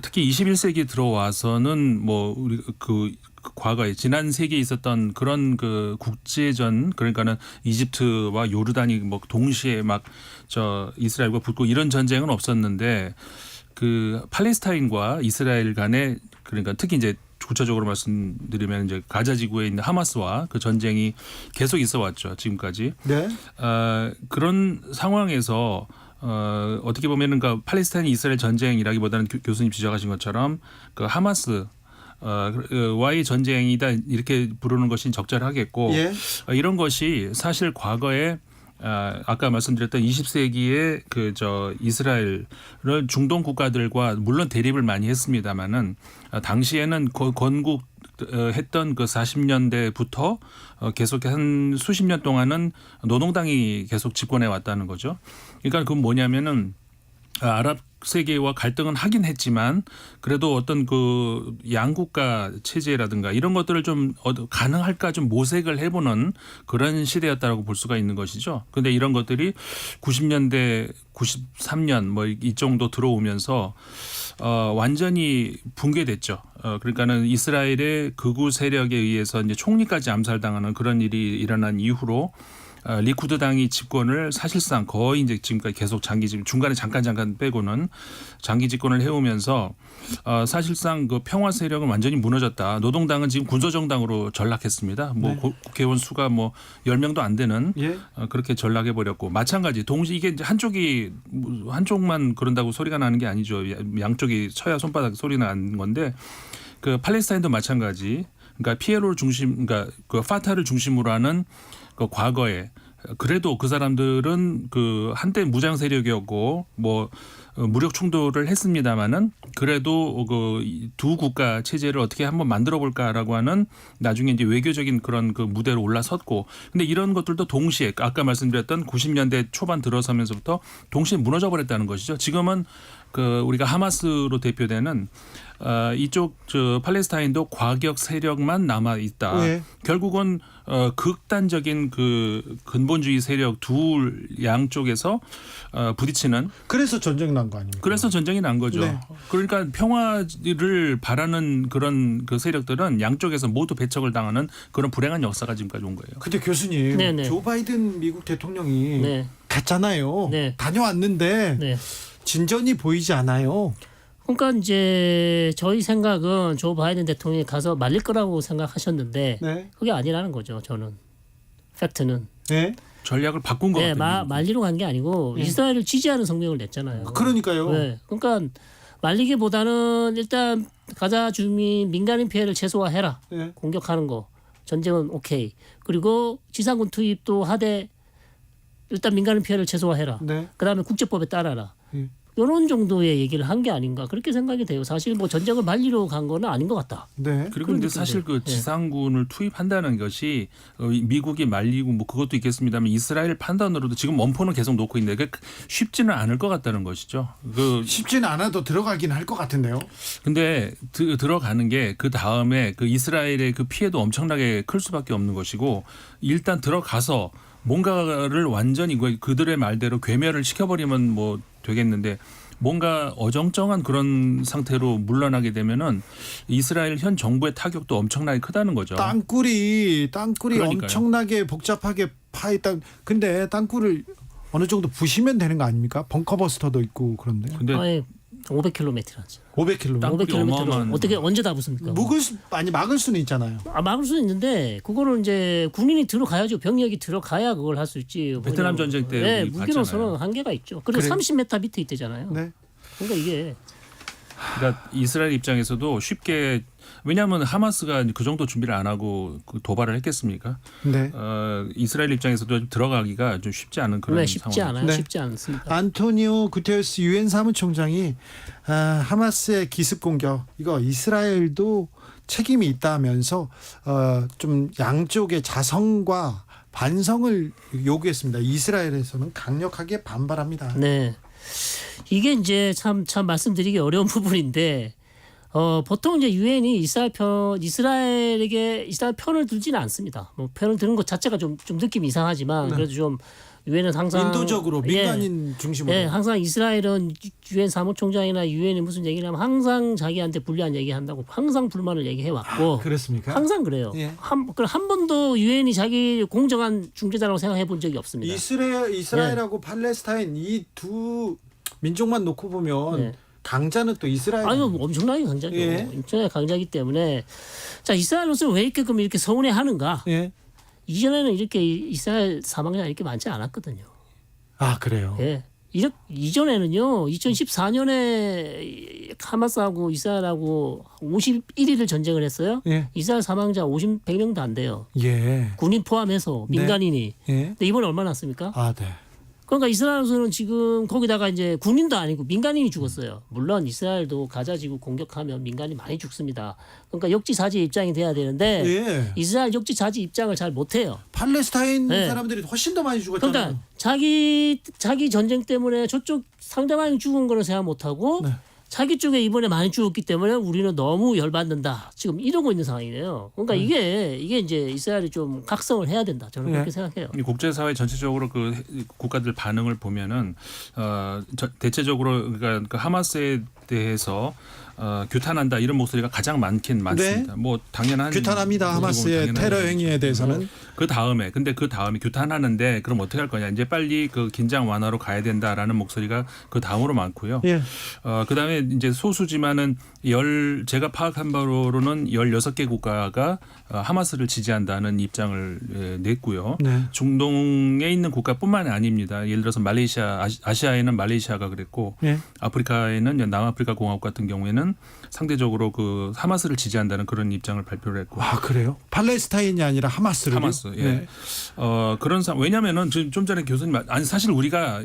Speaker 19: 특히 21세기 들어와서는 뭐 우리 그 과거에 지난 세기에 있었던 그런 그 국제전 그러니까는 이집트와 요르단이 뭐 동시에 막 이스라엘과 붙고 이런 전쟁은 없었는데 그 팔레스타인과 이스라엘 간에 그러니까 특히 이제 구체적으로 말씀드리면 이제 가자 지구에 있는 하마스와 그 전쟁이 계속 있어 왔죠 지금까지.
Speaker 3: 네.
Speaker 19: 그런 상황에서 어떻게 보면은 그 팔레스타인 이스라엘 전쟁이라기보다는 교수님 지적하신 것처럼 그 하마스 와의 전쟁이다 이렇게 부르는 것이 적절하겠고
Speaker 3: 예.
Speaker 19: 이런 것이 사실 과거에 아까 말씀드렸던 20세기에 이스라엘을 중동 국가들과 물론 대립을 많이 했습니다마는 당시에는 건국했던 그 40년대부터 계속 한 수십 년 동안은 노동당이 계속 집권해 왔다는 거죠. 그러니까 그건 뭐냐면은 아랍 세계와 갈등은 하긴 했지만 그래도 어떤 그 양국가 체제라든가 이런 것들을 좀 가능할까 좀 모색을 해보는 그런 시대였다라고 볼 수가 있는 것이죠. 그런데 이런 것들이 90년대, 93년 뭐 이 정도 들어오면서 완전히 붕괴됐죠. 그러니까는 이스라엘의 극우 세력에 의해서 이제 총리까지 암살당하는 그런 일이 일어난 이후로 리쿠드 당이 집권을 사실상 거의 이제 지금까지 계속 중간에 잠깐 빼고는 장기 집권을 해오면서 사실상 그 평화 세력은 완전히 무너졌다. 노동당은 지금 군소정당으로 전락했습니다. 뭐
Speaker 3: 네.
Speaker 19: 국회의원 수가 뭐 10명도 안 되는
Speaker 3: 예.
Speaker 19: 그렇게 전락해 버렸고 마찬가지 동시 이게 이제 한쪽만 그런다고 소리가 나는 게 아니죠. 양쪽이 쳐야 손바닥 소리 나는 건데 그 팔레스타인도 마찬가지. 그러니까 피에로를 그러니까 그 파타를 중심으로 하는 그 과거에 그래도 그 사람들은 그 한때 무장 세력이었고 뭐 무력 충돌을 했습니다마는 그래도 그 두 국가 체제를 어떻게 한번 만들어 볼까라고 하는 나중에 이제 외교적인 그런 그 무대로 올라섰고 근데 이런 것들도 동시에 아까 말씀드렸던 90년대 초반 들어서면서부터 동시에 무너져 버렸다는 것이죠. 지금은 그 우리가 하마스로 대표되는 이쪽 팔레스타인도 과격 세력만 남아 있다.
Speaker 3: 네.
Speaker 19: 결국은 극단적인 그 근본주의 세력 둘 양쪽에서 부딪히는.
Speaker 3: 그래서 전쟁 난 거 아닙니까?
Speaker 19: 그래서 전쟁이 난 거죠.
Speaker 3: 네.
Speaker 19: 그러니까 평화를 바라는 그런 그 세력들은 양쪽에서 모두 배척을 당하는 그런 불행한 역사가 지금까지 온 거예요.
Speaker 3: 근데 교수님,
Speaker 18: 네네.
Speaker 3: 조 바이든 미국 대통령이
Speaker 18: 네.
Speaker 3: 갔잖아요.
Speaker 18: 네.
Speaker 3: 다녀왔는데
Speaker 18: 네.
Speaker 3: 진전이 보이지 않아요.
Speaker 18: 그러니까 이제 저희 생각은 조 바이든 대통령이 가서 말릴 거라고 생각하셨는데
Speaker 3: 네.
Speaker 18: 그게 아니라는 거죠. 저는 팩트는.
Speaker 3: 네.
Speaker 19: 전략을 바꾼 거
Speaker 18: 네,
Speaker 19: 같아요.
Speaker 18: 말리러 간 게 아니고
Speaker 3: 네.
Speaker 18: 이스라엘을 지지하는 성명을 냈잖아요.
Speaker 3: 그러니까요.
Speaker 18: 네. 그러니까 말리기보다는 일단 가자 주민 민간인 피해를 최소화해라.
Speaker 3: 네.
Speaker 18: 공격하는 거. 전쟁은 오케이. 그리고 지상군 투입도 하되 일단 민간인 피해를 최소화해라.
Speaker 3: 네.
Speaker 18: 그다음에 국제법에 따라라.
Speaker 3: 네.
Speaker 18: 이런 정도의 얘기를 한 게 아닌가 그렇게 생각이 돼요. 사실 뭐 전쟁을 말리러 간 거는 아닌 것 같다.
Speaker 3: 네.
Speaker 19: 그리고 근데 사실 그 지상군을 투입한다는 것이 미국이 말리고 뭐 그것도 있겠습니다만 이스라엘 판단으로도 지금 원포는 계속 놓고 있는데 그게 쉽지는 않을 것 같다는 것이죠.
Speaker 3: 쉽지는 않아도 들어가긴 할 것 같은데요.
Speaker 19: 근데 들어가는 게 그 다음에 그 이스라엘의 그 피해도 엄청나게 클 수밖에 없는 것이고 일단 들어가서 뭔가를 완전히 그들의 말대로 괴멸을 시켜버리면 뭐 되겠는데 뭔가 어정쩡한 그런 상태로 물러나게 되면은 이스라엘 현 정부의 타격도 엄청나게 크다는 거죠.
Speaker 3: 땅굴이
Speaker 19: 그러니까요.
Speaker 3: 엄청나게 복잡하게 파있다. 근데 땅굴을 어느 정도 부시면 되는 거 아닙니까? 벙커버스터도 있고 그런데.
Speaker 19: 근데
Speaker 18: 아예 500km라죠.
Speaker 3: 500km.
Speaker 19: 땅굴이
Speaker 18: 500km로
Speaker 19: 어마어마한-
Speaker 18: 어떻게 언제 다 부숩니까?
Speaker 3: 막을 수는 있잖아요.
Speaker 18: 막을 수는 있는데 그거를 이제 군인이 들어가야죠. 병력이 들어가야 그걸 할 수 있지.
Speaker 19: 베트남 전쟁 때
Speaker 18: 네,
Speaker 19: 우리
Speaker 18: 무기로서는
Speaker 19: 봤잖아요.
Speaker 18: 한계가 있죠. 그리고
Speaker 3: 그래.
Speaker 18: 30m 밑에 있대잖아요.
Speaker 3: 네.
Speaker 18: 그러니까 이게
Speaker 19: 그러니까 이스라엘 입장에서도 쉽게 왜냐하면 하마스가 그 정도 준비를 안 하고 그 도발을 했겠습니까?
Speaker 3: 네.
Speaker 19: 이스라엘 입장에서도 들어가기가 좀 쉽지 않은 그런
Speaker 18: 쉽지
Speaker 19: 상황.
Speaker 18: 않아요.
Speaker 3: 네.
Speaker 18: 쉽지 않습니다.
Speaker 3: 안토니오 구테레스 유엔 사무총장이 하마스의 기습 공격 이거 이스라엘도 책임이 있다면서 좀 양쪽의 자성과 반성을 요구했습니다. 이스라엘에서는 강력하게 반발합니다.
Speaker 18: 네. 이게 이제 참 말씀드리기 어려운 부분인데 보통 이제 유엔이 이스라엘 편을 들지는 않습니다. 뭐 편을 드는 것 자체가 좀 느낌이 이상하지만
Speaker 3: 네.
Speaker 18: 그래도 좀 유엔은 항상
Speaker 3: 인도적으로 민간인 중심으로.
Speaker 18: 예, 항상 이스라엘은 유엔 사무총장이나 유엔이 무슨 얘기를 하면 항상 자기한테 불리한 얘기한다고 항상 불만을 얘기해 왔고.
Speaker 3: 그렇습니까?
Speaker 18: 항상 그래요.
Speaker 3: 예.
Speaker 18: 한 번도 유엔이 자기 공정한 중재자라고 생각해 본 적이 없습니다.
Speaker 3: 이스라엘하고 팔레스타인 이 두 민족만 놓고 보면
Speaker 18: 네.
Speaker 3: 강자는 또 이스라엘.
Speaker 18: 아유 엄청나게 강자죠.
Speaker 3: 예.
Speaker 18: 엄청나게 강자이기 때문에 자 이스라엘로서는 왜 이렇게 서운해하는가?
Speaker 3: 예.
Speaker 18: 이전에는 이렇게 이스라엘 사망자 이렇게 많지 않았거든요.
Speaker 3: 아 그래요.
Speaker 18: 예. 이전에는요. 2014년에 하마스하고 이스라엘하고 51일을 전쟁을 했어요.
Speaker 3: 예.
Speaker 18: 이스라엘 사망자 100명도 안 돼요.
Speaker 3: 예.
Speaker 18: 군인 포함해서 민간인이.
Speaker 3: 예.
Speaker 18: 근데 이번에 얼마나 났습니까?
Speaker 3: 아 네.
Speaker 18: 그러니까 이스라엘에서는 지금 거기다가 이제 군인도 아니고 민간인이 죽었어요. 물론 이스라엘도 가자 지구 공격하면 민간이 많이 죽습니다. 그러니까 역지사지 입장이 돼야 되는데
Speaker 3: 예.
Speaker 18: 이스라엘 역지사지 입장을 잘 못해요.
Speaker 3: 팔레스타인
Speaker 18: 네.
Speaker 3: 사람들이 훨씬 더 많이 죽었잖아요.
Speaker 18: 그러니까 자기 전쟁 때문에 저쪽 상대방이 죽은 거는 생각 못하고
Speaker 3: 네.
Speaker 18: 자기 쪽에 이번에 많이 죽었기 때문에 우리는 너무 열받는다. 지금 이러고 있는 상황이네요. 그러니까 이게 이제 이스라엘이 좀 각성을 해야 된다. 저는 그렇게 생각해요.
Speaker 19: 이 국제사회 전체적으로 그 국가들 반응을 보면은 대체적으로 그러니까 그 하마스에 대해서 규탄한다 이런 목소리가 가장 많긴 많습니다.
Speaker 3: 네.
Speaker 19: 뭐 당연한
Speaker 3: 규탄합니다. 하마스의 테러 행위에 대해서는.
Speaker 19: 그 다음에 규탄하는데 그럼 어떻게 할 거냐? 이제 빨리 그 긴장 완화로 가야 된다라는 목소리가 그 다음으로 많고요.
Speaker 3: 예.
Speaker 19: 그 다음에 이제 소수지만은 제가 파악한 바로는 16개 국가가 하마스를 지지한다는 입장을 냈고요.
Speaker 3: 네.
Speaker 19: 중동에 있는 국가뿐만 아닙니다. 예를 들어서 말레이시아, 아시아에는 말레이시아가 그랬고
Speaker 3: 예.
Speaker 19: 아프리카에는 남아프리카 공화국 같은 경우에는 상대적으로 그 하마스를 지지한다는 그런 입장을 발표를 했고.
Speaker 3: 아 그래요? 팔레스타인이 아니라 하마스를.
Speaker 19: 하마스. 예.
Speaker 3: 네.
Speaker 19: 그런 왜냐면은 좀 전에 교수님 아니 사실 우리가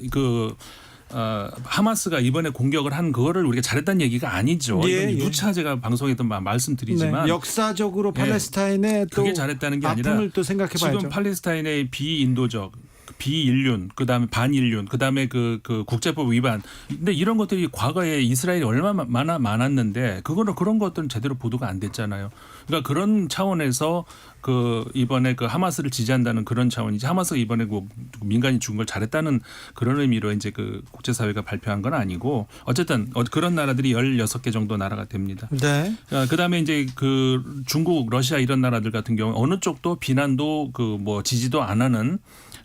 Speaker 19: 하마스가 이번에 공격을 한 그거를 우리가 잘했다는 얘기가 아니죠.
Speaker 3: 예,
Speaker 19: 이건
Speaker 3: 예.
Speaker 19: 누차 제가 방송에도 말씀드리지만
Speaker 3: 네. 역사적으로 팔레스타인의 또
Speaker 19: 그게 잘했다는 게 아니라
Speaker 3: 아픔을 또 생각해봐야죠.
Speaker 19: 지금 팔레스타인의 비인도적 비인륜, 그다음에 반인륜, 그다음에 그 국제법 위반. 근데 이런 것들이 과거에 이스라엘이 얼마나 많았는데 그런 것들은 제대로 보도가 안 됐잖아요. 그러니까 그런 차원에서 이번에 하마스를 지지한다는 그런 차원이지 하마스가 이번에 민간이 죽은 걸 잘했다는 그런 의미로 이제 국제사회가 발표한 건 아니고 어쨌든 그런 나라들이 16개 정도 나라가 됩니다.
Speaker 3: 네.
Speaker 19: 그다음에 이제 중국, 러시아 이런 나라들 같은 경우 어느 쪽도 비난도 지지도 안 하는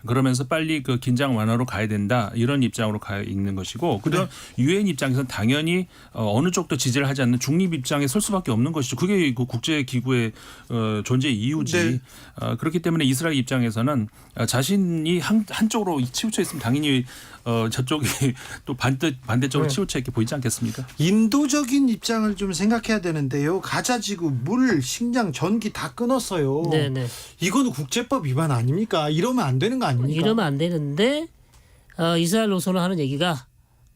Speaker 19: 그러면서 빨리 긴장 완화로 가야 된다 이런 입장으로 가 있는 것이고 그다음 유엔 입장에서는 당연히 어느 쪽도 지지를 하지 않는 중립 입장에 설 수밖에 없는 것이죠. 그게 국제 기구의 존재 이유지.
Speaker 3: 네.
Speaker 19: 그렇기 때문에 이스라엘 입장에서는 자신이 한쪽으로 치우쳐 있으면 당연히 저쪽이 또 반대쪽으로 치우쳐 있게 보이지 않겠습니까?
Speaker 3: 인도적인 입장을 좀 생각해야 되는데요. 가자지구 물, 식량, 전기 다 끊었어요.
Speaker 18: 네네.
Speaker 3: 이거는 국제법 위반 아닙니까? 이러면 안 되는 거 아닙니까?
Speaker 18: 이러면 안 되는데 이스라엘로서는 하는 얘기가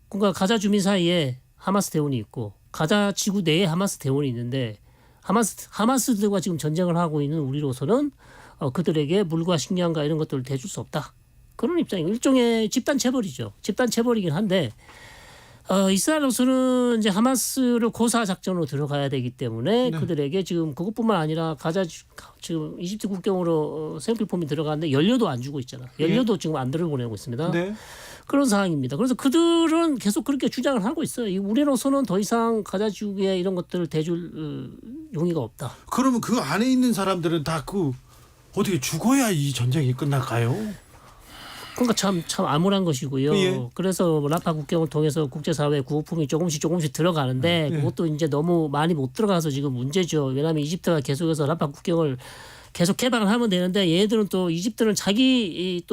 Speaker 18: 그러니까 가자 주민 사이에 하마스 대원이 있고 가자 지구 내에 하마스 대원이 있는데 하마스들과 지금 전쟁을 하고 있는 우리로서는 그들에게 물과 식량과 이런 것들을 대줄 수 없다. 그런 입장이고 일종의 집단 체벌이죠. 집단 체벌이긴 한데 이스라엘로서는 이제 하마스를 고사 작전으로 들어가야 되기 때문에 그들에게 지금 그것뿐만 아니라 가자 지금 이집트 국경으로 생필품이 들어가는데 연료도 안 주고 있잖아. 연료도 지금 안 들어보내고 있습니다.
Speaker 3: 네.
Speaker 18: 그런 상황입니다. 그래서 그들은 계속 그렇게 주장을 하고 있어요. 우리로서는 더 이상 가자 지구에 이런 것들을 대줄 용의가 없다.
Speaker 3: 그러면 그 안에 있는 사람들은 다 어떻게 죽어야 이 전쟁이 끝날까요?
Speaker 18: 그러니까 참 암울한 것이고요.
Speaker 3: 예.
Speaker 18: 그래서 라파 국경을 통해서 국제사회 구호품이 조금씩 들어가는데
Speaker 3: 예.
Speaker 18: 그것도 이제 너무 많이 못 들어가서 지금 문제죠. 왜냐하면 이집트가 계속해서 라파 국경을 계속 개방을 하면 되는데 얘들은 또 이집트는 자기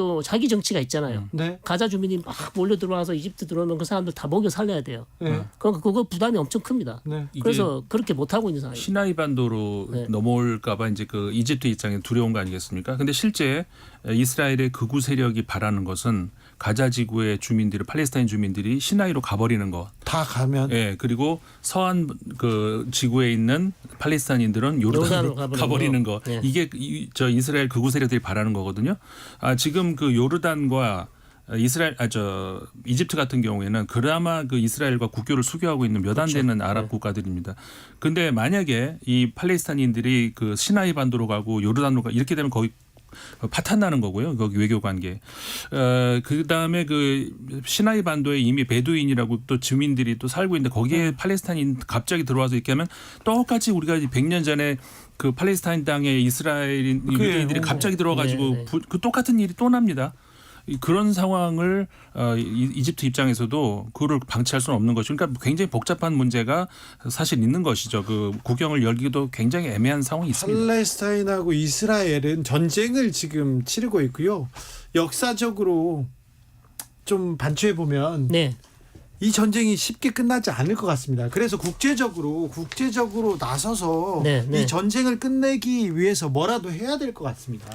Speaker 18: 정치가 있잖아요.
Speaker 3: 네.
Speaker 18: 가자 주민이 막 몰려 들어와서 이집트 들어오면 그 사람들 다 먹여 살려야 돼요.
Speaker 3: 네.
Speaker 18: 그러니까 그거 부담이 엄청 큽니다.
Speaker 3: 네.
Speaker 18: 그래서 그렇게 못 하고 있는 상황이에요.
Speaker 19: 시나이 반도로
Speaker 18: 네.
Speaker 19: 넘어올까봐 이제 그 이집트 입장에 두려운 거 아니겠습니까? 근데 실제 이스라엘의 극우 세력이 바라는 것은 가자 지구의 주민들이 팔레스타인 주민들이 시나이로 가버리는 거.
Speaker 3: 다 가면.
Speaker 19: 예, 그리고 서한 그 지구에 있는 팔레스타인들은 요르단으로 가버리는 거.
Speaker 18: 네.
Speaker 19: 이게 저 이스라엘 극우 세력들이 바라는 거거든요. 지금 그 요르단과 이집트 같은 경우에는 그나마 그 이스라엘과 국교를 수교하고 있는 몇 안 되는 아랍 국가들입니다. 근데 만약에 이 팔레스타인들이 그 시나이 반도로 가고 요르단으로 가 이렇게 되면 거의 파탄 나는 거고요. 거기 외교 관계. 그 다음에 그 시나이 반도에 이미 베두인이라고 또 주민들이 또 살고 있는데 거기에 팔레스타인 갑자기 들어와서 이렇게 하면 똑같이 우리가 100년 전에 그 팔레스타인 땅에 이스라엘인 유대인들이 갑자기 들어와가지고 그 똑같은 일이 또 납니다. 그런 상황을 이집트 입장에서도 그거를 방치할 수는 없는 것이죠. 그러니까 굉장히 복잡한 문제가 사실 있는 것이죠. 그 국경을 열기도 굉장히 애매한 상황이 있습니다.
Speaker 3: 팔레스타인하고 이스라엘은 전쟁을 지금 치르고 있고요. 역사적으로 좀 반추해 보면
Speaker 18: 네.
Speaker 3: 이 전쟁이 쉽게 끝나지 않을 것 같습니다. 그래서 국제적으로 나서서 이 전쟁을 끝내기 위해서 뭐라도 해야 될 것 같습니다.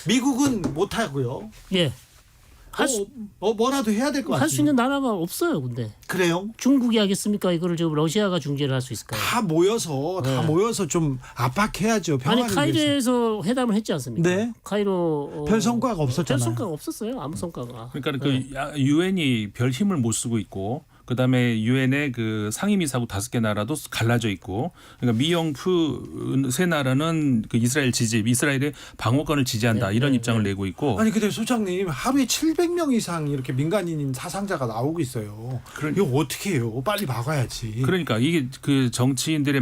Speaker 3: 미국은 못 하고요.
Speaker 18: 예.
Speaker 3: 뭐라도 해야 될 것 같습니다.
Speaker 18: 할 수 있는 나라가 없어요, 근데.
Speaker 3: 그래요?
Speaker 18: 중국이 하겠습니까? 이거를 지금 러시아가 중재를 할 수 있을까요?
Speaker 3: 다 모여서 좀 압박해야죠.
Speaker 18: 아니 카이로에서 회담을 했지 않습니까?
Speaker 3: 네.
Speaker 18: 카이로
Speaker 3: 별 성과가 없었잖아요.
Speaker 18: 별 성과가 없었어요. 아무 성과가.
Speaker 19: 그러니까 그 유엔이 별 힘을 못 쓰고 있고. 그다음에 유엔의 그 상임이사국 5개 나라도 갈라져 있고, 그러니까 미영프 세 나라는 그 이스라엘의 방어권을 지지한다 이런 입장을 내고 있고.
Speaker 3: 아니 근데 소장님 하루에 700명 이상 이렇게 민간인 사상자가 나오고 있어요. 이거 어떻게 해요? 빨리 막아야지.
Speaker 19: 그러니까 이게 그 정치인들의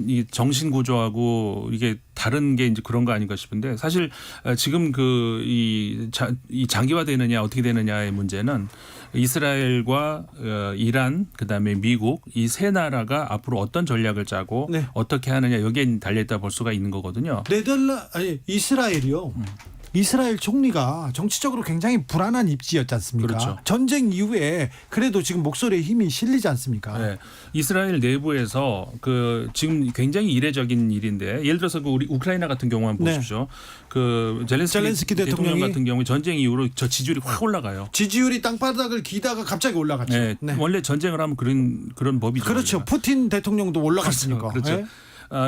Speaker 19: 이 정신 구조하고 이게 다른 게 이제 그런 거 아닌가 싶은데 사실 지금 이 장기화되느냐 어떻게 되느냐의 문제는 이스라엘과 이란 그다음에 미국 이 세 나라가 앞으로 어떤 전략을 짜고 어떻게 하느냐 여기에 달려있다 볼 수가 있는 거거든요.
Speaker 3: 이스라엘이요. 이스라엘 총리가 정치적으로 굉장히 불안한 입지였지 않습니까?
Speaker 19: 그렇죠.
Speaker 3: 전쟁 이후에 그래도 지금 목소리에 힘이 실리지 않습니까?
Speaker 19: 네. 이스라엘 내부에서 그 지금 굉장히 이례적인 일인데 예를 들어서 그 우리 우크라이나 같은 경우만 보십시오. 그 젤렌스키 대통령 같은 경우 전쟁 이후로 저 지지율이 확 올라가요.
Speaker 3: 지지율이 땅바닥을 기다가 갑자기 올라갔죠.
Speaker 19: 네. 원래 전쟁을 하면 그런 법이죠.
Speaker 3: 그렇죠. 원래가. 푸틴 대통령도 올라갔으니까.
Speaker 19: 그렇죠.
Speaker 3: 네?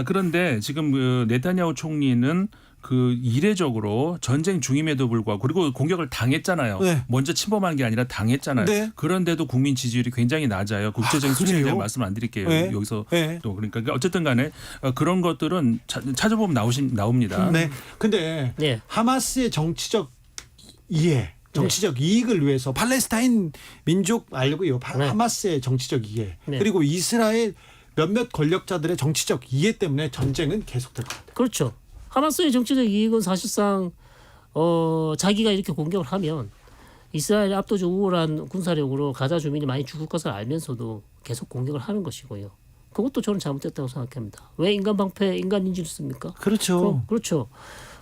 Speaker 19: 그런데 지금 그 네타냐후 총리는 그 이례적으로 전쟁 중임에도 불구하고 그리고 공격을 당했잖아요.
Speaker 3: 네.
Speaker 19: 먼저 침범한 게 아니라 당했잖아요.
Speaker 3: 네.
Speaker 19: 그런데도 국민 지지율이 굉장히 낮아요. 국제적인 수준에 대한 말씀을 안 드릴게요.
Speaker 3: 네.
Speaker 19: 여기서 또 그러니까 어쨌든 간에 그런 것들은 찾아보면 나옵니다.
Speaker 3: 네. 근데 하마스의 정치적 이해 정치적 이익을 위해서 팔레스타인 민족 말고요. 하마스의 정치적 이해 그리고 이스라엘 몇몇 권력자들의 정치적 이해 때문에 전쟁은 계속될 것 같아요.
Speaker 18: 그렇죠. 하마스의 정치적 이익은 사실상 자기가 이렇게 공격을 하면 이스라엘이 압도적 우월한 군사력으로 가자 주민이 많이 죽을 것을 알면서도 계속 공격을 하는 것이고요. 그것도 저는 잘못됐다고 생각합니다. 왜 인간 방패, 인간 인질을 씁니까?
Speaker 3: 그렇죠.
Speaker 18: 그렇죠.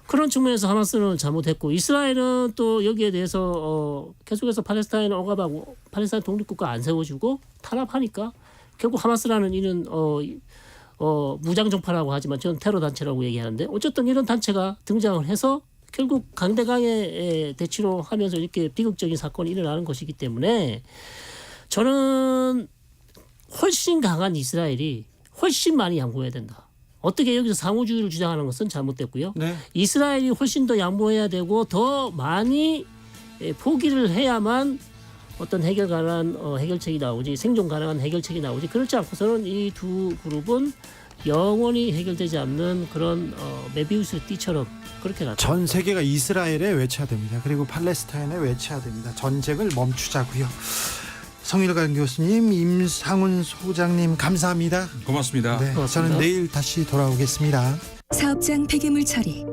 Speaker 18: 그런 측면에서 하마스는 잘못했고 이스라엘은 또 여기에 대해서 계속해서 팔레스타인을 억압하고 팔레스타인 독립국가 안 세워주고 탄압하니까 결국 하마스라는 이는 무장 정파라고 하지만 저는 테러 단체라고 얘기하는데 어쨌든 이런 단체가 등장을 해서 결국 강대강의 대치로 하면서 이렇게 비극적인 사건이 일어나는 것이기 때문에 저는 훨씬 강한 이스라엘이 훨씬 많이 양보해야 된다. 어떻게 여기서 상호주의를 주장하는 것은 잘못됐고요. 이스라엘이 훨씬 더 양보해야 되고 더 많이 포기를 해야만 어떤 해결 가능한 해결책이 나오지 생존 가능한 해결책이 나오지 그렇지 않고서는 이 두 그룹은 영원히 해결되지 않는 그런 메비우스 띠처럼 그렇게 나타납니다.
Speaker 3: 전 세계가 이스라엘에 외쳐야 됩니다. 그리고 팔레스타인에 외쳐야 됩니다. 전쟁을 멈추자고요. 성일관 교수님, 임상훈 소장님 감사합니다.
Speaker 19: 고맙습니다.
Speaker 3: 네, 저는 내일 다시 돌아오겠습니다.
Speaker 4: 사업장 폐기물 처리,